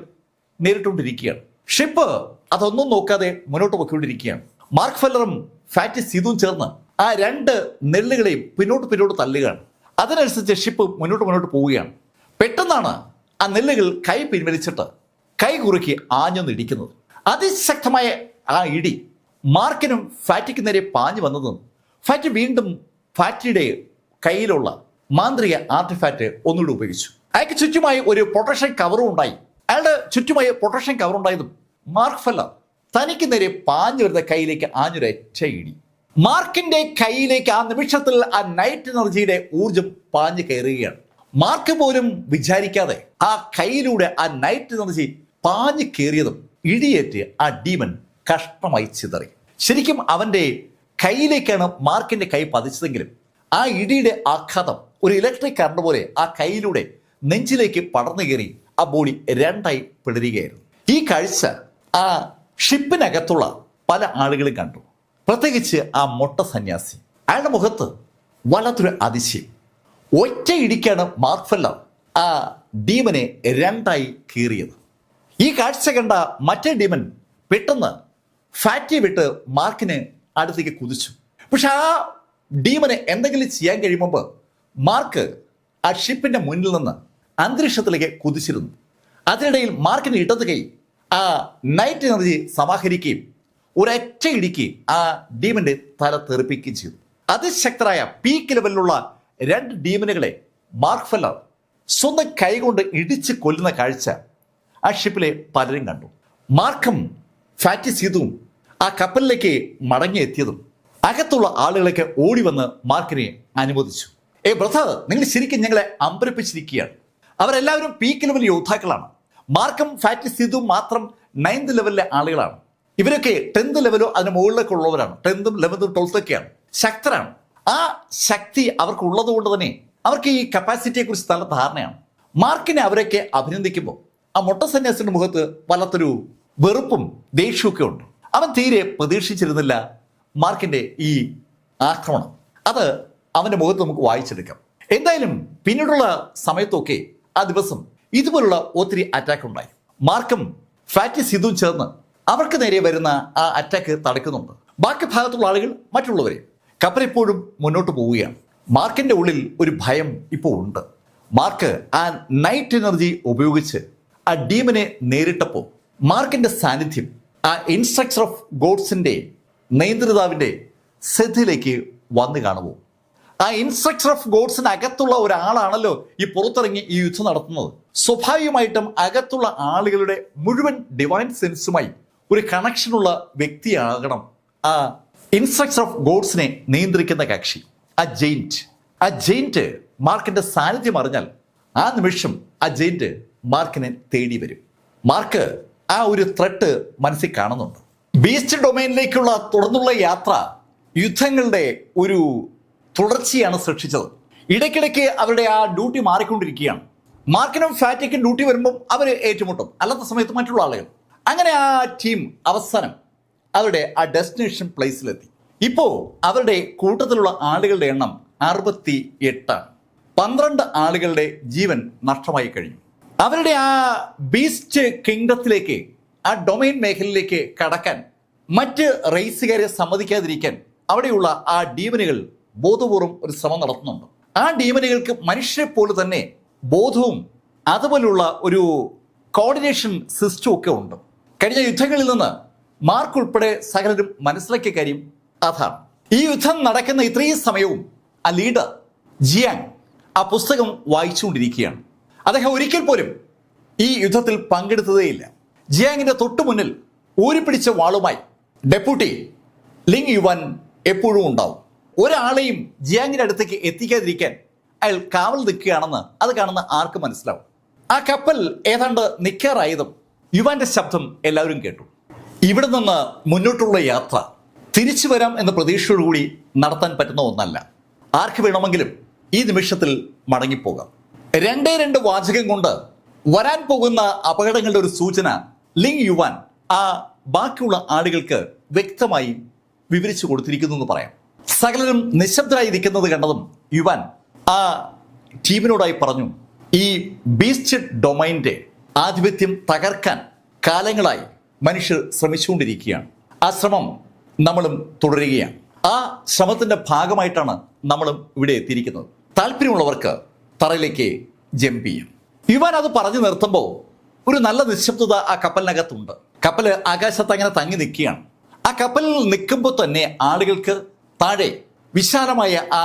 നേരിട്ടുകൊണ്ടിരിക്കുകയാണ്. ഷിപ്പ് അതൊന്നും നോക്കാതെ മുന്നോട്ട് പോയിക്കൊണ്ടിരിക്കുകയാണ്. മാർക്ക് ഫെല്ലറും ഫാറ്റി സിധുവും ചേർന്ന് ആ രണ്ട് നെല്ലുകളെയും പിന്നോട്ട് തള്ളുകയാണ്. അതിനനുസരിച്ച് ഷിപ്പ് മുന്നോട്ട് പോവുകയാണ്. പെട്ടെന്നാണ് ആ നെല്ലുകൾ കൈ പിൻവലിച്ചിട്ട് കൈ കുറുക്കി ആഞ്ഞൊന്നിടിക്കുന്നത്. അതിശക്തമായ ആ ഇടി മാർക്കിനും ഫാറ്റിക്ക് നേരെ പാഞ്ഞു വന്നതും ഫാറ്റി വീണ്ടും ഫാറ്റിയുടെ കയ്യിലുള്ള മാന്ത്രിക ആർട്ടിഫാക്റ്റ് ഒന്നുകൂടി ഉപയോഗിച്ചു. അയാൾക്ക് ചുറ്റുമായി ഒരു പ്രൊട്ടക്ഷൻ കവറും ഉണ്ടായി. അയാളുടെ ചുറ്റുമായി പ്രൊട്ടക്ഷൻ കവറുണ്ടായതും മാർക്ക് ഫെല്ലർ തനിക്ക് നേരെ പാഞ്ഞു വരുന്ന കയ്യിലേക്ക് ആഞ്ഞൊരൊറ്റ ഇടി. മാർക്കിന്റെ കയ്യിലേക്ക് ആ നിമിഷത്തിൽ ആ നൈറ്റ് എനർജിയുടെ ഊർജം പാഞ്ഞു കയറുകയാണ്. മാർക്ക് പോലും വിചാരിക്കാതെ ആ കയ്യിലൂടെ ആ നൈറ്റ് എനർജി പാഞ്ഞു കയറിയതും ഇടിയേറ്റ് ആ ഡീമൻ കഷ്ടമായി ചിതറി. ശരിക്കും അവന്റെ കയ്യിലേക്കാണ് മാർക്കിന്റെ കൈ പതിച്ചതെങ്കിലും ആ ഇടിയുടെ ആഘാതം ഒരു ഇലക്ട്രിക് കറണ്ട് പോലെ ആ കൈയിലൂടെ നെഞ്ചിലേക്ക് പടർന്നു കയറി ആ ബോഡി രണ്ടായി പിളരുകയായിരുന്നു. ഈ കാഴ്ച ആ ഷിപ്പിനകത്തുള്ള പല ആളുകളും കണ്ടു. പ്രത്യേകിച്ച് ആ മൊട്ട സന്യാസി. അയാളുടെ മുഖത്ത് വല്ലാത്തൊരു അതിശയം. ഒറ്റ ഇടിക്കാണ് മാർക്ക് ഫെല്ലർ ആ ഡീമനെ രണ്ടായി കീറിയത്. ഈ കാഴ്ച കണ്ട മറ്റേ ഡീമൻ പെട്ടെന്ന് ഫാറ്റിയെ വിട്ട് മാർക്കിന് അടുത്തേക്ക് കുതിച്ചു. പക്ഷെ ആ ഡീമനെ എന്തെങ്കിലും ചെയ്യാൻ കഴിയുമ്പോൾ മാർക്ക് ആ ഷിപ്പിന്റെ മുന്നിൽ നിന്ന് അന്തരീക്ഷത്തിലേക്ക് കുതിച്ചിരുന്നു. അതിനിടയിൽ മാർക്കിന് ഇടത് കൈ ആ നൈറ്റ് എനർജി സമാഹരിക്കുകയും ഒരൊറ്റ ഇടിക്ക് ആ ഡീമന്റെ തല തെറിപ്പിക്കുകയും ചെയ്തു. അതിശക്തരായ പീക്ക് ലെവലിലുള്ള രണ്ട് ഡീമനുകളെ മാർക്ക് ഫെല്ലർ സ്വന്തം കൈകൊണ്ട് ഇടിച്ച് കൊല്ലുന്ന കാഴ്ച ആ ഷിപ്പിലെ പലരും കണ്ടു. മാർക്കും ഫാറ്റി സിധുവും ആ കപ്പലിലേക്ക് മടങ്ങിയെത്തിയതും അകത്തുള്ള ആളുകളൊക്കെ ഓടി വന്ന് മാർക്കിനെ അനുമോദിച്ചു. ബ്രദർ, നിങ്ങൾ ശരിക്കും ഞങ്ങളെ അമ്പരപ്പിച്ചിരിക്കുകയാണ്. അവരെല്ലാവരും പീക്ക് ലെവൽ യോദ്ധാക്കളാണ്. മാർക്കും ഫാറ്റി സിധുവും മാത്രം 9th ലെവലിലെ ആളുകളാണ്. ഇവരൊക്കെ 10th ലെവലോ അതിന് മുകളിലൊക്കെ ഉള്ളവരാണ്. 10th 11th 12th ഒക്കെയാണ്. ശക്തരാണ്. ആ ശക്തി അവർക്ക് ഉള്ളത് കൊണ്ട് തന്നെ അവർക്ക് ഈ കപ്പാസിറ്റിയെ കുറിച്ച് നല്ല ധാരണയാണ്. മാർക്കിനെ അവരൊക്കെ അഭിനന്ദിക്കുമ്പോൾ ആ മൊട്ട സന്യാസിന്റെ മുഖത്ത് വല്ലാത്തൊരു വെറുപ്പും ദേഷ്യവും ഉണ്ട്. അവൻ തീരെ പ്രതീക്ഷിച്ചിരുന്നില്ല മാർക്കിന്റെ ഈ ആക്രമണം. അത് അവന്റെ മുഖത്ത് നമുക്ക് വായിച്ചെടുക്കാം. എന്തായാലും പിന്നീടുള്ള സമയത്തൊക്കെ ആ ദിവസം ഇതുപോലുള്ള ഒത്തിരി അറ്റാക്ക് ഉണ്ടായി. മാർക്കും ഫാറ്റി സിധുവും ചേർന്ന് അവർക്ക് നേരെ വരുന്ന ആ അറ്റാക്ക് തടയുന്നുണ്ട്. ബാക്കി ഭാഗത്തുള്ള ആളുകൾ മറ്റുള്ളവരെ. കപ്പൽ എപ്പോഴും മുന്നോട്ട് പോവുകയാണ്. മാർക്കിന്റെ ഉള്ളിൽ ഒരു ഭയം ഇപ്പോൾ ഉണ്ട്. മാർക്ക് ആ നൈറ്റ് എനർജി ഉപയോഗിച്ച് ആ ഡീമനെ നേരിട്ടപ്പോൾ മാർക്കിന്റെ സാന്നിധ്യം ആ ഇൻസ്ട്രക്ടർ ഓഫ് ഗോഡ്സിന്റെ നിയന്ത്രിതാവിന്റെ ശ്രദ്ധയിലേക്ക് വന്നു കാണുമോ? ആ ഇൻസ്ട്രക്ടർ ഓഫ് ഗോഡ്സിന് അകത്തുള്ള ഒരാളാണല്ലോ ഈ പുറത്തിറങ്ങി ഈ യുദ്ധം നടത്തുന്നത്. സ്വാഭാവികമായിട്ടും അകത്തുള്ള ആളുകളുടെ മുഴുവൻ ഡിവൈൻ സെൻസുമായി ഒരു കണക്ഷനുള്ള വ്യക്തിയാകണം ആ ഇൻസ്ട്രക്ടർ ഓഫ് ഗോഡ്സിനെ നിയന്ത്രിക്കുന്ന കക്ഷി. ആ ജെയിന്റ് മാർക്കിന്റെ സാന്നിധ്യം അറിഞ്ഞാൽ ആ നിമിഷം ആ ജെയിന്റ് മാർക്കിനെ തേടി വരും. മാർക്ക് ആ ഒരു ത്രെട്ട് മനസ്സിൽ കാണുന്നുണ്ട്. ബീസ്റ്റ് ഡൊമൈനിലേക്കുള്ള തുടർന്നുള്ള യാത്ര യുദ്ധങ്ങളുടെ ഒരു തുടർച്ചയാണ് സൃഷ്ടിച്ചത്. ഇടയ്ക്കിടയ്ക്ക് അവരുടെ ആ ഡ്യൂട്ടി മാറിക്കൊണ്ടിരിക്കുകയാണ്. മാർക്കിനും ഫാറ്റിക്കും ഡ്യൂട്ടി വരുമ്പം അവർ ഏറ്റുമുട്ടും, അല്ലാത്ത സമയത്ത് മറ്റുള്ള ആളുകൾ. അങ്ങനെ ആ ടീം അവസാനം അവരുടെ ആ ഡെസ്റ്റിനേഷൻ പ്ലേസിലെത്തി. ഇപ്പോൾ അവരുടെ കൂട്ടത്തിലുള്ള ആളുകളുടെ എണ്ണം 68. 12 ആളുകളുടെ ജീവൻ നഷ്ടമായി കഴിഞ്ഞു. അവരുടെ ആ ബീസ്റ്റ് കിങ്ഡത്തിലേക്ക്, ആ ഡൊമൈൻ മേഖലയിലേക്ക് കടക്കാൻ മറ്റ് റേസുകാരെ സമ്മതിക്കാതിരിക്കാൻ അവിടെയുള്ള ആ ഡീമനുകൾ ബോധപൂർവം ഒരു ശ്രമം നടത്തുന്നുണ്ട്. ആ ഡീമനുകൾക്ക് മനുഷ്യരെ പോലെ തന്നെ ബോധവും അതുപോലുള്ള ഒരു കോർഡിനേഷൻ സിസ്റ്റം ഒക്കെ ഉണ്ട്. കഴിഞ്ഞ യുദ്ധങ്ങളിൽ നിന്ന് മാർക്ക് ഉൾപ്പെടെ സകലരും മനസ്സിലാക്കിയ കാര്യം അതാണ്. ഈ യുദ്ധം നടക്കുന്ന ഇത്രയും സമയവും ആ ലീഡർ ജിയാങ് ആ പുസ്തകം വായിച്ചുകൊണ്ടിരിക്കുകയാണ്. അദ്ദേഹം ഒരിക്കൽ പോലും ഈ യുദ്ധത്തിൽ പങ്കെടുത്തതേയില്ല. ജിയാങ്ങിന്റെ തൊട്ടു മുന്നിൽ ഊരിപ്പിടിച്ച വാളുമായി ഡെപ്യൂട്ടി ലിങ് യുവാൻ എപ്പോഴും ഉണ്ടാവും. ഒരാളെയും ജിയാങ്ങിന്റെ അടുത്തേക്ക് എത്തിക്കാതിരിക്കാൻ അയാൾ കാവൽ നിൽക്കുകയാണെന്ന് അത് കാണുന്ന ആർക്ക് മനസ്സിലാവും. ആ കപ്പൽ ഏതാണ്ട് നിൽക്കാറായതും യുവാന്റെ ശബ്ദം എല്ലാവരും കേട്ടു. ഇവിടെ നിന്ന് മുന്നോട്ടുള്ള യാത്ര തിരിച്ചു വരാം എന്ന പ്രതീക്ഷയോടുകൂടി നടത്താൻ പറ്റുന്ന ഒന്നല്ല. ആർക്ക് വേണമെങ്കിലും ഈ നിമിഷത്തിൽ മടങ്ങിപ്പോകാം. രണ്ട് വാചകം കൊണ്ട് വരാൻ പോകുന്ന അപകടങ്ങളുടെ ഒരു സൂചന ലിങ് യുവാൻ ആ ബാക്കിയുള്ള ആളുകൾക്ക് വ്യക്തമായി വിവരിച്ചു കൊടുത്തിരിക്കുന്നു എന്ന് പറയാം. സകലരും നിശബ്ദരായിരിക്കുന്നത് കണ്ടതും യുവാൻ ആ ടീമിനോടായി പറഞ്ഞു, ഈ ബീസ്റ്റ് ഡൊമൈൻ്റെ ആധിപത്യം തകർക്കാൻ കാലങ്ങളായി മനുഷ്യർ ശ്രമിച്ചുകൊണ്ടിരിക്കുകയാണ്. ആ ശ്രമം നമ്മളും തുടരുകയാണ്. ആ ശ്രമത്തിന്റെ ഭാഗമായിട്ടാണ് നമ്മളും ഇവിടെ എത്തിയിരിക്കുന്നത്. താല്പര്യമുള്ളവർക്ക് തറയിലേക്ക് ജമ്പ് ചെയ്യാം. യുവാൻ അത് പറഞ്ഞു നിർത്തുമ്പോൾ ഒരു നല്ല നിശബ്ദത ആ കപ്പലിനകത്തുണ്ട്. കപ്പല് ആകാശത്ത് അങ്ങനെ തങ്ങി നിൽക്കുകയാണ്. ആ കപ്പലിൽ നിൽക്കുമ്പോൾ തന്നെ ആളുകൾക്ക് താഴെ വിശാലമായ ആ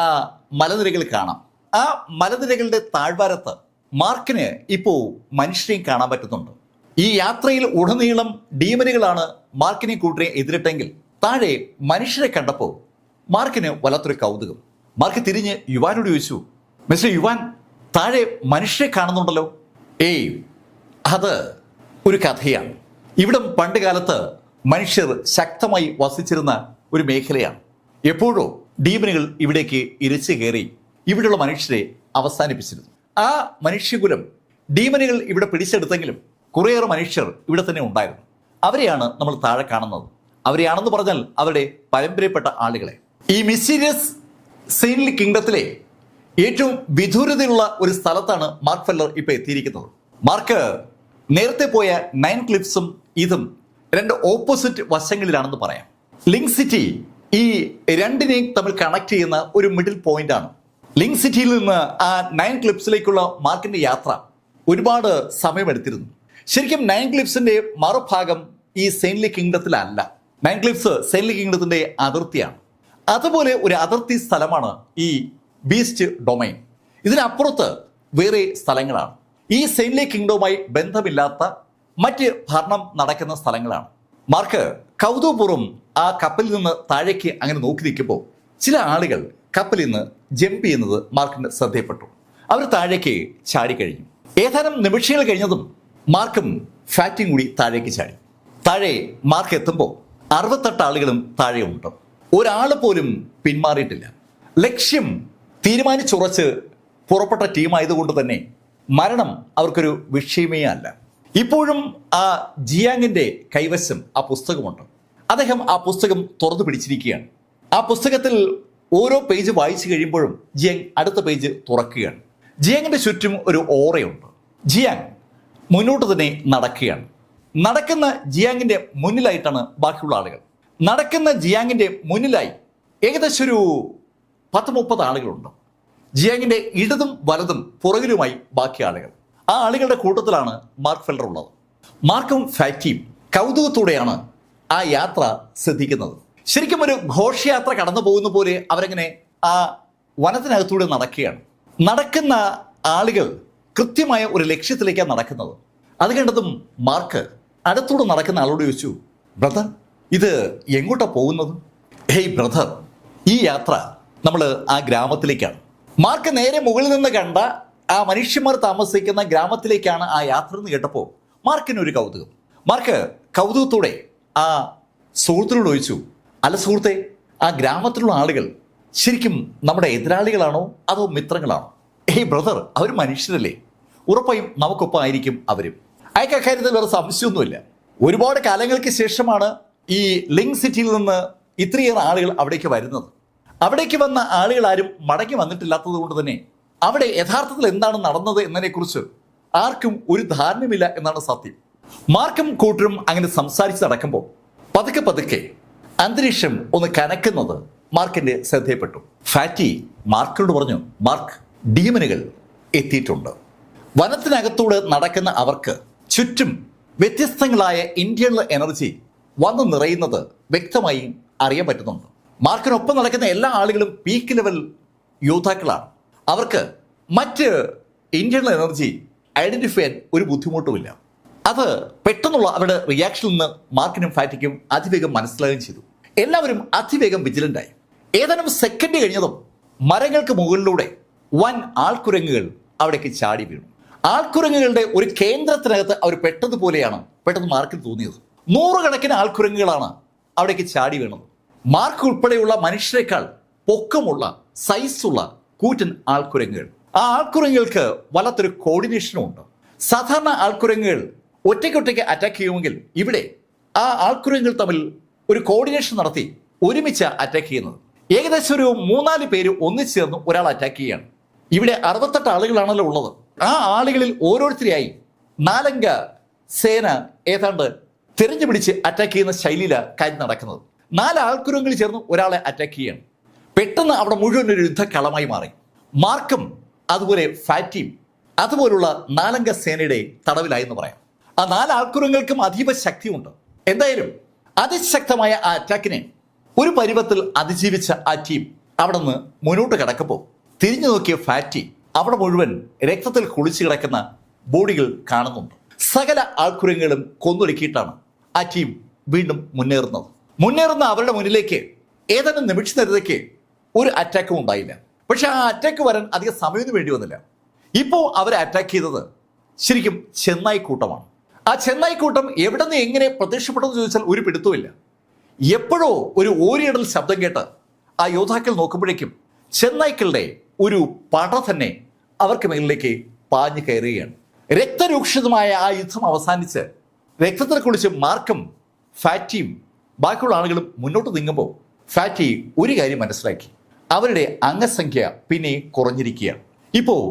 മലനിരകൾ കാണാം. ആ മലനിരകളുടെ താഴ്വാരത്ത് മാർക്കിന് ഇപ്പോൾ മനുഷ്യരെയും കാണാൻ പറ്റുന്നുണ്ട്. ഈ യാത്രയിൽ ഉടനീളം ഡീമനുകളാണ് മാർക്കിനെ കൂട്ടരെ എതിരിട്ടെങ്കിൽ താഴെ മനുഷ്യരെ കണ്ടപ്പോൾ മാർക്കിന് വല്ലാത്തൊരു കൗതുകം. മാർക്ക് തിരിഞ്ഞ് യുവാനോട് ചോദിച്ചു, മിസ്റ്റർ യുവാൻ, താഴെ മനുഷ്യരെ കാണുന്നുണ്ടല്ലോ. ഏയ്, അത് ഒരു കഥയാണ്. ഇവിടം പണ്ട് കാലത്ത് മനുഷ്യർ ശക്തമായി വസിച്ചിരുന്ന ഒരു മേഖലയാണ്. എപ്പോഴോ ഡീമനുകൾ ഇവിടേക്ക് ഇരച്ചു കയറി ഇവിടെയുള്ള മനുഷ്യരെ അവസാനിപ്പിച്ചിരുന്നു. ആ മനുഷ്യകുലം ഡീമനുകൾ ഇവിടെ പിടിച്ചെടുത്തെങ്കിലും കുറേയേറെ മനുഷ്യർ ഇവിടെ തന്നെ ഉണ്ടായിരുന്നു. അവരെയാണ് നമ്മൾ താഴെ കാണുന്നത്. അവരെയാണെന്ന് പറഞ്ഞാൽ അവരുടെ പരമ്പരപ്പെട്ട ആളുകളെ. ഈ മിസ്റ്റീരിയസ് സെയിൻലി കിങ്ഡത്തിലെ ഏറ്റവും വിദൂരതയുള്ള ഒരു സ്ഥലത്താണ് മാർക്ക് ഫെല്ലർ ഇപ്പോൾ എത്തിയിരിക്കുന്നത്. മാർക്ക് നേരത്തെ പോയ 9 ക്ലിഫ്സും ഇതും രണ്ട് ഓപ്പോസിറ്റ് വശങ്ങളിലാണെന്ന് പറയാം. ലിങ്ക് സിറ്റി ഈ രണ്ടിനെയും തമ്മിൽ കണക്ട് ചെയ്യുന്ന ഒരു മിഡിൽ പോയിന്റ് ആണ്. ലിങ്ക് സിറ്റിയിൽ നിന്ന് ആ 9 ക്ലിഫ്സിലേക്കുള്ള മാർക്കിന്റെ യാത്ര ഒരുപാട് സമയമെടുത്തിരുന്നു. ശരിക്കും 9 ക്ലിഫ്സിന്റെ മറുഭാഗം ഈ സെയിൻലി കിങ്ഡത്തിലല്ല. 9 ക്ലിഫ്സ് സെയിൻലി കിങ്ഡത്തിന്റെ അതിർത്തിയാണ്. അതുപോലെ ഒരു അതിർത്തി സ്ഥലമാണ് ഈ ബീസ്റ്റ് ഡൊമൈൻ. ഇതിനപ്പുറത്ത് വേറെ സ്ഥലങ്ങളാണ്. ഈ സെയിൻലി കിങ്ഡവുമായി ബന്ധമില്ലാത്ത മറ്റ് ഭരണം നടക്കുന്ന സ്ഥലങ്ങളാണ്. മാർക്ക് കൗതുകപൂർവ്വം ആ കപ്പലിൽ നിന്ന് താഴേക്ക് അങ്ങനെ നോക്കി നിൽക്കുമ്പോൾ ചില ആളുകൾ കപ്പലിൽ നിന്ന് ജമ്പ് ചെയ്യുന്നത് മാർക്കിന് ശ്രദ്ധയപ്പെട്ടു. അവർ താഴേക്ക് ചാടിക്കഴിഞ്ഞു. ഏതാനും നിമിഷങ്ങൾ കഴിഞ്ഞതും മാർക്കും ഫാറ്റും കൂടി താഴേക്ക് ചാടി. താഴെ മാർക്ക് എത്തുമ്പോൾ 68 ആളുകളും താഴെയുണ്ട്. ഒരാൾ പോലും പിന്മാറിയിട്ടില്ല. ലക്ഷ്യം തീരുമാനിച്ചുറച്ച് പുറപ്പെട്ട ടീമായതുകൊണ്ട് തന്നെ മരണം അവർക്കൊരു വിഷയമേ അല്ല. ഇപ്പോഴും ആ ജിയാങ്ങിന്റെ കൈവശം ആ പുസ്തകമുണ്ട്. അദ്ദേഹം ആ പുസ്തകം തുറന്നു പിടിച്ചിരിക്കുകയാണ്. ആ പുസ്തകത്തിൽ ഓരോ പേജ് വായിച്ചു കഴിയുമ്പോഴും ജിയാങ് അടുത്ത പേജ് തുറക്കുകയാണ്. ജിയാങ്ങിന്റെ ചുറ്റും ഒരു ഓറയുണ്ട്. ജിയാങ് മുന്നോട്ട് തന്നെ നടക്കുകയാണ്. നടക്കുന്ന ജിയാങ്ങിന്റെ മുന്നിലായിട്ടാണ് ബാക്കിയുള്ള ആളുകൾ. നടക്കുന്ന ജിയാങ്ങിന്റെ മുന്നിലായി ഏകദേശം ഒരു 10-30 ആളുകളുണ്ട്. ജിയാങ്ങിന്റെ ഇടതും വലതും പുറകിലുമായി ബാക്കി ആളുകൾ. ആ ആളുകളുടെ കൂട്ടത്തിലാണ് മാർക്ക് ഫെല്ലർ ഉള്ളത്. മാർക്കും ഫാറ്റിയും കൗതുകത്തോടെയാണ് ആ യാത്ര ശ്രദ്ധിക്കുന്നത്. ശരിക്കും ഒരു ഘോഷയാത്ര കടന്നു പോകുന്ന പോലെ അവരങ്ങനെ ആ വനത്തിനകത്തൂടെ നടക്കുകയാണ്. നടക്കുന്ന ആളുകൾ കൃത്യമായ ഒരു ലക്ഷ്യത്തിലേക്കാണ് നടക്കുന്നത്. അത് കണ്ടതും മാർക്ക് അടുത്തൂടെ നടക്കുന്ന ആളോട് ചോദിച്ചു, ബ്രദർ, ഇത് എങ്ങോട്ടാണ് പോകുന്നത്? ഹേയ് ബ്രദർ, ഈ യാത്ര നമ്മൾ ആ ഗ്രാമത്തിലേക്കാണ്. മാർക്ക് നേരെ മുകളിൽ നിന്ന് കണ്ട ആ മനുഷ്യന്മാർ താമസിക്കുന്ന ഗ്രാമത്തിലേക്കാണ് ആ യാത്ര എന്ന് കേട്ടപ്പോൾ മാർക്കിനൊരു കൗതുകം. മാർക്ക് കൗതുകത്തോടെ ആ സുഹൃത്തിനോട് ചോദിച്ചു, അല്ല സുഹൃത്തെ, ആ ഗ്രാമത്തിലുള്ള ആളുകൾ ശരിക്കും നമ്മുടെ എതിരാളികളാണോ അതോ മിത്രങ്ങളാണോ? ഏയ് ബ്രദർ, അവർ മനുഷ്യരല്ലേ, ഉറപ്പായും നമുക്കൊപ്പം ആയിരിക്കും അവരും. അയക്ക് അക്കാര്യത്തിൽ വേറെ സംശയമൊന്നുമില്ല. ഒരുപാട് കാലങ്ങൾക്ക് ശേഷമാണ് ഈ ലിങ്ക് സിറ്റിയിൽ നിന്ന് ഇത്രയേറെ ആളുകൾ അവിടേക്ക് വരുന്നത്. അവിടേക്ക് വന്ന ആളുകൾ ആരും മടങ്ങി വന്നിട്ടില്ലാത്തത് കൊണ്ട് തന്നെ അവിടെ യഥാർത്ഥത്തിൽ എന്താണ് നടന്നത് എന്നതിനെക്കുറിച്ച് ആർക്കും ഒരു ധാരണയുമില്ല എന്നാണ് സത്യം. മാർക്കും കൂട്ടരും അങ്ങനെ സംസാരിച്ച് നടക്കുമ്പോൾ പതുക്കെ പതുക്കെ അന്തരീക്ഷം ഒന്ന് കനക്കുന്നത് മാർക്കിന്റെ ശ്രദ്ധയപ്പെട്ടു. ഫാറ്റി മാർക്കിനോട് പറഞ്ഞു, മാർക്ക്, ഡീമനുകൾ എത്തിയിട്ടുണ്ട്. വനത്തിനകത്തൂടെ നടക്കുന്ന അവർക്ക് ചുറ്റും വ്യത്യസ്തങ്ങളായ ഇന്റേണൽ എനർജി വന്നു നിറയുന്നത് വ്യക്തമായി അറിയാൻ പറ്റുന്നുണ്ട്. മാർക്കിനൊപ്പം നടക്കുന്ന എല്ലാ ആളുകളും പീക്ക് ലെവൽ യോദ്ധാക്കളാണ്. അവർക്ക് മറ്റ് ഇന്റേണൽ എനർജി ഐഡന്റിഫൈ ചെയ്യാൻ ഒരു ബുദ്ധിമുട്ടുമില്ല. അത് പെട്ടെന്നുള്ള അവരുടെ റിയാക്ഷനിൽ നിന്ന് മാർക്കിനും ഫാറ്റിക്കും അതിവേഗം മനസ്സിലാകുകയും ചെയ്തു. എല്ലാവരും അതിവേഗം വിജിലന്റായി. ഏതാനും സെക്കൻഡ് കഴിഞ്ഞതും മരങ്ങൾക്ക് മുകളിലൂടെ വൻ ആൾക്കുരങ്ങുകൾ അവിടേക്ക് ചാടി വീണു. ആൾക്കുരങ്ങുകളുടെ ഒരു കേന്ദ്രത്തിനകത്ത് അവർ പെട്ടെന്ന് മാർക്കിന് തോന്നിയത്. 100 കണക്കിന് ആൾക്കുരങ്ങുകളാണ് അവിടേക്ക് ചാടി വീണത്. മാർക്ക് ഉൾപ്പെടെയുള്ള മനുഷ്യരെക്കാൾ പൊക്കമുള്ള സൈസുള്ള കൂറ്റൻ ആൾക്കുരങ്ങുകൾ. ആ ആൾക്കുരങ്ങുകൾക്ക് വല്ലാത്തൊരു കോർഡിനേഷനും ഉണ്ട്. സാധാരണ ആൾക്കുരങ്ങുകൾ ഒറ്റയ്ക്കൊറ്റയ്ക്ക് അറ്റാക്ക് ചെയ്യുമെങ്കിൽ ഇവിടെ ആ ആൾക്കുരങ്ങുകൾ തമ്മിൽ ഒരു കോർഡിനേഷൻ നടത്തി ഒരുമിച്ച് അറ്റാക്ക് ചെയ്യുന്നത്. ഏകദേശം ഒരു 3-4 പേര് ഒന്നിച്ചു ചേർന്ന് ഒരാൾ അറ്റാക്ക് ചെയ്യുകയാണ്. ഇവിടെ 68 ആളുകളാണല്ലോ ഉള്ളത്. ആ ആളുകളിൽ ഓരോരുത്തരെയായി 4 അംഗ സേന ഏതാണ്ട് തിരഞ്ഞു പിടിച്ച് അറ്റാക്ക് ചെയ്യുന്ന ശൈലിയിലാണ് കാര്യം നടക്കുന്നത്. 4 ആൾക്കുരങ്ങുകൾ ചേർന്ന് ഒരാളെ അറ്റാക്ക് ചെയ്യാണ്. പെട്ടെന്ന് അവിടെ മുഴുവൻ ഒരു യുദ്ധക്കളമായി മാറി. മാർക്കും അതുപോലെ ഫാറ്റിയും അതുപോലുള്ള 4 അംഗ സേനയുടെ തടവിലായി എന്ന് പറയാം. ആ 4 ആൾക്കുരങ്ങൾക്കും അതീവ ശക്തിയുണ്ട്. എന്തായാലും അതിശക്തമായ ആ അറ്റാക്കിനെ ഒരു പരുവത്തിൽ അതിജീവിച്ച ആ ടീം അവിടെ നിന്ന് മുന്നോട്ട് കിടക്കുമ്പോൾ തിരിഞ്ഞു നോക്കിയ ഫാറ്റി അവിടെ മുഴുവൻ രക്തത്തിൽ കുളിച്ചു കിടക്കുന്ന ബോഡികൾ കാണുന്നുണ്ട്. സകല ആൾക്കുരങ്ങുകളും കൊന്നൊടുക്കിയിട്ടാണ് ആ ടീം വീണ്ടും മുന്നേറുന്ന അവരുടെ മുന്നിലേക്ക് ഏതാനും നിമിഷ നേരത്തേക്ക് ഒരു അറ്റാക്കും ഉണ്ടായില്ല. പക്ഷെ ആ അറ്റാക്ക് വരാൻ അധികം സമയമൊന്നും വേണ്ടി വന്നില്ല. ഇപ്പോൾ അവരെ അറ്റാക്ക് ചെയ്തത് ശരിക്കും ചെന്നായി കൂട്ടമാണ്. ആ ചെന്നായി കൂട്ടം എവിടെ നിന്ന് എങ്ങനെ പ്രത്യക്ഷപ്പെട്ടെന്ന് ചോദിച്ചാൽ ഒരു പിടുത്തവുമില്ല. എപ്പോഴോ ഒരു ഓരിയിടൽ ശബ്ദം കേട്ട് ആ യോദ്ധാക്കൾ നോക്കുമ്പോഴേക്കും ചെന്നായ്ക്കളുടെ ഒരു പട തന്നെ അവർക്ക് മേലിലേക്ക് പാഞ്ഞു കയറുകയാണ്. രക്തരൂക്ഷിതമായ ആ യുദ്ധം അവസാനിച്ച് രക്തത്തിൽ കുളിച്ച് മാർക്കും ഫാറ്റിയും ബാക്കിയുള്ള ആളുകളും മുന്നോട്ട് നീങ്ങുമ്പോൾ ഫാറ്റി ഒരു കാര്യം മനസ്സിലാക്കി. അവരുടെ അംഗസംഖ്യ പിന്നെ കുറഞ്ഞിരിക്കുകയാണ്. ഇപ്പോൾ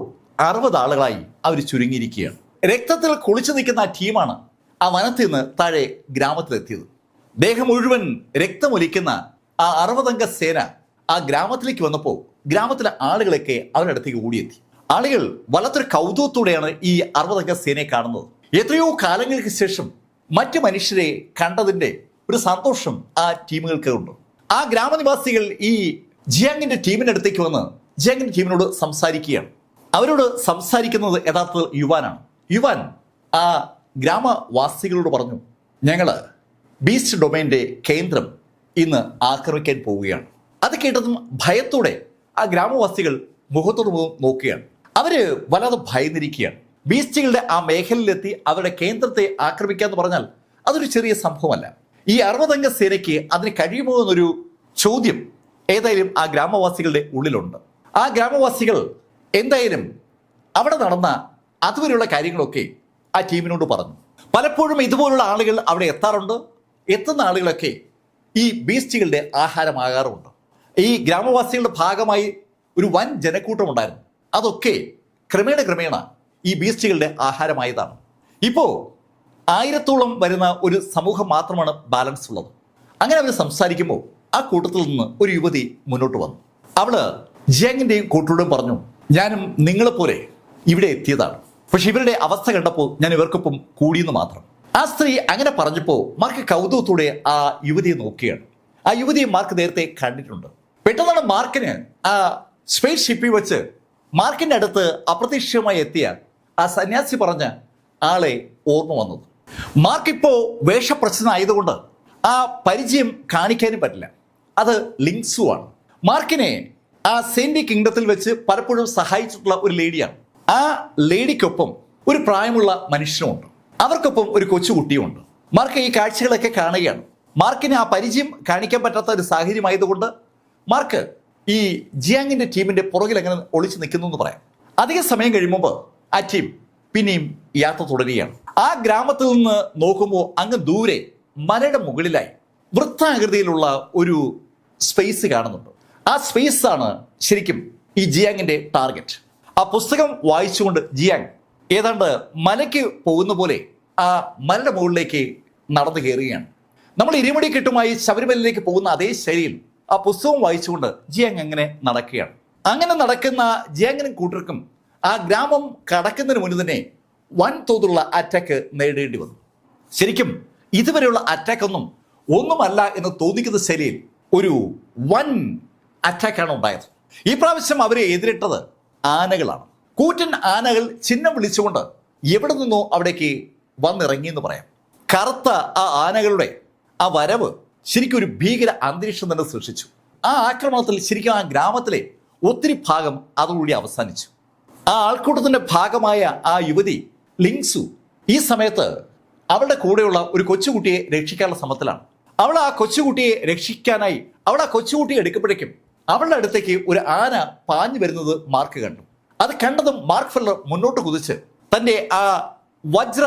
60 ആളുകളായി അവർ ചുരുങ്ങിയിരിക്കുകയാണ്. രക്തത്തിൽ കുളിച്ചു നിൽക്കുന്ന ആ ടീമാണ് ആ വനത്തിൽ നിന്ന് താഴെ ഗ്രാമത്തിലെത്തിയത്. ദേഹം മുഴുവൻ രക്തമൊലിക്കുന്ന ആ 60 അംഗ സേന ആ ഗ്രാമത്തിലേക്ക് വന്നപ്പോൾ ഗ്രാമത്തിലെ ആളുകളൊക്കെ അവരുടെ അടുത്തേക്ക് ഓടിയെത്തി. ആളുകൾ വല്ലാത്തൊരു കൗതുകത്തോടെയാണ് ഈ 60 അംഗ സേനയെ കാണുന്നത്. എത്രയോ കാലങ്ങൾക്ക് ശേഷം മറ്റു മനുഷ്യരെ കണ്ടതിന്റെ ഒരു സന്തോഷം ആ ടീമുകൾക്ക് ഉണ്ട്. ആ ഗ്രാമനിവാസികൾ ഈ ജിയാങ്ങിന്റെ ടീമിന്റെ അടുത്തേക്ക് വന്ന് ജിയാങ്ങിന്റെ ടീമിനോട് സംസാരിക്കുകയാണ്. അവരോട് സംസാരിക്കുന്നത് യഥാർത്ഥത്തിൽ യുവാനാണ്. യുവാൻ ആ ഗ്രാമവാസികളോട് പറഞ്ഞു, ഞങ്ങള് ബീസ്റ്റ് ഡൊമൈൻ്റെ കേന്ദ്രം ഇന്ന് ആക്രമിക്കാൻ പോവുകയാണ്. അത് കേട്ടതും ഭയത്തോടെ ആ ഗ്രാമവാസികൾ മുഖത്തോട് മുഖം നോക്കുകയാണ്. അവര് വല്ലാതെ ഭയന്നിരിക്കുകയാണ്. ബീസ്റ്റുകളുടെ ആ മേഖലയിലെത്തി അവരുടെ കേന്ദ്രത്തെ ആക്രമിക്കുക എന്ന് പറഞ്ഞാൽ അതൊരു ചെറിയ സംഭവമല്ല. ഈ 60 അംഗ സേനയ്ക്ക് അതിന് കഴിയുമോ എന്നൊരു ചോദ്യം ഏതായാലും ആ ഗ്രാമവാസികളുടെ ഉള്ളിലുണ്ട്. ആ ഗ്രാമവാസികൾ എന്തായാലും അവിടെ നടന്ന അതുവരെയുള്ള കാര്യങ്ങളൊക്കെ ആ ടീമിനോട് പറഞ്ഞു. പലപ്പോഴും ഇതുപോലുള്ള ആളുകൾ അവിടെ എത്താറുണ്ട്. എത്തുന്ന ആളുകളൊക്കെ ഈ ബീസ്റ്റുകളുടെ ആഹാരമാകാറുമുണ്ട്. ഈ ഗ്രാമവാസികളുടെ ഭാഗമായി ഒരു വൻ ജനക്കൂട്ടം ഉണ്ടായിരുന്നു. അതൊക്കെ ക്രമേണ ഈ ബീസ്റ്റുകളുടെ ആഹാരമായതാണ്. ഇപ്പോൾ 1000-ഓളം വരുന്ന ഒരു സമൂഹം മാത്രമാണ് ബാലൻസ് ഉള്ളത്. അങ്ങനെ അവർ സംസാരിക്കുമ്പോൾ ആ കൂട്ടത്തിൽ നിന്ന് ഒരു യുവതി മുന്നോട്ട് വന്നു. അവള് ജിയാങ്ങിന്റെയും കൂട്ടരോടും പറഞ്ഞു, ഞാനും നിങ്ങളെപ്പോലെ ഇവിടെ എത്തിയതാണ്. പക്ഷെ ഇവരുടെ അവസ്ഥ കണ്ടപ്പോൾ ഞാൻ ഇവർക്കൊപ്പം കൂടിയെന്ന് മാത്രം. ആ സ്ത്രീ അങ്ങനെ പറഞ്ഞപ്പോൾ മാർക്ക് കൗതുകത്തോടെ ആ യുവതിയെ നോക്കുകയാണ്. ആ യുവതിയെ മാർക്ക് നേരത്തെ കണ്ടിട്ടുണ്ട്. പെട്ടെന്നാണ് മാർക്കിന് ആ സ്പേസ് ഷിപ്പിൽ വെച്ച് മാർക്കിന്റെ അടുത്ത് അപ്രതീക്ഷിതമായി എത്തിയ ആ സന്യാസി പറഞ്ഞ ആളെ ഓർമ്മ വന്നത്. മാർക്ക് ഇപ്പോൾ വേഷപ്രശ്നം ആയതുകൊണ്ട് ആ പരിചയം കാണിക്കാനും പറ്റില്ല. അത് ലിങ്സു ആണ്. മാർക്കിനെ ആ സെയിന്റ് കിങ്ഡത്തിൽ വെച്ച് പലപ്പോഴും സഹായിച്ചിട്ടുള്ള ഒരു ലേഡിയാണ്. ആ ലേഡിക്കൊപ്പം ഒരു പ്രായമുള്ള മനുഷ്യനുമുണ്ട്. അവർക്കൊപ്പം ഒരു കൊച്ചുകുട്ടിയുമുണ്ട്. മാർക്ക് ഈ കാഴ്ചകളൊക്കെ കാണുകയാണ്. മാർക്കിന് ആ പരിചയം കാണിക്കാൻ പറ്റാത്ത ഒരു സാഹചര്യമായതുകൊണ്ട് മാർക്ക് ഈ ജിയാങ്ങിന്റെ ടീമിന്റെ പുറകിൽ അങ്ങനെ ഒളിച്ചു നിൽക്കുന്നു എന്ന് പറയാം. അധിക സമയം കഴിയുമ്പോൾ ആ ടീം പിന്നെയും യാത്ര തുടരുകയാണ്. ആ ഗ്രാമത്തിൽ നിന്ന് നോക്കുമ്പോൾ അങ്ങ് ദൂരെ മലയുടെ മുകളിലായി വൃത്താകൃതിയിലുള്ള ഒരു സ്പേസ് കാണുന്നുണ്ട്. ആ സ്പേസ് ആണ് ശരിക്കും ഈ ജിയാങ്ങിന്റെ ടാർഗറ്റ്. ആ പുസ്തകം വായിച്ചുകൊണ്ട് ജിയാങ് ഏതാണ്ട് മലയ്ക്ക് പോകുന്ന പോലെ ആ മലയുടെ മുകളിലേക്ക് നടന്നു കയറുകയാണ്. നമ്മൾ ഇരുമുടി കെട്ടുമായി ശബരിമലയിലേക്ക് പോകുന്ന അതേ ശൈലിയിൽ ആ പുസ്തകം വായിച്ചുകൊണ്ട് ജിയാങ് അങ്ങനെ നടക്കുകയാണ്. അങ്ങനെ നടക്കുന്ന ജിയാങ്ങിനും കൂട്ടർക്കും ആ ഗ്രാമം കടക്കുന്നതിന് മുന്നിൽ തന്നെ വൻതോതിലുള്ള അറ്റാക്ക് നേരിടേണ്ടി വന്നു. ശരിക്കും ഇതുവരെയുള്ള ഒന്നുമല്ല എന്ന് തോന്നിക്കുന്ന ശൈലിയിൽ ഒരു വൻ അറ്റാക്കാണ് ഉണ്ടായത്. ഈ പ്രാവശ്യം അവരെ എതിരിട്ടത് ആനകളാണ്. കൂറ്റൻ ആനകൾ ചിഹ്നം വിളിച്ചുകൊണ്ട് എവിടെ നിന്നോ അവിടേക്ക് വന്നിറങ്ങി എന്ന് പറയാം. കറുത്ത ആ ആനകളുടെ ആ വരവ് ശരിക്കും ഒരു ഭീകര അന്തരീക്ഷം തന്നെ സൃഷ്ടിച്ചു. ആ ആക്രമണത്തിൽ ശരിക്കും ആ ഗ്രാമത്തിലെ ഒത്തിരി ഭാഗം അതോടുകൂടി അവസാനിച്ചു. ആ ആൾക്കൂട്ടത്തിന്റെ ഭാഗമായ ആ യുവതി ലിങ്സു ഈ സമയത്ത് അവളുടെ കൂടെയുള്ള ഒരു കൊച്ചുകുട്ടിയെ രക്ഷിക്കാനുള്ള ശ്രമത്തിലാണ്. അവൾ ആ കൊച്ചുകുട്ടിയെ രക്ഷിക്കാനായി അവൾ ആ കൊച്ചുകുട്ടിയെ എടുക്കുമ്പോഴേക്കും അവളുടെ അടുത്തേക്ക് ഒരു ആന പാഞ്ഞു വരുന്നത് മാർക്ക് കണ്ടു. അത് കണ്ടതും മാർക്ക് ഫെല്ലർ മുന്നോട്ട് കുതിച്ച് തന്റെ ആ വജ്ര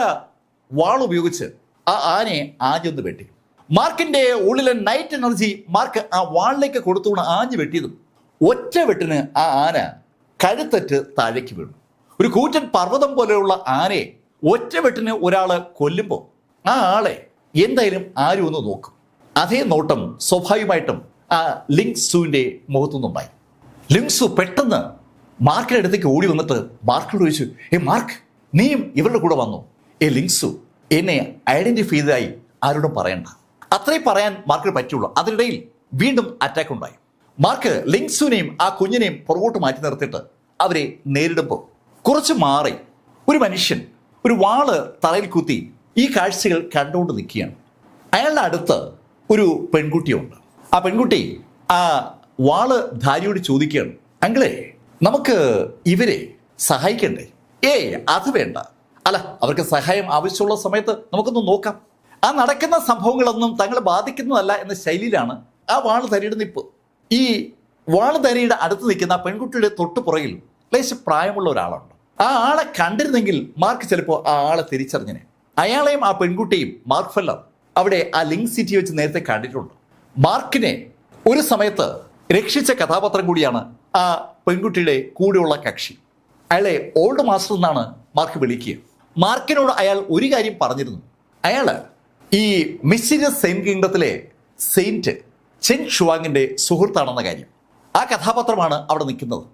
വാൾ ഉപയോഗിച്ച് ആ ആനയെ ആഞ്ഞൊന്ന് വെട്ടി. മാർക്കിന്റെ ഉള്ളിലെ നൈറ്റ് എനർജി മാർക്ക് ആ വാളിലേക്ക് കൊടുത്തുകൊണ്ട് ആഞ്ഞു വെട്ടിയതും ഒറ്റ വെട്ടിന് ആ ആന കഴുത്തറ്റ് താഴേക്ക് വീണു. ഒരു കൂറ്റൻ പർവ്വതം പോലെയുള്ള ആനയെ ഒറ്റ വെട്ടിന് ഒരാള് കൊല്ലുമ്പോൾ ആ ആളെ എന്തായാലും ആരും ഒന്ന് നോക്കും. അതേ നോട്ടം സ്വാഭാവികമായിട്ടും ആ ലിങ്സുവിന്റെ മുഖത്തുനിന്നുണ്ടായി. ലിങ്സു പെട്ടെന്ന് മാർക്കിന്റെ അടുത്തേക്ക് ഓടി വന്നിട്ട് മാർക്കിനോട് ചോദിച്ചു, മാർക്ക്, നീയും ഇവരുടെ കൂടെ വന്നു? ലിങ്സു, എന്നെ ഐഡന്റിഫൈ ചെയ്തതായി ആരോടും പറയണ്ട. അത്രേ പറയാൻ മാർക്കിന് പറ്റുള്ളൂ. അതിനിടയിൽ വീണ്ടും അറ്റാക്ക് ഉണ്ടായി. മാർക്ക് ലിങ്സുവിനെയും ആ കുഞ്ഞിനെയും പുറകോട്ട് മാറ്റി നിർത്തിയിട്ട് അവരെ നേരിടുമ്പോൾ കുറച്ച് മാറി ഒരു മനുഷ്യൻ ഒരു വാള് തറയിൽ കുത്തി ഈ കാഴ്ചകൾ കണ്ടുകൊണ്ട് നിൽക്കുകയാണ്. അയാളുടെ അടുത്ത് ഒരു പെൺകുട്ടിയുണ്ട്. ആ പെൺകുട്ടി ആ വാള് ധാരിയോട് ചോദിക്കുകയാണ്, അങ്കിളെ, നമുക്ക് ഇവരെ സഹായിക്കണ്ടേ? അത് വേണ്ട. അല്ല, അവർക്ക് സഹായം ആവശ്യമുള്ള സമയത്ത് നമുക്കൊന്ന് നോക്കാം. ആ നടക്കുന്ന സംഭവങ്ങളൊന്നും തങ്ങളെ ബാധിക്കുന്നതല്ല എന്ന ശൈലിയിലാണ് ആ വാളുധാരിയുടെ നിപ്പ്. ഈ വാളുധാരിയുടെ അടുത്ത് നിൽക്കുന്ന ആ പെൺകുട്ടിയുടെ തൊട്ടു പുറകിൽ ലേശം പ്രായമുള്ള ഒരാളുണ്ട്. ആ ആളെ കണ്ടിരുന്നെങ്കിൽ മാർക്ക് ചിലപ്പോൾ ആ ആളെ തിരിച്ചറിഞ്ഞനെ. അയാളെയും ആ പെൺകുട്ടിയും മാർക്ക് ഫെല്ലർ അവിടെ ആ ലിങ്ക് സിറ്റി വെച്ച് നേരത്തെ കണ്ടിട്ടുണ്ട്. മാർക്കിനെ ഒരു സമയത്ത് രക്ഷിച്ച കഥാപാത്രം കൂടിയാണ് ആ പെൺകുട്ടിയുടെ കൂടെയുള്ള കക്ഷി. അയാളെ ഓൾഡ് മാസ്റ്റർ എന്നാണ് മാർക്ക് വിളിക്കുക. മാർക്കിനോട് അയാൾ ഒരു കാര്യം പറഞ്ഞിരുന്നു. അയാൾ ഈ മിസ്റ്റീരിയസ് സെയിന്റ് കിങ്ഡത്തിലെ സെയിന്റ് ചെൻ ഷുവാങ്ങിന്റെ സുഹൃത്താണെന്ന കാര്യം. ആ കഥാപാത്രമാണ് അവിടെ നിൽക്കുന്നത്.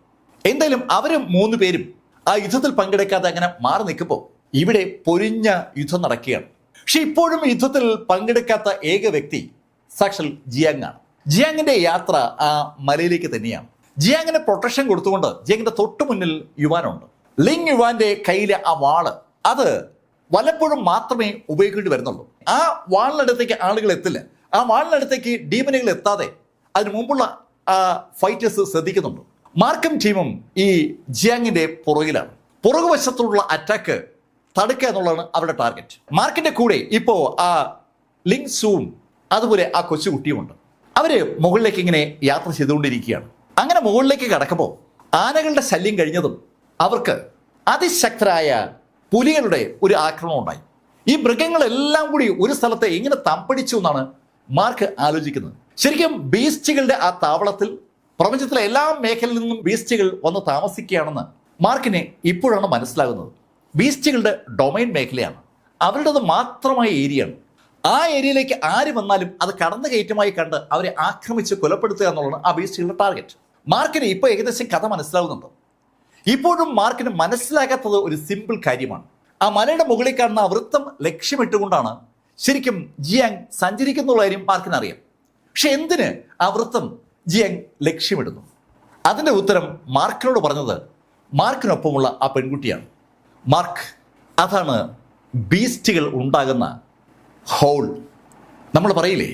എന്തായാലും അവര് 3 പേരും ആ യുദ്ധത്തിൽ പങ്കെടുക്കാതെ അങ്ങനെ മാറി നിൽക്കുമ്പോൾ ഇവിടെ പൊരിഞ്ഞ യുദ്ധം നടക്കുകയാണ്. പക്ഷെ ഇപ്പോഴും യുദ്ധത്തിൽ പങ്കെടുക്കാത്ത ഏക വ്യക്തി സാക്ഷൽ ജിയാങ് ആണ്. ജിയാങ്ങിന്റെ യാത്ര ആ മലയിലേക്ക് തന്നെയാണ്. ജിയാങ്ങിന് പ്രൊട്ടക്ഷൻ കൊടുത്തുകൊണ്ട് ജിയാങ്ങിന്റെ തൊട്ടു മുന്നിൽ യുവാനുണ്ട്. ലിങ് യുവാന്റെ കയ്യിലെ ആ വാള് അത് വല്ലപ്പോഴും മാത്രമേ ഉപയോഗിക്കേണ്ടി വരുന്നുള്ളൂ. ആ വാളിനടുത്തേക്ക് ആളുകൾ എത്തില്ല. ആ വാളിനടുത്തേക്ക് ഡീമനുകൾ എത്താതെ അതിനു മുമ്പുള്ള ആ ഫൈറ്റേഴ്സ് ശ്രദ്ധിക്കുന്നുണ്ട്. മാർക്കും ടീമും ഈ ജിയാങ്ങിന്റെ പുറകിലാണ്. പുറകുവശത്തുള്ള അറ്റാക്ക് തടുക്കുക എന്നുള്ളതാണ് അവരുടെ ടാർഗറ്റ്. മാർക്കിന്റെ കൂടെ ഇപ്പോ ആ ലിങ് സൂവും അതുപോലെ ആ കൊച്ചുകുട്ടിയുമുണ്ട്. അവര് മുകളിലേക്ക് ഇങ്ങനെ യാത്ര ചെയ്തുകൊണ്ടിരിക്കുകയാണ്. അങ്ങനെ മുകളിലേക്ക് കടക്കുമ്പോൾ ആനകളുടെ ശല്യം കഴിഞ്ഞതും അവർക്ക് അതിശക്തരായ പുലികളുടെ ഒരു ആക്രമണം ഉണ്ടായി. ഈ മൃഗങ്ങളെല്ലാം കൂടി ഒരു സ്ഥലത്തെ എങ്ങനെ തമ്പടിച്ചു എന്നാണ് മാർക്ക് ആലോചിക്കുന്നത്. ശരിക്കും ബീസ്റ്റുകളുടെ ആ താവളത്തിൽ പ്രപഞ്ചത്തിലെ എല്ലാ മേഖലയിൽ നിന്നും ബീസ്റ്റുകൾ വന്ന് താമസിക്കുകയാണെന്ന് മാർക്കിനെ ഇപ്പോഴാണ് മനസ്സിലാകുന്നത്. ബീസ്റ്റുകളുടെ ഡൊമൈൻ മേഖലയാണ്, അവരുടേത് മാത്രമായ ഏരിയയാണ്. ആ ഏരിയയിലേക്ക് ആര് വന്നാലും അത് കടന്നു കയറ്റമായി കണ്ട് അവരെ ആക്രമിച്ച് കൊലപ്പെടുത്തുക എന്നുള്ളതാണ് ആ ബീസ്റ്റുകളുടെ ടാർഗറ്റ്. മാർക്കിന് ഇപ്പോൾ ഏകദേശം കഥ മനസ്സിലാകുന്നുണ്ട്. ഇപ്പോഴും മാർക്കിന് മനസ്സിലാകാത്തത് ഒരു സിമ്പിൾ കാര്യമാണ്. ആ മലയുടെ മുകളിൽ കാണുന്ന ആ വൃത്തം ലക്ഷ്യമിട്ടുകൊണ്ടാണ് ശരിക്കും ജിയാങ് സഞ്ചരിക്കുന്നുള്ള കാര്യം മാർക്കിന് അറിയാം. പക്ഷെ എന്തിന് ആ വൃത്തം ജിയാങ് ലക്ഷ്യമിടുന്നു? അതിൻ്റെ ഉത്തരം മാർക്കിനോട് പറഞ്ഞത് മാർക്കിനൊപ്പമുള്ള ആ പെൺകുട്ടിയാണ്. മാർക്ക്, അതാണ് ബീസ്റ്റുകൾ ഉണ്ടാകുന്ന ഹോൾ. നമ്മൾ പറയില്ലേ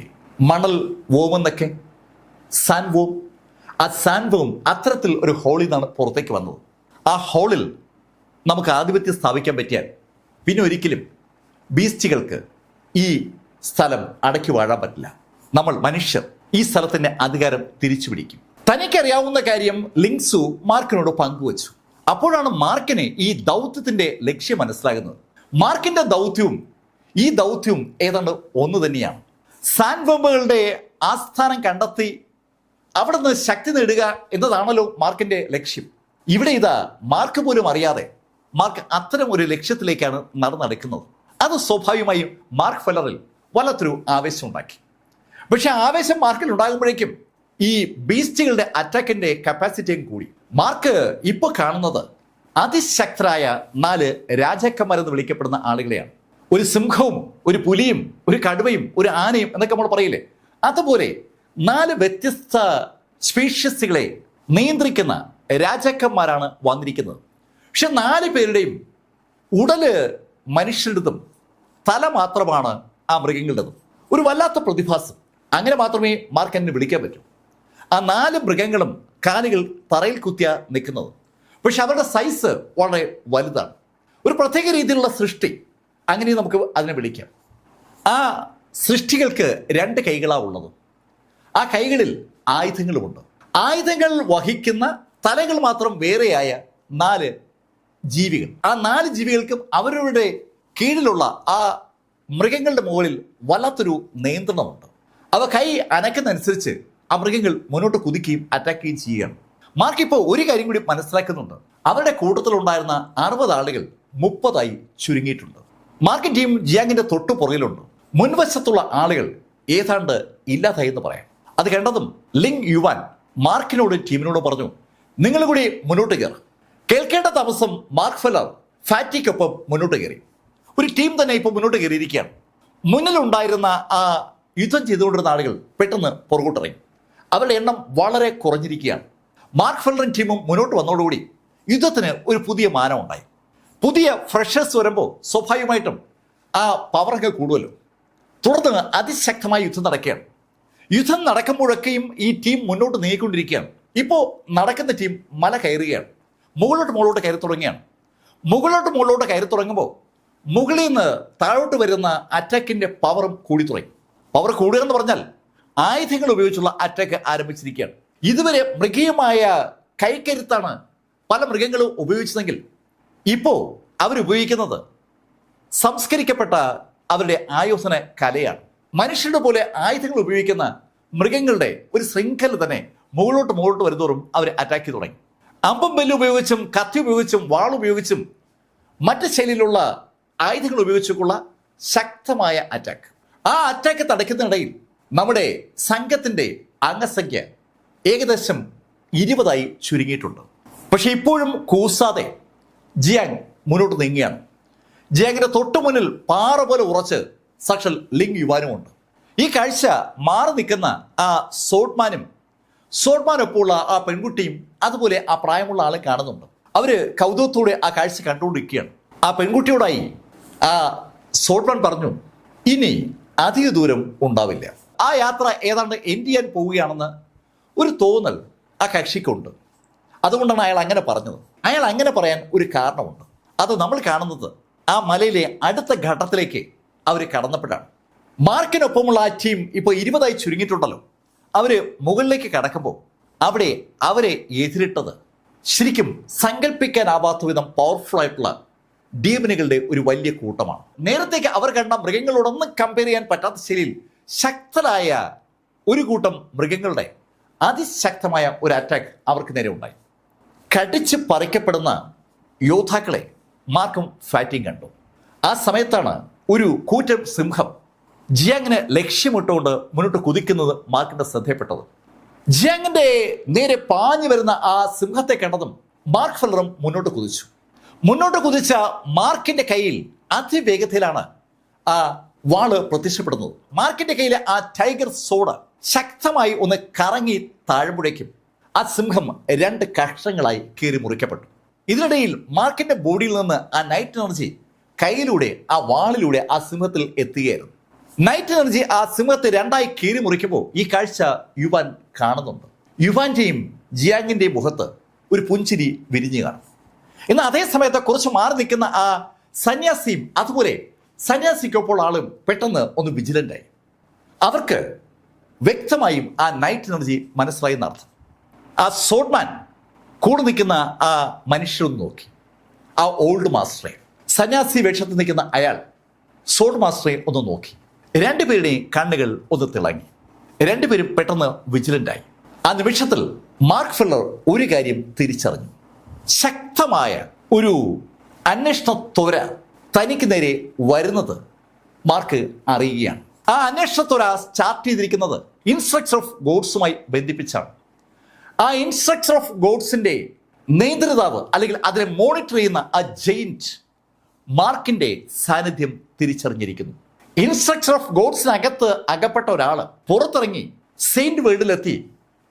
മണൽ വോമെന്നൊക്കെ, സാൻഡ് വോം. ആ സാൻഡ് വോം അത്തരത്തിൽ ഒരു ഹോളിൽ നിന്നാണ് പുറത്തേക്ക് വന്നത്. ആ ഹോളിൽ നമുക്ക് ആധിപത്യം സ്ഥാപിക്കാൻ പറ്റിയാൽ പിന്നെ ഒരിക്കലും ബീസ്റ്റുകൾക്ക് ഈ സ്ഥലം അടക്കി വാഴാൻ പറ്റില്ല. നമ്മൾ മനുഷ്യർ ഈ സ്ഥലത്തിന്റെ അധികാരം തിരിച്ചു പിടിക്കും. തനിക്കറിയാവുന്ന കാര്യം ലിങ്സു മാർക്കിനോട് പങ്കുവച്ചു. അപ്പോഴാണ് മാർക്കിന് ഈ ദൗത്യത്തിന്റെ ലക്ഷ്യം മനസ്സിലാകുന്നത്. മാർക്കിന്റെ ദൗത്യവും ഈ ദൗത്യവും ഏതാണ്ട് ഒന്ന് തന്നെയാണ്. സാൻഡ്വോമുകളുടെ ആസ്ഥാനം കണ്ടെത്തി അവിടെ നിന്ന് ശക്തി നേടുക എന്നതാണല്ലോ മാർക്കിന്റെ ലക്ഷ്യം. ഇവിടെ ഇതാ മാർക്ക് പോലും അറിയാതെ മാർക്ക് അത്തരം ഒരു ലക്ഷ്യത്തിലേക്കാണ് നടക്കുന്നത്. അത് സ്വാഭാവികമായും മാർക്ക് ഫെല്ലറിൽ വല്ലാത്തൊരു ആവേശം ഉണ്ടാക്കി. പക്ഷെ ആവേശം മാർക്കിൽ ഉണ്ടാകുമ്പോഴേക്കും ഈ ബീസ്റ്റുകളുടെ അറ്റാക്കിന്റെ കപ്പാസിറ്റിയും കൂടി. മാർക്ക് ഇപ്പോൾ കാണുന്നത് അതിശക്തരായ 4 രാജാക്കന്മാരെന്ന് വിളിക്കപ്പെടുന്ന ആളുകളെയാണ്. ഒരു സിംഹവും ഒരു പുലിയും ഒരു കടുവയും ഒരു ആനയും എന്നൊക്കെ നമ്മൾ പറയില്ലേ, അതുപോലെ 4 വ്യത്യസ്ത സ്പീഷ്യസുകളെ നിയന്ത്രിക്കുന്ന രാജാക്കന്മാരാണ് വന്നിരിക്കുന്നത്. പക്ഷെ 4 പേരുടെയും ഉടല് മനുഷ്യരുടേതും തല മാത്രമാണ് ആ മൃഗങ്ങളുടേതും. ഒരു വല്ലാത്ത പ്രതിഭാസം. അങ്ങനെ മാത്രമേ മാർക്കറ്റിനെ വിളിക്കാൻ പറ്റൂ. ആ 4 മൃഗങ്ങളും കാലുകൾ തറയിൽ കുത്തിയ നിൽക്കുന്നത്. പക്ഷെ അവരുടെ സൈസ് വളരെ വലുതാണ്. ഒരു പ്രത്യേക രീതിയിലുള്ള സൃഷ്ടി, അങ്ങനെ നമുക്ക് അതിനെ വിളിക്കാം. ആ സൃഷ്ടികൾക്ക് 2 കൈകളാണ് ഉള്ളത്. ആ കൈകളിൽ ആയുധങ്ങളുമുണ്ട്. ആയുധങ്ങൾ വഹിക്കുന്ന തലകൾ മാത്രം വേറെയായ 4 ജീവികൾ. ആ 4 ജീവികൾക്കും അവരുടെ കീഴിലുള്ള ആ മൃഗങ്ങളുടെ മുകളിൽ വല്ലാത്തൊരു നിയന്ത്രണമുണ്ട്. അവ കൈ അനക്കുന്നതനുസരിച്ച് ആ മൃഗങ്ങൾ മുന്നോട്ട് കുതിക്കുകയും അറ്റാക്ക് ചെയ്യുകയും ചെയ്യുകയാണ്. മാർക്ക് ഇപ്പോൾ ഒരു കാര്യം കൂടി മനസ്സിലാക്കുന്നുണ്ട്. അവരുടെ കൂട്ടത്തിലുണ്ടായിരുന്ന 60 ആളുകൾ 30 ചുരുങ്ങിയിട്ടുണ്ട്. മാർക്ക് ടീം ജിയാങ്ങിന്റെ തൊട്ടു പുറകിലുണ്ട്. മുൻവശത്തുള്ള ആളുകൾ ഏതാണ്ട് ഇല്ലാതായി എന്ന് പറയാം. അത് കണ്ടതും ലിങ് യുവാൻ മാർക്കിനോട് ടീമിനോട് പറഞ്ഞു, നിങ്ങൾ കൂടി മുന്നോട്ട് കയറും. കേൾക്കേണ്ട താമസം മാർക്ക് ഫെല്ലർ ഫാറ്റിക്കൊപ്പം മുന്നോട്ട് കയറി. ഒരു ടീം തന്നെ ഇപ്പോൾ മുന്നോട്ട് കയറിയിരിക്കുകയാണ്. മുന്നിലുണ്ടായിരുന്ന ആ യുദ്ധം ചെയ്തുകൊണ്ടിരുന്ന ആളുകൾ പെട്ടെന്ന് പുറകോട്ടിറങ്ങി. അവരുടെ എണ്ണം വളരെ കുറഞ്ഞിരിക്കുകയാണ്. മാർക്ക് ഫെല്ലറും ടീമും മുന്നോട്ട് വന്നതോടുകൂടി യുദ്ധത്തിന് ഒരു പുതിയ മാനം ഉണ്ടായി. പുതിയ ഫ്രഷേഴ്സ് വരുമ്പോൾ സ്വാഭാവികമായിട്ടും ആ പവറൊക്കെ കൂടുമല്ലോ. തുടർന്ന് അതിശക്തമായ യുദ്ധം നടക്കുകയാണ്. യുദ്ധം നടക്കുമ്പോഴൊക്കെയും ഈ ടീം മുന്നോട്ട് നീങ്ങിക്കൊണ്ടിരിക്കുകയാണ്. ഇപ്പോൾ നടക്കുന്ന ടീം മല കയറുകയാണ്. മുകളിലോട്ട് കയറി തുടങ്ങുകയാണ്. മുകളിലോട്ട് കയറി തുടങ്ങുമ്പോൾ മുകളിൽ നിന്ന് താഴോട്ട് വരുന്ന അറ്റാക്കിൻ്റെ പവറും കൂടി തുടങ്ങി. പവർ കൂടുക എന്ന് പറഞ്ഞാൽ ആയുധങ്ങൾ ഉപയോഗിച്ചുള്ള അറ്റാക്ക് ആരംഭിച്ചിരിക്കുകയാണ്. ഇതുവരെ മൃഗീയമായ കൈക്കരുത്താണ് പല മൃഗങ്ങളും ഉപയോഗിച്ചതെങ്കിൽ ഇപ്പോൾ അവരുപയോഗിക്കുന്നത് സംസ്കരിക്കപ്പെട്ട അവരുടെ ആയോധന കലയാണ്. മനുഷ്യരുടെ പോലെ ആയുധങ്ങൾ ഉപയോഗിക്കുന്ന മൃഗങ്ങളുടെ ഒരു ശൃംഖല തന്നെ മുകളിലോട്ട് വരുന്നതോറും അവർ അറ്റാക്ക് ചെയ്ത് തുടങ്ങി. അമ്പും ബെല്ലും ഉപയോഗിച്ചും കത്തി ഉപയോഗിച്ചും വാൾ ഉപയോഗിച്ചും മറ്റ് ശൈലിയിലുള്ള ആയുധങ്ങൾ ഉപയോഗിച്ചുള്ള ശക്തമായ അറ്റാക്ക്. ആ അറ്റാക്ക് തടയ്ക്കുന്നതിനിടയിൽ നമ്മുടെ സംഘത്തിൻ്റെ അംഗസംഖ്യ ഏകദേശം 20 ചുരുങ്ങിയിട്ടുണ്ട്. പക്ഷെ ഇപ്പോഴും കൂസാതെ ജിയാങ് മുന്നോട്ട് നീങ്ങുകയാണ്. ജിയാങ്ങിന്റെ തൊട്ടു മുന്നിൽ പാറ പോലെ ഉറച്ച് സാക്ഷാൽ ലിങ് യുവാനുമുണ്ട്. ഈ കാഴ്ച മാറി നിൽക്കുന്ന ആ സോഡ്മാനൊപ്പമുള്ള ആ പെൺകുട്ടിയും അതുപോലെ ആ പ്രായമുള്ള ആളെ കാണുന്നുണ്ട്. അവര് കൗതുകത്തോടെ ആ കാഴ്ച കണ്ടുകൊണ്ടിരിക്കുകയാണ്. ആ പെൺകുട്ടിയോടായി ആ സോഡ്മാൻ പറഞ്ഞു, ഇനി അധിക ദൂരം ഉണ്ടാവില്ല. ആ യാത്ര ഏതാണ്ട് എൻഡ് ചെയ്യാൻ പോവുകയാണെന്ന് ഒരു തോന്നൽ ആ കക്ഷിക്കുണ്ട്. അതുകൊണ്ടാണ് അയാൾ അങ്ങനെ പറഞ്ഞത്. അയാൾ അങ്ങനെ പറയാൻ ഒരു കാരണമുണ്ട്. അത് നമ്മൾ കാണുന്നത് ആ മലയിലെ അടുത്ത ഘട്ടത്തിലേക്ക് അവർ കടന്നപ്പോഴാണ്. മാർക്കിനൊപ്പമുള്ള ആ ടീം ഇപ്പോൾ 20 ചുരുങ്ങിയിട്ടുണ്ടല്ലോ. അവർ മുകളിലേക്ക് കടക്കുമ്പോൾ അവിടെ അവരെ എതിരിട്ടത് ശരിക്കും സങ്കല്പിക്കാനാവാത്ത വിധം പവർഫുൾ ആയിട്ടുള്ള ഡീമനുകളുടെ ഒരു വലിയ കൂട്ടമാണ്. നേരത്തേക്ക് അവർ കണ്ട മൃഗങ്ങളോടൊന്നും കമ്പയർ ചെയ്യാൻ പറ്റാത്ത ശൈലിയിൽ ശക്തരായ ഒരു കൂട്ടം മൃഗങ്ങളുടെ അതിശക്തമായ ഒരു അറ്റാക്ക് അവർക്ക് നേരെ ഉണ്ടായി. കടിച്ച് പറിക്കപ്പെടുന്ന യോദ്ധാക്കളെ മാർക്കും ഫാറ്റിയും കണ്ടു. ആ സമയത്താണ് ഒരു കൂറ്റൻ സിംഹം ജിയാങ്ങിനെ ലക്ഷ്യമിട്ടുകൊണ്ട് മുന്നോട്ട് കുതിക്കുന്നത് മാർക്കിന്റെ ശ്രദ്ധയപ്പെട്ടത്. ജിയാങ്ങിന്റെ നേരെ പാഞ്ഞു വരുന്ന ആ സിംഹത്തെ കണ്ടതും മാർക്ക് ഫെല്ലറും മുന്നോട്ട് കുതിച്ച മാർക്കിന്റെ കയ്യിൽ അതിവേഗത്തിലാണ് ആ വാള് പ്രത്യക്ഷപ്പെടുന്നത്. മാർക്കിന്റെ കയ്യിലെ ആ ടൈഗർ സോഡ് ശക്തമായി ഒന്ന് കറങ്ങി താഴുമ്പോഴേക്കും ആ സിംഹം 2 കഷ്ണങ്ങളായി കീറി മുറിക്കപ്പെട്ടു. ഇതിനിടയിൽ മാർക്കിന്റെ ബോഡിയിൽ നിന്ന് ആ നൈറ്റ് എനർജി കയ്യിലൂടെ ആ വാളിലൂടെ ആ സിംഹത്തിൽ എത്തുകയായിരുന്നു. നൈറ്റ് എനർജി ആ സിംഹത്തെ 2 കീറി മുറിക്കുമ്പോൾ ഈ കാഴ്ച യുവാൻ കാണുന്നുണ്ട്. യുവാന്റെയും ജിയാങ്ങിന്റെയും മുഖത്ത് ഒരു പുഞ്ചിരി വിരിഞ്ഞു കാണും. എന്നാൽ അതേ സമയത്ത് കുറച്ച് മാറി നിൽക്കുന്ന ആ സന്യാസിയും അതുപോലെ സന്യാസിക്കൊപ്പോൾ ആളും പെട്ടെന്ന് ഒന്ന് വിജിലൻ്റായി. അവർക്ക് വ്യക്തമായും ആ നൈറ്റ് എനർജി മനസ്സിലായി എന്നർത്ഥം. ആ സോഡ്മാൻ കൂടെ നിൽക്കുന്ന ആ മനുഷ്യരൊന്ന് നോക്കി. ആ ഓൾഡ് മാസ്റ്ററെ, സന്യാസി വേഷത്തിൽ നിൽക്കുന്ന അയാൾ സോഡ് മാസ്റ്ററെ ഒന്ന് നോക്കി. 2 പേരുടെയും കണ്ണുകൾ ഒന്ന് തിളങ്ങി. 2 പേരും പെട്ടെന്ന് വിജിലൻ്റായി. ആ നിമിഷത്തിൽ മാർക്ക് ഫെല്ലർ ഒരു കാര്യം തിരിച്ചറിഞ്ഞു. ശക്തമായ ഒരു അന്വേഷണ ത്വര തനിക്ക് നേരെ വരുന്നത് മാർക്ക് അറിയുകയാണ്. ആ അന്വേഷണ ത്വര സ്റ്റാർട്ട് ചെയ്തിരിക്കുന്നത് ഇൻസ്ട്രക്ടർ ഓഫ് ഗോഡ്സുമായി ബന്ധിപ്പിച്ചാണ്. ആ ഇൻസ്ട്രക്ടർ ഓഫ് ഗോഡ്സിന്റെ നേതൃതാവ് അല്ലെങ്കിൽ അതിനെ മോണിറ്റർ ചെയ്യുന്ന ആ ജെയിന്റ് മാർക്കിന്റെ സാന്നിധ്യം തിരിച്ചറിഞ്ഞിരിക്കുന്നു. ഇൻസ്ട്രക്ടർ ഓഫ് ഗോഡ്സിനകത്ത് അകപ്പെട്ട ഒരാൾ പുറത്തിറങ്ങി സെയിന്റ് വേൾഡിലെത്തി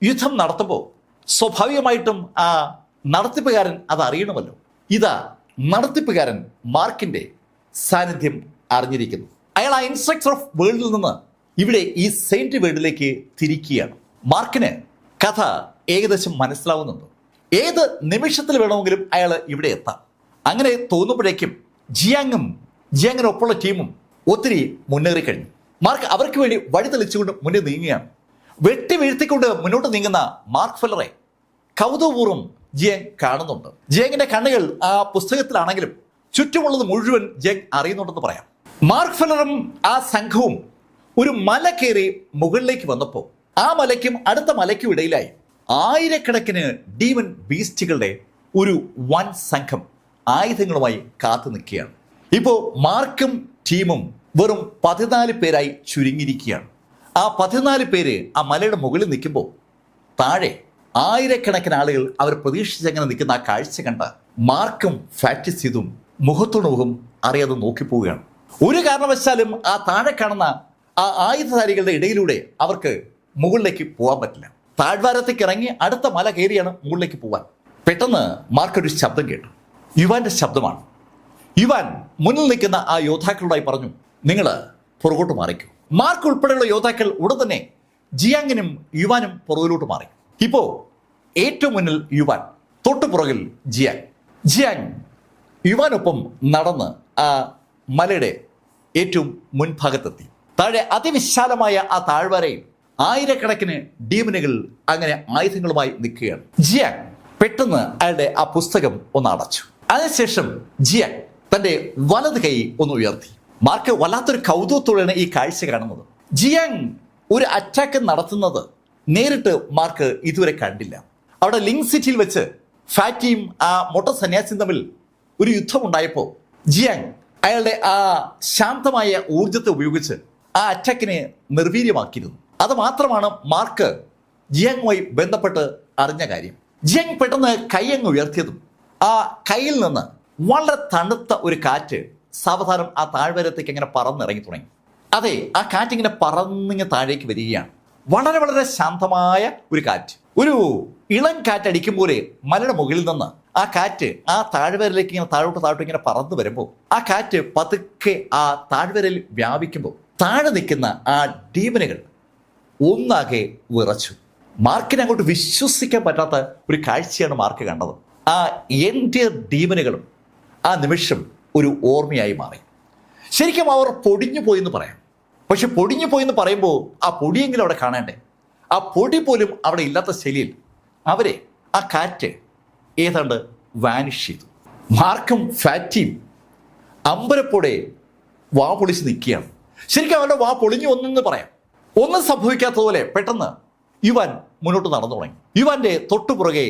യുദ്ധം നടത്തുമ്പോൾ സ്വാഭാവികമായിട്ടും ആ നടത്തിപ്പുകാരൻ അത് അറിയണമല്ലോ. ഇതാ നടത്തിപ്പുകാരൻ മാർക്കിന്റെ സാന്നിധ്യം അറിഞ്ഞിരിക്കുന്നു. അയാൾ ആ ഇൻസ്ട്രക്ടർ ഓഫ് വേൾഡിൽ നിന്ന് ഇവിടെ ഈ സെയിന്റ് വേൾഡിലേക്ക് തിരിക്കുകയാണ്. മാർക്കിന് കഥ ഏകദേശം മനസ്സിലാവുന്നുണ്ട്. ഏത് നിമിഷത്തിൽ വേണമെങ്കിലും അയാൾ ഇവിടെ എത്താം. അങ്ങനെ തോന്നുമ്പോഴേക്കും ജിയാങ്ങിനൊപ്പമുള്ള ടീമും ഒത്തിരി മുന്നേറി കഴിഞ്ഞു. മാർക്ക് അവർക്ക് വേണ്ടി വഴി തെളിച്ചുകൊണ്ട് മുന്നേ നീങ്ങുകയാണ്. വെട്ടി വീഴ്ത്തിക്കൊണ്ട് മുന്നോട്ട് നീങ്ങുന്ന മാർക്ക് ഫെല്ലറെ കൗതുകപൂർവ്വം ജിയാങ് കാണുന്നുണ്ട്. ജിയാങ്ങിന്റെ കണ്ണുകൾ ആ പുസ്തകത്തിലാണെങ്കിലും ചുറ്റുമുള്ളത് മുഴുവൻ ജിയാങ് അറിയുന്നുണ്ടെന്ന് പറയാം. മാർക്ക് ഫെല്ലറും ആ സംഘവും ഒരു മല കയറി മുകളിലേക്ക് വന്നപ്പോൾ ആ മലയ്ക്കും അടുത്ത മലയ്ക്കും ഇടയിലായി ആയിരക്കണക്കിന് ഡീമൻ ബീസ്റ്റുകളുടെ ഒരു വൻ സംഘം ആയുധങ്ങളുമായി കാത്തു നിൽക്കുകയാണ്. ഇപ്പോൾ മാർക്കും ടീമും വെറും 14 പേരായി ചുരുങ്ങിയിരിക്കുകയാണ്. ആ 14 പേര് ആ മലയുടെ മുകളിൽ നിൽക്കുമ്പോൾ താഴെ ആയിരക്കണക്കിന് ആളുകൾ അവർ പ്രതീക്ഷിച്ചങ്ങനെ നിൽക്കുന്ന ആ കാഴ്ച കണ്ട മാർക്കും ഫാറ്റിസിതും മുഖത്തോട് മുഖം അറിയാതെ നോക്കിപ്പോവുകയാണ്. ഒരു കാരണവശാലും ആ താഴെ കാണുന്ന ആ ആയുധധാരികളുടെ ഇടയിലൂടെ അവർക്ക് മുകളിലേക്ക് പോകാൻ പറ്റില്ല. താഴ്വാരത്തേക്ക് ഇറങ്ങി അടുത്ത മല കയറിയാണ് മുകളിലേക്ക് പോകാൻ. പെട്ടെന്ന് മാർക്ക് ഒരു ശബ്ദം കേട്ടു. യുവാന്റെ ശബ്ദമാണ്. യുവാൻ മുന്നിൽ നിൽക്കുന്ന ആ യോദ്ധാക്കളോടായി പറഞ്ഞു, നിങ്ങൾ പുറകോട്ട് മാറിക്കൂ. മാർക്ക് ഉൾപ്പെടെയുള്ള യോദ്ധാക്കൾ ഉടൻ തന്നെ ജിയാങ്ങിനും യുവാനും പുറകിലോട്ട് മാറി. ഇപ്പോ ഏറ്റവും മുന്നിൽ യുവാൻ, തൊട്ടുപുറകിൽ ജിയാങ് യുവാനൊപ്പം നടന്ന് ആ മലയുടെ ഏറ്റവും മുൻഭാഗത്തെത്തി. താഴെ അതിവിശാലമായ ആ താഴ്വരയിൽ ആയിരക്കണക്കിന് ഡീമനുകൾ അങ്ങനെ ആയുധങ്ങളുമായി നിൽക്കുകയാണ്. ജിയാങ് പെട്ടെന്ന് അയാളുടെ ആ പുസ്തകം ഒന്ന് അടച്ചു. അതിനുശേഷം ജിയാങ് തന്റെ വലത് കൈ ഒന്ന് ഉയർത്തി. മാർക്ക് വല്ലാത്തൊരു കൗതുകത്തോടെയാണ് ഈ കാഴ്ച കാണുന്നത്. ജിയാങ് ഒരു അറ്റാക്ക് നടത്തുന്നത് നേരിട്ട് മാർക്ക് ഇതുവരെ കണ്ടില്ല. അവിടെ ലിങ്ക് സിറ്റിയിൽ വെച്ച് ഫാറ്റിയും ആ മൊട്ട സന്യാസിയും തമ്മിൽ ഒരു യുദ്ധമുണ്ടായപ്പോൾ ജിയാങ് അയാളുടെ ആ ശാന്തമായ ഊർജത്തെ ഉപയോഗിച്ച് ആ അറ്റാക്കിനെ നിർവീര്യമാക്കിയിരുന്നു. അത് മാത്രമാണ് മാർക്ക് ജിയാങ്ങുമായി ബന്ധപ്പെട്ട് അറിഞ്ഞ കാര്യം. ജിയാങ് പെട്ടെന്ന് കൈ അങ്ങ് ഉയർത്തിയതും ആ കയ്യിൽ നിന്ന് വളരെ തണുത്ത ഒരു കാറ്റ് സാവധാനം ആ താഴ്വരത്തേക്ക് ഇങ്ങനെ പറന്നിറങ്ങി തുടങ്ങി. അതെ, ആ കാറ്റിങ്ങനെ പറന്നിങ്ങ് താഴേക്ക് വരികയാണ്. വളരെ വളരെ ശാന്തമായ ഒരു കാറ്റ്. ഒരു ഇളം കാറ്റടിക്കും പോലെ മലയുടെ മുകളിൽ നിന്ന് ആ കാറ്റ് ആ താഴ്വരയിലേക്ക് ഇങ്ങനെ താഴോട്ട് ഇങ്ങനെ പറന്നു വരുമ്പോൾ ആ കാറ്റ് പതുക്കെ ആ താഴ്വരയിൽ വ്യാപിക്കുമ്പോൾ താഴെ നിൽക്കുന്ന ആ ഡീമനുകൾ ഒന്നാകെ വിറച്ചു. മാർക്കിനെ അങ്ങോട്ട് വിശ്വസിക്കാൻ പറ്റാത്ത ഒരു കാഴ്ചയാണ് മാർക്ക് കണ്ടത്. ആ എൻ്റെ ഡീമനുകളും ആ നിമിഷം ഒരു ഓർമ്മയായി മാറി. ശരിക്കും അവർ പൊടിഞ്ഞു പോയെന്ന് പറയാം. പക്ഷെ പൊടിഞ്ഞു പോയെന്ന് പറയുമ്പോൾ ആ പൊടിയെങ്കിലും അവിടെ കാണേണ്ടേ? ആ പൊടി പോലും അവിടെ ഇല്ലാത്ത ശൈലിയിൽ അവരെ ആ കാറ്റ് ഏതാണ്ട് വാനിഷ് ചെയ്തു. മാർക്കും ഫാറ്റിയും അമ്പരപ്പോടെ വാ പൊളിച്ച് നിൽക്കുകയാണ്. ശരിക്കും അവരുടെ വാ പൊളിഞ്ഞു ഒന്നെന്ന് പറയാം. ഒന്നും സംഭവിക്കാത്തതുപോലെ പെട്ടെന്ന് യുവാൻ മുന്നോട്ട് നടന്നു തുടങ്ങി. യുവാന്റെ തൊട്ടുപുറകെ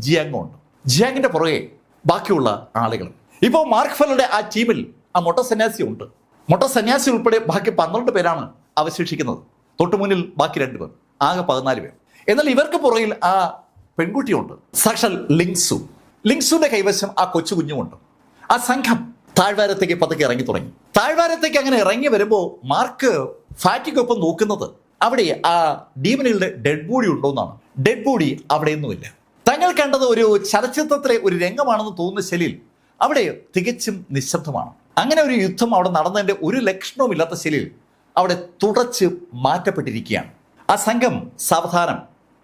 ജിയാങ്ങുണ്ട്. ജിയാങ്ങിന്റെ പുറകെ ബാക്കിയുള്ള ആളുകളും. ഇപ്പോൾ മാർക്ക് ഫെല്ലറുടെ ആ ടീമിൽ ആ മൊട്ട സന്യാസി ഉണ്ട്. മൊട്ട സന്യാസി ഉൾപ്പെടെ ബാക്കി 12 പേരാണ് അവശേഷിക്കുന്നത്. തൊട്ടു മുന്നിൽ ബാക്കി 2 പേർ, ആകെ 14 പേർ. എന്നാൽ ഇവർക്ക് പുറകിൽ ആ പെൺകുട്ടിയുണ്ട്, സാക്ഷാൽ ലിങ്സുവിന്റെ കൈവശം ആ കൊച്ചു കുഞ്ഞുമുണ്ട്. ആ സംഘം താഴ്വാരത്തേക്ക് പതുക്കെ ഇറങ്ങി തുടങ്ങി. താഴ്വാരത്തേക്ക് അങ്ങനെ ഇറങ്ങി വരുമ്പോൾ മാർക്ക് ഫാറ്റിക്കൊപ്പം നോക്കുന്നത് അവിടെ ആ ഡീമനുകളുടെ ഡെഡ് ബോഡി ഉണ്ടോന്നാണ്. ഡെഡ് ബോഡി അവിടെയൊന്നുമില്ല. തങ്ങൾ കണ്ടത് ഒരു ചലച്ചിത്രത്തിലെ ഒരു രംഗമാണെന്ന് തോന്നുന്ന ശൈലിയിൽ അവിടെ തികച്ചും നിശബ്ദമാണ്. അങ്ങനെ ഒരു യുദ്ധം അവിടെ നടന്നതിൻ്റെ ഒരു ലക്ഷണവും ഇല്ലാത്ത ശൈലിയിൽ അവിടെ തുടച്ച് മാറ്റപ്പെട്ടിരിക്കുകയാണ്. ആ സംഘം സാവധാനം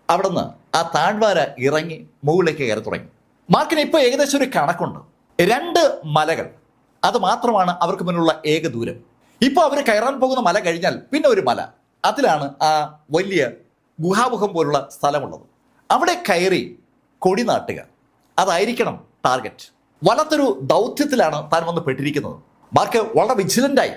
അവിടെ നിന്ന് ആ താഴ്വാര ഇറങ്ങി മുകളിലേക്ക് കയറി തുടങ്ങി. മാർക്കിന് ഇപ്പോൾ ഏകദേശം ഒരു കണക്കുണ്ട്. 2 മലകൾ, അത് മാത്രമാണ് അവർക്ക് മുന്നിലുള്ള ഏക ദൂരം. ഇപ്പോൾ അവർ കയറാൻ പോകുന്ന മല കഴിഞ്ഞാൽ പിന്നെ ഒരു മല, അതിലാണ് ആ വലിയ ഗുഹാമുഖം പോലുള്ള സ്ഥലമുള്ളത്. അവിടെ കയറി കൊടി നാട്ടുക, അതായിരിക്കണം ടാർഗറ്റ്. വല്ലാത്തൊരു ദൗത്യത്തിലാണ് താൻ വന്ന് പെട്ടിരിക്കുന്നത്. മാർക്ക് വളരെ വിജിലൻ്റായി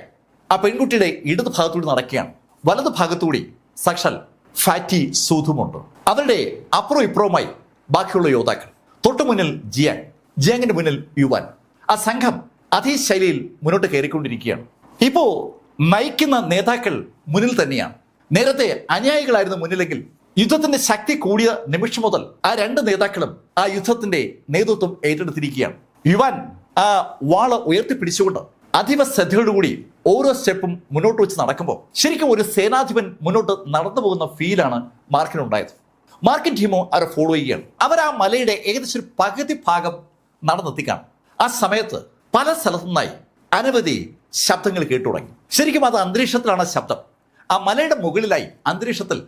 ആ പെൺകുട്ടിയുടെ ഇടത് ഭാഗത്തൂടി നടക്കുകയാണ്. വലത് ഭാഗത്തൂടി സാക്ഷാൽ ഫാറ്റി സൂതുമുണ്ട്. അവരുടെ അപ്പുറവും ഇപ്പുറവുമായി ബാക്കിയുള്ള യോദ്ധാക്കൾ. തൊട്ടു മുന്നിൽ ജിയാങ്ങിന്റെ മുന്നിൽ യുവാൻ. ആ സംഘം അതേ ശൈലിയിൽ മുന്നോട്ട് കയറിക്കൊണ്ടിരിക്കുകയാണ്. ഇപ്പോൾ നയിക്കുന്ന നേതാക്കൾ മുന്നിൽ തന്നെയാണ്. നേരത്തെ അനുയായികളായിരുന്നു മുന്നിലെങ്കിൽ യുദ്ധത്തിന്റെ ശക്തി കൂടിയ നിമിഷം മുതൽ ആ രണ്ട് നേതാക്കളും ആ യുദ്ധത്തിന്റെ നേതൃത്വം ഏറ്റെടുത്തിരിക്കുകയാണ്. യുവാൻ ആ വാള് ഉയർത്തിപ്പിടിച്ചുകൊണ്ട് അതീവ ശ്രദ്ധയോടുകൂടി ഓരോ സ്റ്റെപ്പും മുന്നോട്ട് വെച്ച് നടക്കുമ്പോൾ ശരിക്കും ഒരു സേനാധിപൻ മുന്നോട്ട് നടന്നു പോകുന്ന ഫീലാണ് മാർക്കിനുണ്ടായത്. മാർക്കിൻ ടീമോ അവരെ ഫോളോ ചെയ്യുകയാണ്. അവർ ആ മലയുടെ ഏകദേശം ഒരു പകുതി ഭാഗം നടന്നെത്തിക്കാണ്. ആ സമയത്ത് പല സ്ഥലത്തു നിന്നായി അനവധി ശബ്ദങ്ങൾ കേട്ടു തുടങ്ങി. ശരിക്കും അത് അന്തരീക്ഷത്തിലാണ് ശബ്ദം. ആ മലയുടെ മുകളിലായി അന്തരീക്ഷത്തിൽ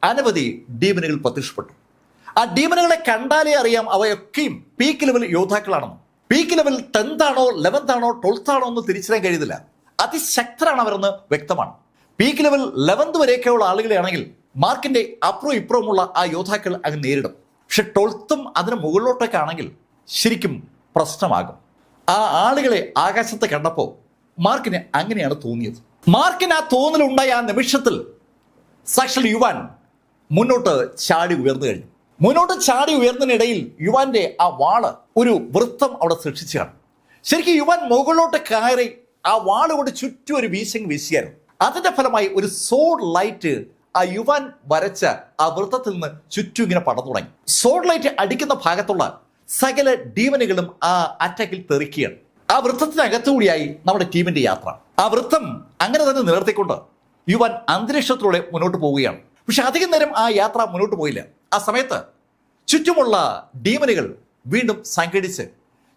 അനവധി ഡീമനുകൾ പ്രത്യക്ഷപ്പെട്ടു. ആ ഡീമനുകളെ കണ്ടാലേ അറിയാം അവയൊക്കെയും പീക്ക് ലെവൽ യോദ്ധാക്കളാണെന്ന്. പീക്ക് ലെവൽ 10th ആണോ 11th ആണോ 12th ആണോ എന്ന് തിരിച്ചറിയാൻ കഴിയുന്നില്ല. അതിശക്തരാണ് അവരെന്ന് വ്യക്തമാണ്. പീക്ക് ലെവൽ 11th വരെയൊക്കെയുള്ള ആളുകളെയാണെങ്കിൽ മാർക്കിന്റെ അപ്പുറവും ഇപ്പുറമുള്ള ആ യോദ്ധാക്കൾ അങ്ങ് നേരിടും. പക്ഷെ 12th അതിന് മുകളിലോട്ടൊക്കെ ആണെങ്കിൽ ശരിക്കും പ്രശ്നമാകും. ആ ആളുകളെ ആകാശത്ത് കണ്ടപ്പോൾ മാർക്കിന് അങ്ങനെയാണ് തോന്നിയത്. മാർക്കിന് ആ തോന്നലുണ്ടായ ആ നിമിഷത്തിൽ സാക്ഷാൽ യുവാൻ മുന്നോട്ട് ചാടി ഉയർന്നു കഴിഞ്ഞു. മുന്നോട്ട് ചാടി ഉയർന്നതിനിടയിൽ യുവാന്റെ ആ വാള് ഒരു വൃത്തം അവിടെ സൃഷ്ടിച്ചാണ്. ശരിക്കും യുവാൻ മുകളിലോട്ട് കയറി ആ വാള് കൊണ്ട് ചുറ്റും ഒരു വീശിങ് വീശിയായിരുന്നു. അതിന്റെ ഫലമായി ഒരു സോഡ് ലൈറ്റ് ആ യുവാൻ വരച്ച ആ വൃത്തത്തിൽ നിന്ന് ചുറ്റും ഇങ്ങനെ പടർന്നു തുടങ്ങി. സോഡ് ലൈറ്റ് അടിക്കുന്ന ഭാഗത്തുള്ള സകല ഡീമനുകളും ആ അറ്റാക്കിൽ തെറിക്കുകയാണ്. ആ വൃത്തത്തിനകത്തുകൂടിയായി നമ്മുടെ ടീമിന്റെ യാത്ര. ആ വൃത്തം അങ്ങനെ തന്നെ നിലർത്തിക്കൊണ്ട് യുവാൻ അന്തരീക്ഷത്തിലൂടെ മുന്നോട്ട് പോവുകയാണ്. പക്ഷെ അധികം നേരം ആ യാത്ര മുന്നോട്ട് പോയില്ല. ആ സമയത്ത് ചുറ്റുമുള്ള ഡീമനുകൾ വീണ്ടും സംഘടിച്ച്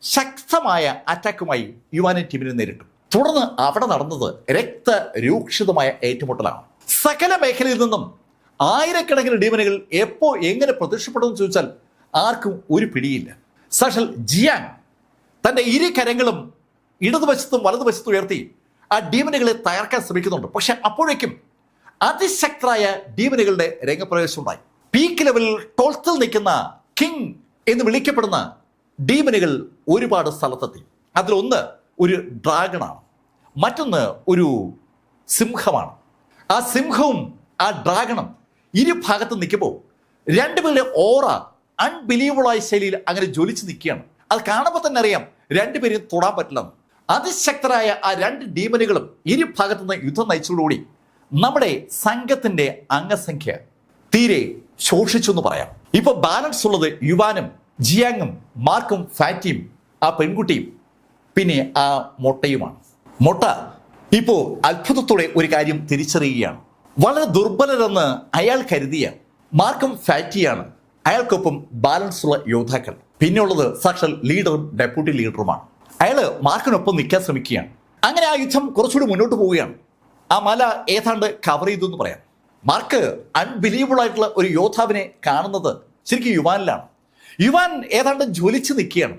ശക്തമായ അറ്റാക്കുമായി യുവാനെ ടീമിനെ നേരിട്ടു. തുടർന്ന് അവിടെ നടന്നത് രക്തരൂക്ഷിതമായ ഏറ്റുമുട്ടലാണ്. സകല മേഖലയിൽ നിന്നും ആയിരക്കണക്കിന് ഡീമനുകൾ എപ്പോ എങ്ങനെ പ്രത്യക്ഷപ്പെടുമെന്ന് ചോദിച്ചാൽ ആർക്കും ഒരു പിടിയില്ല. സാക്ഷാൽ ജിയാങ് തന്റെ ഇരു കരങ്ങളും ഇടതുവശത്തും വലതുവശത്തും ഉയർത്തി ആ ഡീമനുകളെ തകർക്കാൻ ശ്രമിക്കുന്നുണ്ട്. പക്ഷെ അപ്പോഴേക്കും അതിശക്തരായ ഡീമനുകളുടെ രംഗപ്രവേശം ഉണ്ടായി. പീക്ക് ലെവലിൽ 12th നിൽക്കുന്ന കിങ് എന്ന് വിളിക്കപ്പെടുന്ന ഡീമനുകൾ ഒരുപാട് സ്ഥലത്തെത്തി. അതിലൊന്ന് ഒരു ഡ്രാഗണാണ്, മറ്റൊന്ന് ഒരു സിംഹമാണ്. ആ സിംഹവും ആ ഡ്രാഗണും ഇരുഭാഗത്ത് നിൽക്കുമ്പോൾ രണ്ടുപേരുടെ ഓറ അൺബിലീവബിളായ ശൈലിയിൽ അങ്ങനെ ജ്വലിച്ച് നിൽക്കുകയാണ്. അത് കാണുമ്പോൾ തന്നെ അറിയാം രണ്ടുപേരും തൊടാൻ പറ്റില്ലെന്ന്. അതിശക്തരായ ആ രണ്ട് ഡീമനുകളും ഇരുഭാഗത്തു നിന്ന് യുദ്ധം നയിച്ചതോടുകൂടി നമ്മുടെ സംഘത്തിന്റെ അംഗസംഖ്യ തീരെ ശോഷിച്ചു എന്ന് പറയാം. ഇപ്പൊ ബാലൻസ് ഉള്ളത് യുവാനും ജിയാങ്ങും മാർക്കും ഫാറ്റിയും ആ പെൺകുട്ടിയും പിന്നെ ആ മൊട്ടയുമാണ്. മൊട്ട ഇപ്പോ അത്ഭുതത്തോടെ ഒരു കാര്യം തിരിച്ചറിയുകയാണ്. വളരെ ദുർബലരെന്ന് അയാൾ കരുതിയ മാർക്കും ഫാറ്റിയാണ് അയാൾക്കൊപ്പം ബാലൻസ് ഉള്ള യോദ്ധാക്കൾ. പിന്നെയുള്ളത് സാക്ഷാൽ ലീഡറും ഡെപ്യൂട്ടി ലീഡറുമാണ്. അയാള് മാർക്കിനൊപ്പം നിൽക്കാൻ ശ്രമിക്കുകയാണ്. അങ്ങനെ ആ യുദ്ധം കുറച്ചുകൂടി മുന്നോട്ട് പോവുകയാണ്. ആ മല ഏതാണ്ട് കവർ ചെയ്തു എന്ന് പറയാം. മാർക്ക് അൺബിലീവബിൾ ആയിട്ടുള്ള ഒരു യോദ്ധാവിനെ കാണുന്നത് ശരിക്കും യുവാനിലാണ്. യുവാൻ ഏതാണ്ട് ജ്വലിച്ച് നിൽക്കുകയാണ്.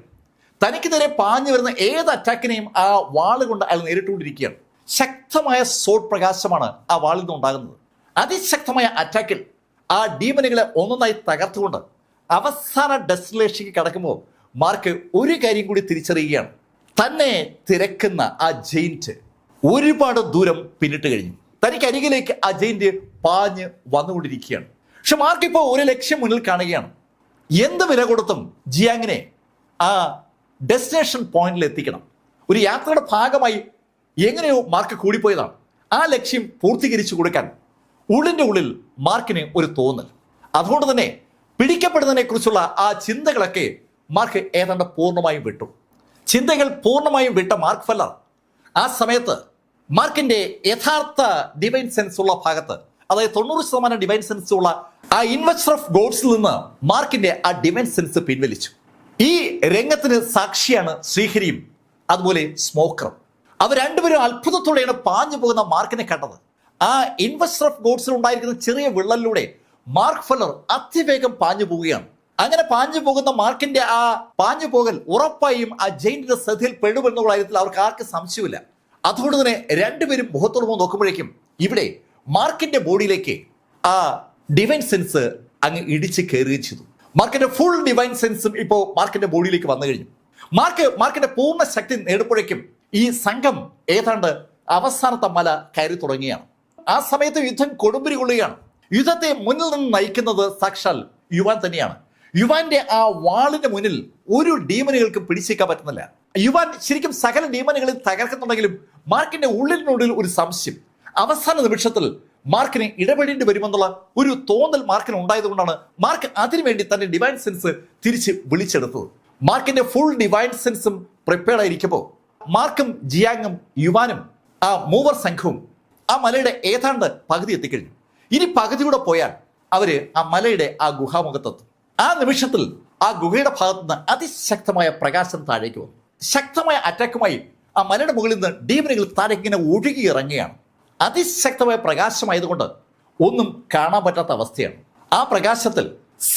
തനിക്ക് നേരെ പാഞ്ഞു വരുന്ന ഏത് അറ്റാക്കിനെയും ആ വാള് കൊണ്ട് അയാൾ നേരിട്ടുകൊണ്ടിരിക്കുകയാണ്. ശക്തമായ സോഡ് പ്രകാശമാണ് ആ വാളിൽ നിന്ന് ഉണ്ടാകുന്നത്. അതിശക്തമായ അറ്റാക്കിൽ ആ ഡീമനുകളെ ഒന്നൊന്നായി തകർത്തുകൊണ്ട് അവസാന ഡെസ്റ്റിനേഷനിലേക്ക് കടക്കുമ്പോൾ മാർക്ക് ഒരു കാര്യം കൂടി തിരിച്ചറിയുകയാണ്. തന്നെ തിരക്കുന്ന ആ ജെയിന്റ് ഒരുപാട് ദൂരം പിന്നിട്ട് കഴിഞ്ഞു. തനിക്ക് അരികിലേക്ക് ആ ജെയിന്റ് പാഞ്ഞ് വന്നുകൊണ്ടിരിക്കുകയാണ്. പക്ഷെ മാർക്ക് ഇപ്പോൾ ഒരു ലക്ഷ്യം മുന്നിൽ കാണുകയാണ്. എന്ത് വില കൊടുത്തും ജിയാങ്ങിനെ ആ ഡെസ്റ്റിനേഷൻ പോയിന്റിൽ എത്തിക്കണം. ഒരു യാത്രയുടെ ഭാഗമായി എങ്ങനെയോ മാർക്ക് കൂടിപ്പോയതാണ്. ആ ലക്ഷ്യം പൂർത്തീകരിച്ചു കൊടുക്കാൻ ഉള്ളിൻ്റെ ഉള്ളിൽ മാർക്കിന് ഒരു തോന്നൽ. അതുകൊണ്ട് തന്നെ പിടിക്കപ്പെടുന്നതിനെ കുറിച്ചുള്ള ആ ചിന്തകളൊക്കെ മാർക്ക് ഏതാണ്ട് പൂർണ്ണമായും വിട്ടു. ചിന്തകൾ പൂർണ്ണമായും വിട്ട മാർക്ക് ഫെല്ലർ ആ സമയത്ത് മാർക്കിന്റെ യഥാർത്ഥ ഡിവൈൻ സെൻസ് ഉള്ള ഭാഗത്ത്, അതായത് 90% ഡിവൈൻ സെൻസ് ഉള്ള ആ ഇൻവെസ്റ്റർ ഓഫ് ഗോഡ്സിൽ നിന്ന് മാർക്കിന്റെ ആ ഡിവൈൻ സെൻസ് പിൻവലിച്ചു. ഈ രംഗത്തിന് സാക്ഷിയാണ് ശ്രീഹരിയും അതുപോലെ സ്മോക്കറും. അവർ രണ്ടുപേരും അത്ഭുതത്തോടെയാണ് പാഞ്ഞു പോകുന്ന മാർക്കിനെ കണ്ടത്. ആ ഇൻവെസ്റ്റർ ഓഫ് ഗോഡ്സിൽ ഉണ്ടായിരിക്കുന്ന ചെറിയ വിള്ളലിലൂടെ മാർക്ക് ഫെല്ലർ അതിവേഗം പാഞ്ഞു പോവുകയാണ്. അങ്ങനെ പാഞ്ഞു പോകുന്ന മാർക്കിന്റെ ആ പാഞ്ഞു പോകൽ ഉറപ്പായും ആ ജെയിന്റിന്റെ ശ്രദ്ധയിൽ പെടുമെന്നുള്ള കാര്യത്തിൽ അവർക്ക് ആർക്കും സംശയമില്ല. അതുകൊണ്ട് തന്നെ രണ്ടുപേരും മുഖത്തോട് നോക്കുമ്പോഴേക്കും ഇവിടെ മാർക്കിന്റെ ബോഡിയിലേക്ക് ആ ഡിവൈൻ സെൻസ് അങ്ങ് ഇടിച്ച് കയറുകയും ചെയ്തു. മാർക്കിന്റെ ഫുൾ ഡിവൈൻ സെൻസും ഇപ്പോൾ മാർക്കിന്റെ ബോഡിയിലേക്ക് വന്നു കഴിഞ്ഞു. മാർക്കിന്റെ പൂർണ്ണ ശക്തി നേടുമ്പോഴേക്കും ഈ സംഘം ഏതാണ്ട് അവസാനത്തെ മല കയറി തുടങ്ങിയാണ്. ആ സമയത്ത് യുദ്ധം കൊടുമ്പിരി കൊള്ളുകയാണ്. യുദ്ധത്തെ മുന്നിൽ നിന്ന് നയിക്കുന്നത് സാക്ഷാൽ യുവാൻ തന്നെയാണ്. യുവാന്റെ ആ വാളിന്റെ മുന്നിൽ ഒരു ഡീമനുകൾക്കും പിടിച്ചേക്കാൻ പറ്റുന്നില്ല. യുവാൻ ശരിക്കും സകല ഡീമനുകളിൽ തകർക്കുന്നുണ്ടെങ്കിലും മാർക്കിന്റെ ഉള്ളിനുള്ളിൽ ഒരു സംശയം. അവസാന നിമിഷത്തിൽ മാർക്കിന് ഇടപെടേണ്ടി വരുമെന്നുള്ള ഒരു തോന്നൽ മാർക്കിന് ഉണ്ടായതുകൊണ്ടാണ് മാർക്ക് അതിനുവേണ്ടി തന്റെ ഡിവൈൻ സെൻസ് തിരിച്ച് വിളിച്ചെടുത്തത്. മാർക്കിന്റെ ഫുൾ ഡിവൈൻ സെൻസും പ്രിപ്പയർഡ് ആയിരിക്കുമ്പോൾ മാർക്കും ജിയാങ്ങും യുവാനും ആ മൂവർ സംഘവും ആ മലയുടെ ഏതാണ്ട് പകുതി എത്തിക്കഴിഞ്ഞു. ഇനി പകുതിയൂടെ പോയാൽ അവര് ആ മലയുടെ ആ ഗുഹാമുഖത്തെത്തും. ആ നിമിഷത്തിൽ ആ ഗുഹയുടെ ഭാഗത്തുനിന്ന് അതിശക്തമായ പ്രകാശം താഴേക്ക് വന്നു. ശക്തമായ അറ്റാക്കുമായി ആ മലയുടെ മുകളിൽ നിന്ന് ഡീമനുകൾ താഴേക്ക് ഇങ്ങനെ ഒഴുകി ഇറങ്ങുകയാണ്. അതിശക്തമായ പ്രകാശമായതുകൊണ്ട് ഒന്നും കാണാൻ പറ്റാത്ത അവസ്ഥയാണ്. ആ പ്രകാശത്തിൽ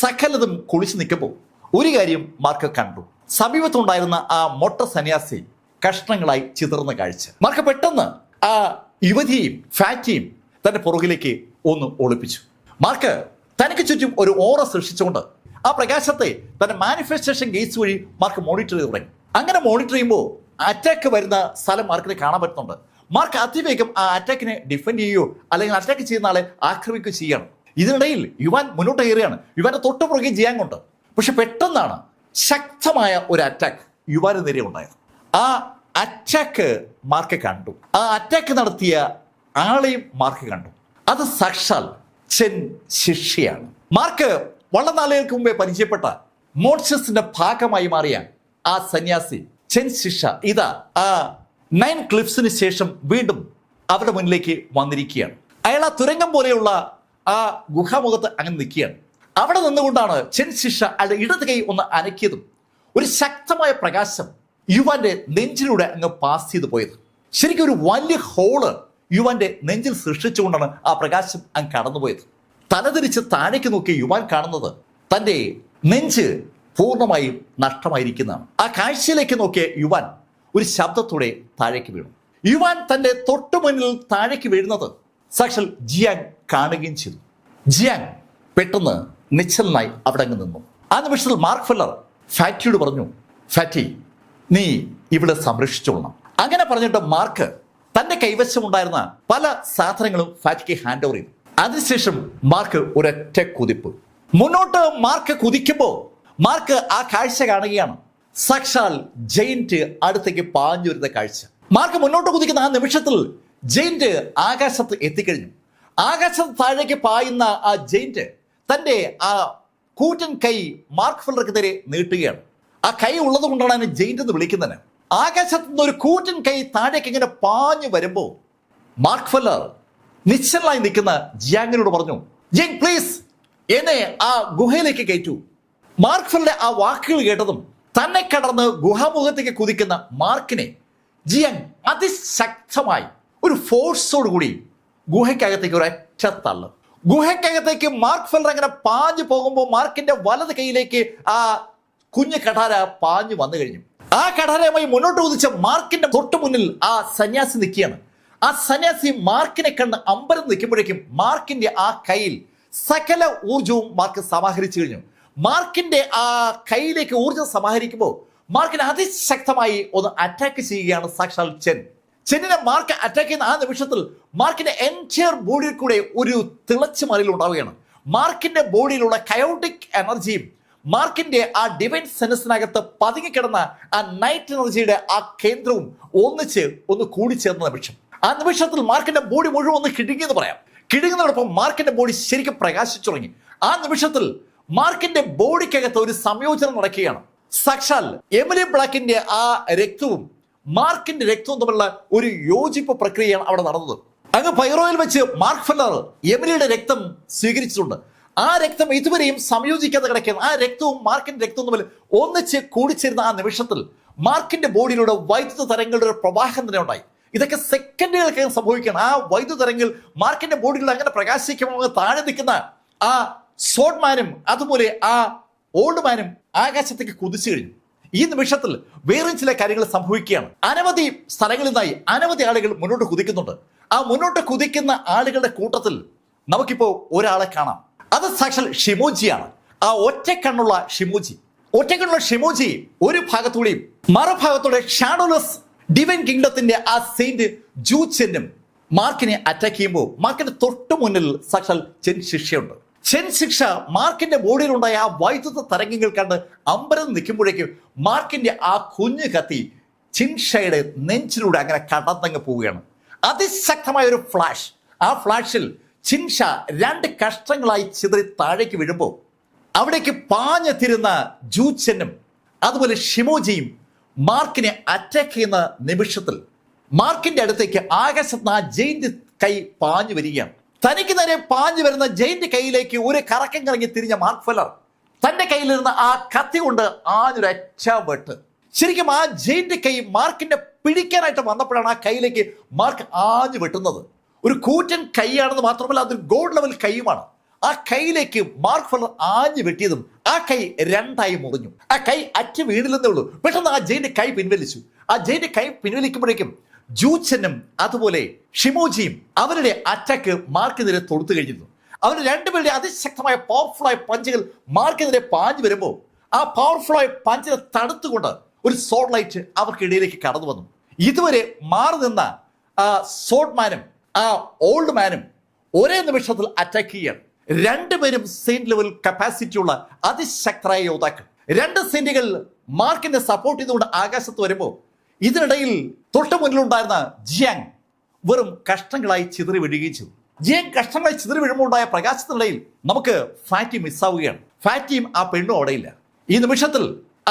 സകലതും കുളിച്ചു നിൽക്കുമ്പോൾ ഒരു കാര്യം മാർക്ക് കണ്ടു. സമീപത്തുണ്ടായിരുന്ന ആ മൊട്ട സന്യാസി കഷ്ണങ്ങളായി ചിതറുന്ന കാഴ്ച. മാർക്ക് പെട്ടെന്ന് ആ യുവതിയെയും ഫാറ്റിയും തന്റെ പുറകിലേക്ക് ഒന്ന് ഒളിപ്പിച്ചു. മാർക്ക് തനിക്ക് ചുറ്റും ഒരു ഓറ സൃഷ്ടിച്ചുകൊണ്ട് ആ പ്രകാശത്തെ തന്റെ മാനിഫെസ്റ്റേഷൻ ഗേറ്റ്സ് വഴി മാർക്ക് മോണിറ്റർ ചെയ്ത് തുടങ്ങി. അങ്ങനെ മോണിറ്റർ ചെയ്യുമ്പോൾ അറ്റാക്ക് വരുന്ന സ്ഥലം മാർക്കിന് കാണാൻ പറ്റുന്നുണ്ട്. മാർക്ക് അതിവേഗം ആ അറ്റാക്കിനെ ഡിഫെൻഡ് ചെയ്യുകയോ അല്ലെങ്കിൽ അറ്റാക്ക് ചെയ്യുന്ന ആളെ ആക്രമിക്കുകയോ ചെയ്യണം. ഇതിനിടയിൽ യുവാൻ മുന്നോട്ട് കയറുകയാണ്. യുവാന്റെ തൊട്ടുപുറകെ ജിയാങ്ങുണ്ട്. പക്ഷെ പെട്ടെന്നാണ് ശക്തമായ ഒരു അറ്റാക്ക് യുവാന് നേരെ ഉണ്ടായത്. ആ അറ്റാക്ക് മാർക്ക് കണ്ടു. ആ അറ്റാക്ക് നടത്തിയ ആളെയും മാർക്ക് കണ്ടു. അത് സാക്ഷാൽ ചെൻ ശിഷ്യയാണ്. മാർക്ക് വളരെ നാളുകൾക്ക് മുമ്പേ പരിചയപ്പെട്ട മോൺസസിന്റെ ഭാഗമായി മാറിയ ആ സന്യാസി ചെൻ ശിഷ ഇതാ ആ 9 ക്ലിഫ്സിന് ശേഷം വീണ്ടും അവരുടെ മുന്നിലേക്ക് വന്നിരിക്കുകയാണ്. അയാൾ ആ തുരങ്കം പോലെയുള്ള ആ ഗുഹാമുഖത്ത് അങ്ങനെ നിൽക്കുകയാണ്. അവിടെ നിന്നുകൊണ്ടാണ് ചെൻ ശിഷ അയാളുടെ ഇടത് കൈ ഒന്ന് അനക്കിയതും ഒരു ശക്തമായ പ്രകാശം യുവാന്റെ നെഞ്ചിലൂടെ അങ്ങ് പാസ് ചെയ്തു പോയത്. ശരിക്കും ഒരു വലിയ ഹോള് യുവാന്റെ നെഞ്ചിൽ സൃഷ്ടിച്ചുകൊണ്ടാണ് ആ പ്രകാശം അങ്ങ് കടന്നുപോയത്. തലതിരിച്ച് താഴേക്ക് നോക്കി യുവാൻ കാണുന്നത് തന്റെ നെഞ്ച് പൂർണ്ണമായും നഷ്ടമായിരിക്കുന്നതാണ്. ആ കാഴ്ചയിലേക്ക് നോക്കിയ യുവാൻ ഒരു ശബ്ദത്തോടെ താഴേക്ക് വീണു. യുവാൻ തന്റെ തൊട്ടു മുന്നിൽ താഴേക്ക് വീഴുന്നത് സാക്ഷാൽ ജിയാങ് കാണുകയും ചെയ്തു. ജിയാങ് പെട്ടെന്ന് നിശ്ചലനായി അവിടെ അങ്ങ് നിന്നു. ആ നിമിഷത്തിൽ മാർക്ക് ഫെല്ലർ ഫാറ്റിയോട് പറഞ്ഞു, ഫാറ്റി നീ ഇവിടെ സംരക്ഷിച്ചോളണം. അങ്ങനെ പറഞ്ഞിട്ട് മാർക്ക് തന്റെ കൈവശമുണ്ടായിരുന്ന പല സാധനങ്ങളും ഫാറ്റിക്ക് ഹാൻഡ് ഓവർ ചെയ്തു. അതിനുശേഷം മാർക്ക് ഒരൊറ്റ കുതിപ്പ് മുന്നോട്ട് മാർക്ക് കുതിക്കുമ്പോൾ മാർക്ക് ആ കാഴ്ച കാണുകയാണ്. സാക്ഷാൽ ജെയിന്റ് അടുത്തേക്ക് പാഞ്ഞു വരുന്ന കാഴ്ച. മാർക്ക് മുന്നോട്ട് കുതിക്കുന്ന ആ നിമിഷത്തിൽ ജെയിന്റ് ആകാശത്ത് എത്തിക്കഴിഞ്ഞു. ആകാശത്ത് താഴേക്ക് പായുന്ന ആ ജെയിന്റ് തന്റെ ആ കൂറ്റൻ കൈ മാർക്ക് ഫെല്ലർക്ക് നേരെ നീട്ടുകയാണ്. ആ കൈ ഉള്ളത് കൊണ്ടാണ് അതിനെ ജെയിന്റ് എന്ന് വിളിക്കുന്നത്. ആകാശത്ത് നിന്ന് ഒരു കൂറ്റൻ കൈ താഴേക്ക് ഇങ്ങനെ പാഞ്ഞു വരുമ്പോൾ മാർക്ക് ഫെല്ലർ നിശ്ചലനായി നിൽക്കുന്ന ജിയാങ്ങിനോട് പറഞ്ഞു, ജിങ് പ്ലീസ് എന്നെ ആ ഗുഹയിലേക്ക് കയറ്റൂ. മാർക്ക് ഫെല്ലറുടെ ആ വാക്കുകൾ കേട്ടതും തന്നെ കടന്ന് ഗുഹാമുഖത്തേക്ക് കുതിക്കുന്ന മാർക്കിനെ ജിയാങ് അതിശക്തമായി ഒരു ഫോഴ്സോട് കൂടി ഗുഹയ്ക്കകത്തേക്ക് ഒരൊറ്റ തള്ളു. ഗുഹയ്ക്കകത്തേക്ക് മാർക്ക് ഫെല്ലർ അങ്ങനെ പാഞ്ഞു പോകുമ്പോൾ മാർക്കിന്റെ വലത് കൈയിലേക്ക് ആ കുഞ്ഞു കഠാര പാഞ്ഞു വന്നു കഴിഞ്ഞു. ആ കഠാരയുമായി മുന്നോട്ട് കുതിച്ച മാർക്കിന്റെ തൊട്ടു മുന്നിൽ ആ സന്യാസി നിൽക്കുകയാണ്. ആ സന്യാസി മാർക്കിനെ കണ്ട് അമ്പരം നിൽക്കുമ്പോഴേക്കും മാർക്കിന്റെ ആ കയ്യിൽ സകല ഊർജവും മാർക്ക് സമാഹരിച്ചു കഴിഞ്ഞു. മാർക്കിന്റെ ആ കയ്യിലേക്ക് ഊർജം സമാഹരിക്കുമ്പോൾ മാർക്കിനെ അതിശക്തമായി ഒന്ന് അറ്റാക്ക് ചെയ്യുകയാണ് സാക്ഷാൽ ചെൻ. ചെന്നിനെ മാർക്ക് അറ്റാക്ക് ചെയ്യുന്ന ആ നിമിഷത്തിൽ മാർക്കിന്റെ എൻറ്റയർ ബോഡിയിൽ കൂടെ ഒരു തിളച്ചു മറിയിൽ ഉണ്ടാവുകയാണ്. മാർക്കിന്റെ ബോഡിയിലുള്ള കയോട്ടിക് എനർജിയും മാർക്കിന്റെ ആ ഡിവൈൻ സെൻസിനകത്ത് പതുങ്ങിക്കിടന്ന ആ നൈറ്റ് എനർജിയുടെ ആ കേന്ദ്രവും ഒന്നിച്ച് ഒന്ന് കൂടിച്ചേർന്ന നിമിഷം. ആ നിമിഷത്തിൽ മാർക്കിന്റെ ബോഡി മുഴുവൻ ഒന്ന് കിടുങ്ങിയെന്ന് പറയാം. കിടുങ്ങുന്നതോടൊപ്പം മാർക്കിന്റെ ബോഡി ശരിക്കും പ്രകാശിച്ചു തുടങ്ങി. ആ നിമിഷത്തിൽ മാർക്കിന്റെ ബോഡിക്കകത്ത് ഒരു സംയോജനം നടക്കുകയാണ്. സാക്ഷാൽ എമിലി ബ്ലാക്കിന്റെ ആ രക്തവും മാർക്കിന്റെ രക്തവും തമ്മിലുള്ള ഒരു യോജിപ്പ് പ്രക്രിയയാണ് അവിടെ നടന്നത്. അങ്ങ് പൈറോയിൽ വെച്ച് മാർക്ക് ഫെല്ലർ എമിലിയുടെ രക്തം സ്വീകരിച്ചിട്ടുണ്ട്. ആ രക്തം ഇതുവരെയും സംയോജിക്കാതെ കിടക്കുകയാണ്. ആ രക്തവും മാർക്കിന്റെ രക്തവും തമ്മിൽ ഒന്നിച്ച് കൂടിച്ചേരുന്ന ആ നിമിഷത്തിൽ മാർക്കിന്റെ ബോഡിയിലൂടെ വൈദ്യുത തരംഗങ്ങളുടെ ഒരു പ്രവാഹം തന്നെ ഉണ്ടായി. ഇതൊക്കെ സെക്കൻഡുകൾക്ക് സംഭവിക്കുകയാണ്. ആ വൈദ്യുത തരംഗങ്ങൾ മാർക്കിന്റെ ബോഡിയിൽ അങ്ങനെ പ്രകാശിക്കുമ്പോൾ താഴെ നിൽക്കുന്ന ആ സോഡ്മാനും അതുപോലെ ആ ഓൾഡ് മാനും ആകാശത്തേക്ക് കുതിച്ചു കഴിഞ്ഞു. ഈ നിമിഷത്തിൽ വേറെ ചില കാര്യങ്ങൾ സംഭവിക്കുകയാണ്. അനവധി സ്ഥലങ്ങളിൽ നിന്നായി അനവധി ആളുകൾ മുന്നോട്ട് കുതിക്കുന്നുണ്ട്. ആ മുന്നോട്ട് കുതിക്കുന്ന ആളുകളുടെ കൂട്ടത്തിൽ നമുക്കിപ്പോ ഒരാളെ കാണാം. അത് സാക്ഷാൽ ഷിമോജിയാണ്. ആ ഒറ്റക്കണ്ണുള്ള ഷിമോജി. ഒറ്റക്കണ്ണുള്ള ഷിമോജി ഒരു ഭാഗത്തൂടെയും മറുഭാഗത്തൂടെ ഷാഡോലെസ് ഡിവൈൻ കിങ്ഡത്തിന്റെ ആ സെയിന്റ് ജൂ ചെന്നും മാർക്കിനെ അറ്റാക്ക് ചെയ്യുമ്പോൾ മാർക്കിന്റെ തൊട്ടു മുന്നിൽ സാക്ഷാൽ ചെൻ ശിക്ഷയുണ്ട്. ചെൻ ശിക്ഷ മാർക്കിന്റെ ബോഡിയിലുണ്ടായ ആ വൈദ്യുത തരംഗങ്ങൾ കണ്ട് അമ്പരം നിൽക്കുമ്പോഴേക്കും മാർക്കിന്റെ ആ കുഞ്ഞു കത്തി ചിൻഷയുടെ നെഞ്ചിലൂടെ അങ്ങനെ കടന്നങ്ങ് പോവുകയാണ്. അതിശക്തമായ ഒരു ഫ്ലാഷ്. ആ ഫ്ലാഷിൽ ചിൻഷ 2 കഷ്ണങ്ങളായി ചിതറി താഴേക്ക് വീഴുമ്പോൾ അവിടേക്ക് പാഞ്ഞെത്തിരുന്ന ജൂച്ചനും അതുപോലെ ഷിമോജിയും മാർക്കിനെ അറ്റാക്ക് ചെയ്യുന്ന നിമിഷത്തിൽ മാർക്കിന്റെ അടുത്തേക്ക് ആകാശത്ത് ആ ജെയിന്റ് കൈ പാഞ്ഞു വരികയാണ്. തനിക്ക് നേരെ പാഞ്ഞു വരുന്ന ജെയിന്റ് കൈയിലേക്ക് ഒരു കറക്കം കറങ്ങി തിരിഞ്ഞ മാർക്ക് ഫെല്ലർ തന്റെ കയ്യിലിരുന്ന ആ കത്തി കൊണ്ട് ആഞ്ഞൊരൊറ്റ വെട്ട്. ശരിക്കും ആ ജെയിന്റ് കൈ മാർക്കിന്റെ പിടിക്കാനായിട്ട് വന്നപ്പോഴാണ് ആ കൈയിലേക്ക് മാർക്ക് ആഞ്ഞു വെട്ടുന്നത്. ഒരു കൂറ്റൻ കൈയാണെന്ന് മാത്രമല്ല അതൊരു ഗോൾഡ് ലെവൽ കൈയുമാണ്. ആ കൈയിലേക്ക് മാർക്ക് ഫെല്ലർ ആഞ്ഞു വെട്ടിയതും ആ കൈ 2ആയി മുറിഞ്ഞു. ആ കൈ അറ്റ് വീണില്ലെന്നേ ഉള്ളൂ. പെട്ടെന്ന് ആ ജെയിന്റെ കൈ പിൻവലിച്ചു. ആ ജെയിന്റെ കൈ പിൻവലിക്കുമ്പോഴേക്കും ജൂച്ചനും അതുപോലെ ഷിമോജിയും അവരുടെ അറ്റാക്ക് മാർക്കിനെതിരെ തൊടുത്തു കഴിഞ്ഞിരുന്നു. അവർ രണ്ടുപേരുടെ അതിശക്തമായ പവർഫുള്ളായ പഞ്ചുകൾ മാർക്കിനെതിരെ പാഞ്ഞു വരുമ്പോൾ ആ പവർഫുള്ളായ പഞ്ചിനെ തടുത്തുകൊണ്ട് ഒരു സോഡ് ലൈറ്റ് അവർക്കിടയിലേക്ക് കടന്നു വന്നു. ഇതുവരെ മാറി നിന്ന ആ സോഡ്മാനും ആ ഓൾഡ് മാനും ഒരേ നിമിഷത്തിൽ അറ്റാക്ക് ചെയ്യുകയാണ്. രണ്ടുപേരും സെയിന്റ് ലെവൽ കപ്പാസിറ്റി ഉള്ള അതിശക്തരായ യോദ്ധാക്കൾ. 2 സെന്റുകൾ മാർക്കിനെ സപ്പോർട്ട് ചെയ്തുകൊണ്ട് ആകാശത്ത് വരുമ്പോൾ ഇതിനിടയിൽ തൊട്ടു മുന്നിലുണ്ടായിരുന്ന ജിയാങ് വെറും കഷ്ണങ്ങളായി ചിതറി വീഴുകയും ചെയ്തു. ജിയാങ് കഷ്ണങ്ങളായി ചിതറി വീഴുമ്പോൾ ഉണ്ടായ പ്രകാശത്തിനിടയിൽ നമുക്ക് ഫാറ്റി മിസ്സാവുകയാണ്. ഫാറ്റിയും ആ പെണ്ണും അവിടെയില്ല. ഈ നിമിഷത്തിൽ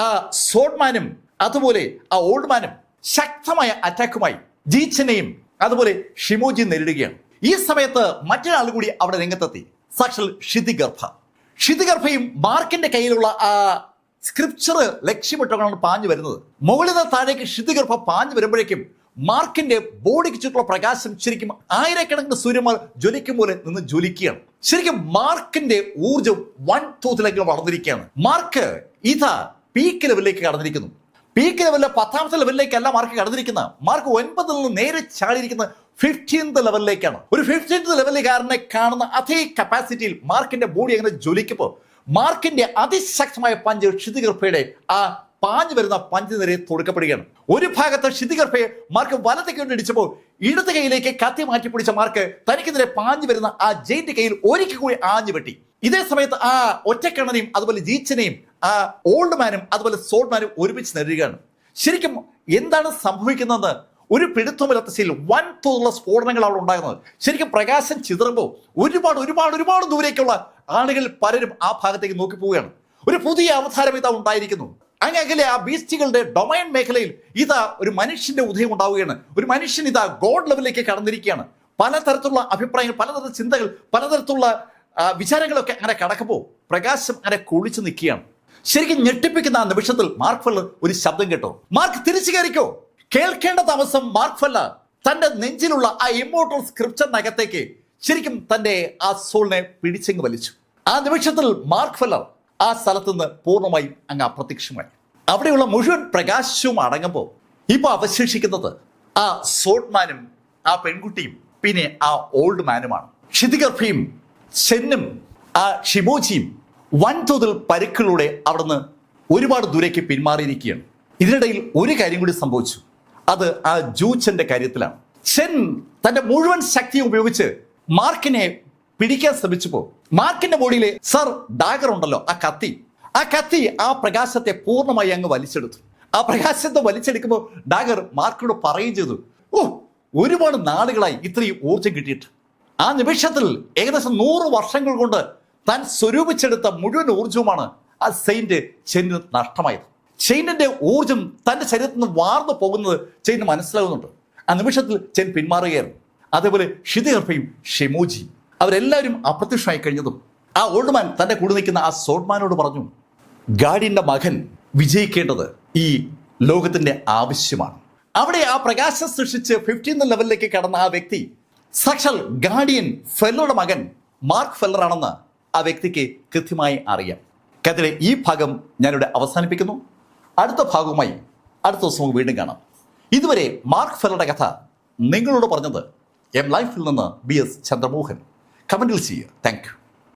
ആ സോഡ്മാനും അതുപോലെ ആ ഓൾഡ് മാനും ശക്തമായ അറ്റാക്കുമായി ജീച്ചനെയും അതുപോലെ ഷിമോജിയും നേരിടുകയാണ്. ഈ സമയത്ത് മറ്റൊരാൾ കൂടി അവിടെ രംഗത്തെത്തി. സാക്ഷാൽ ഷിതിഗർഭയും മാർക്കിന്റെ കയ്യിലുള്ള ആ സ്ക്രിപ്ചർ ലക്ഷ്യമിട്ടാണ് പാഞ്ഞു വരുന്നത്. മുകളിൽ നിന്ന് താഴേക്ക് ഷിതിഗർഭ പാഞ്ഞു വരുമ്പോഴേക്കും മാർക്കിന്റെ ബോഡിക്ക് ചുറ്റുള്ള പ്രകാശം ശരിക്കും ആയിരക്കണക്കിന് സൂര്യന്മാർ ജ്വലിക്കും പോലെ നിന്ന് ജ്വലിക്കുകയാണ്. ശരിക്കും മാർക്കിന്റെ ഊർജം വൻതോതിലേക്ക് വളർന്നിരിക്കുകയാണ്. മാർക്ക് ഇതാ പീക്ക് ലെവലിലേക്ക് കടന്നിരിക്കുന്നു. പീക്ക് ലെവലിലെ 10ാമത്തെ ലെവലിലേക്കല്ല മാർക്ക് കടന്നിരിക്കുന്ന. മാർക്ക് 9ൽ നിന്ന് നേരെ ചാടിയിരിക്കുന്ന 15th ലെവലിലേക്കാണ്. ഒരു 15th ലെവലുകാരനെ കാണുന്ന അതേ കപ്പാസിറ്റിയിൽ മാർക്കിന്റെ ബോഡി അങ്ങനെ ജ്വലിക്കുമ്പോൾ മാർക്കിന്റെ അതിശക്തമായ പഞ്ച് ഷിതിഗർഭയുടെ ആ പാഞ്ഞു വരുന്ന പഞ്ച് നേരെ തൊടുക്കപ്പെടുകയാണ്. ഒരു ഭാഗത്ത് ഷിതിഗർഭയെ മാർക്ക് വലത്തേക്ക് കൊണ്ട് ഇടിച്ചപ്പോൾ ഇടത് കൈയിലേക്ക് കത്തി മാറ്റി പിടിച്ച മാർക്ക് തനിക്കെതിരെ പാഞ്ഞു വരുന്ന ആ ജെയിന്റ് കയ്യിൽ ഒരിക്കൽ കൂടി ആഞ്ഞു വെട്ടി. ഇതേ സമയത്ത് ആ ഒറ്റക്കണ്ണനെയും അതുപോലെ ജീച്ചനെയും ആ ഓൾഡ് മാനും അതുപോലെ സോൾഡ് ഒരുമിച്ച് നേടുകയാണ്. ശരിക്കും എന്താണ് സംഭവിക്കുന്നതെന്ന് ഒരു പിടുത്തമില്ലാത്ത ശൈലിയിൽ വൻതോതിലുള്ള സ്ഫോടനങ്ങൾ അവിടെ ഉണ്ടാകുന്നത്. ശരിക്കും പ്രകാശം ചിതറുമ്പോൾ ഒരുപാട് ദൂരേക്കുള്ള ആളുകൾ പലരും ആ ഭാഗത്തേക്ക് നോക്കി പോവുകയാണ്. ഒരു പുതിയ അവതാരം ഇതാ ഉണ്ടായിരിക്കുന്നു. അങ്ങനെ ആ ബീസ്റ്റുകളുടെ ഡൊമൈൻ മേഖലയിൽ ഇതാ ഒരു മനുഷ്യന്റെ ഉദയം ഉണ്ടാവുകയാണ്. ഒരു മനുഷ്യൻ ഇതാ ഗോഡ് ലെവലിലേക്ക് കടന്നിരിക്കുകയാണ്. പലതരത്തിലുള്ള അഭിപ്രായങ്ങൾ, പലതരത്തിലുള്ള ചിന്തകൾ, പലതരത്തിലുള്ള വിചാരങ്ങളൊക്കെ അങ്ങനെ കടക്കുമ്പോൾ പ്രകാശം അങ്ങനെ കുളിച്ചു നിൽക്കുകയാണ്. ശരിക്കും ഞെട്ടിപ്പിക്കുന്ന ആ നിമിഷത്തിൽ മാർക്ക് ഫെല്ലർ ഒരു ശബ്ദം കേട്ടോ. മാർക്ക് തിരിച്ചു കയറിക്കോ. കേൾക്കേണ്ട താമസം മാർക്ക് ഫെല്ലർ തന്റെ നെഞ്ചിലുള്ള ആ ഇമ്മോർട്ടൽ സ്ക്രിപ്ചറിനകത്തേക്ക് ശരിക്കും തന്റെ ആ സോളിനെ പിടിച്ചെങ്ങ് വലിച്ചു. ആ നിമിഷത്തിൽ മാർക്ക് ഫെല്ലർ ആ സ്ഥലത്ത് നിന്ന് പൂർണ്ണമായും അങ്ങ് അപ്രത്യക്ഷമായി. അവിടെയുള്ള മുഴുവൻ പ്രകാശവും അടങ്ങുമ്പോൾ ഇപ്പൊ അവശേഷിക്കുന്നത് ആ സോഡ്മാനും ആ പെൺകുട്ടിയും പിന്നെ ആ ഓൾഡ് മാനുമാണ്. ഷിതിഗർഭയും ചെന്നും ആ ഷിമോജിയും വൻതോതിൽ പരുക്കളിലൂടെ അവിടുന്ന് ഒരുപാട് ദൂരേക്ക് പിന്മാറിയിരിക്കുകയാണ്. ഇതിനിടയിൽ ഒരു കാര്യം കൂടി സംഭവിച്ചു. അത് ആ ജൂച്ചന്റെ കാര്യത്തിലാണ്. ചെൻ തന്റെ മുഴുവൻ ശക്തിയും ഉപയോഗിച്ച് മാർക്കിനെ പിടിക്കാൻ ശ്രമിച്ചപ്പോൾ മാർക്കിന്റെ ബോഡിയിലെ സർ ഡാഗർ ഉണ്ടല്ലോ, ആ കത്തി ആ പ്രകാശത്തെ പൂർണ്ണമായി അങ്ങ് വലിച്ചെടുത്തു. ആ പ്രകാശത്തെ വലിച്ചെടുക്കുമ്പോൾ ഡാഗർ മാർക്കിനോട് പറയുകയും ചെയ്തു, ഒരുപാട് നാളുകളായി ഇത്രയും ഊർജം കിട്ടിയിട്ട്. ആ നിമിഷത്തിൽ ഏകദേശം 100 വർഷങ്ങൾ കൊണ്ട് താൻ സ്വരൂപിച്ചെടുത്ത മുഴുവൻ ഊർജവുമാണ് ആ സെയിന്റ് ചെന്നിന് നഷ്ടമായത്. ചെയിനിന്റെ ഊർജം തന്റെ ശരീരത്തിൽ നിന്ന് വാർന്നു പോകുന്നത് ചെയിന് മനസ്സിലാകുന്നുണ്ട്. ആ നിമിഷത്തിൽ ചെയിൻ പിന്മാറുകയായിരുന്നു. അതേപോലെ ഷിതിഗർഭയും ഷിമോജിയും അവരെല്ലാവരും അപ്രത്യക്ഷമായി കഴിഞ്ഞതും ആ ഓൾഡ് മാൻ തന്റെ കൂടെ നിൽക്കുന്ന ആ സോഡ്മാനോട് പറഞ്ഞു, ഗാർഡിയന്റെ മകൻ വിജയിക്കേണ്ടത് ഈ ലോകത്തിന്റെ ആവശ്യമാണ്. അവിടെ ആ പ്രകാശം സൃഷ്ടിച്ച് 15th ലെവലിലേക്ക് കടന്ന ആ വ്യക്തി സാക്ഷാൽ ഗാർഡിയൻ ഫെല്ലറുടെ മകൻ മാർക്ക് ഫെല്ലർ ആണെന്ന് ആ വ്യക്തിക്ക് കൃത്യമായി അറിയാം. കഥയിലെ ഈ ഭാഗം ഞാനിവിടെ അവസാനിപ്പിക്കുന്നു. അടുത്ത ഭാഗവുമായി അടുത്ത ദിവസം വീണ്ടും കാണാം. ഇതുവരെ മാർക്ക് ഫെല്ലറുടെ കഥ നിങ്ങളോട് പറഞ്ഞത് എം ലൈഫിൽ നിന്ന് BS ചന്ദ്രമോഹൻ. കമന്റിൽ ചെയ്യുക. Thank you.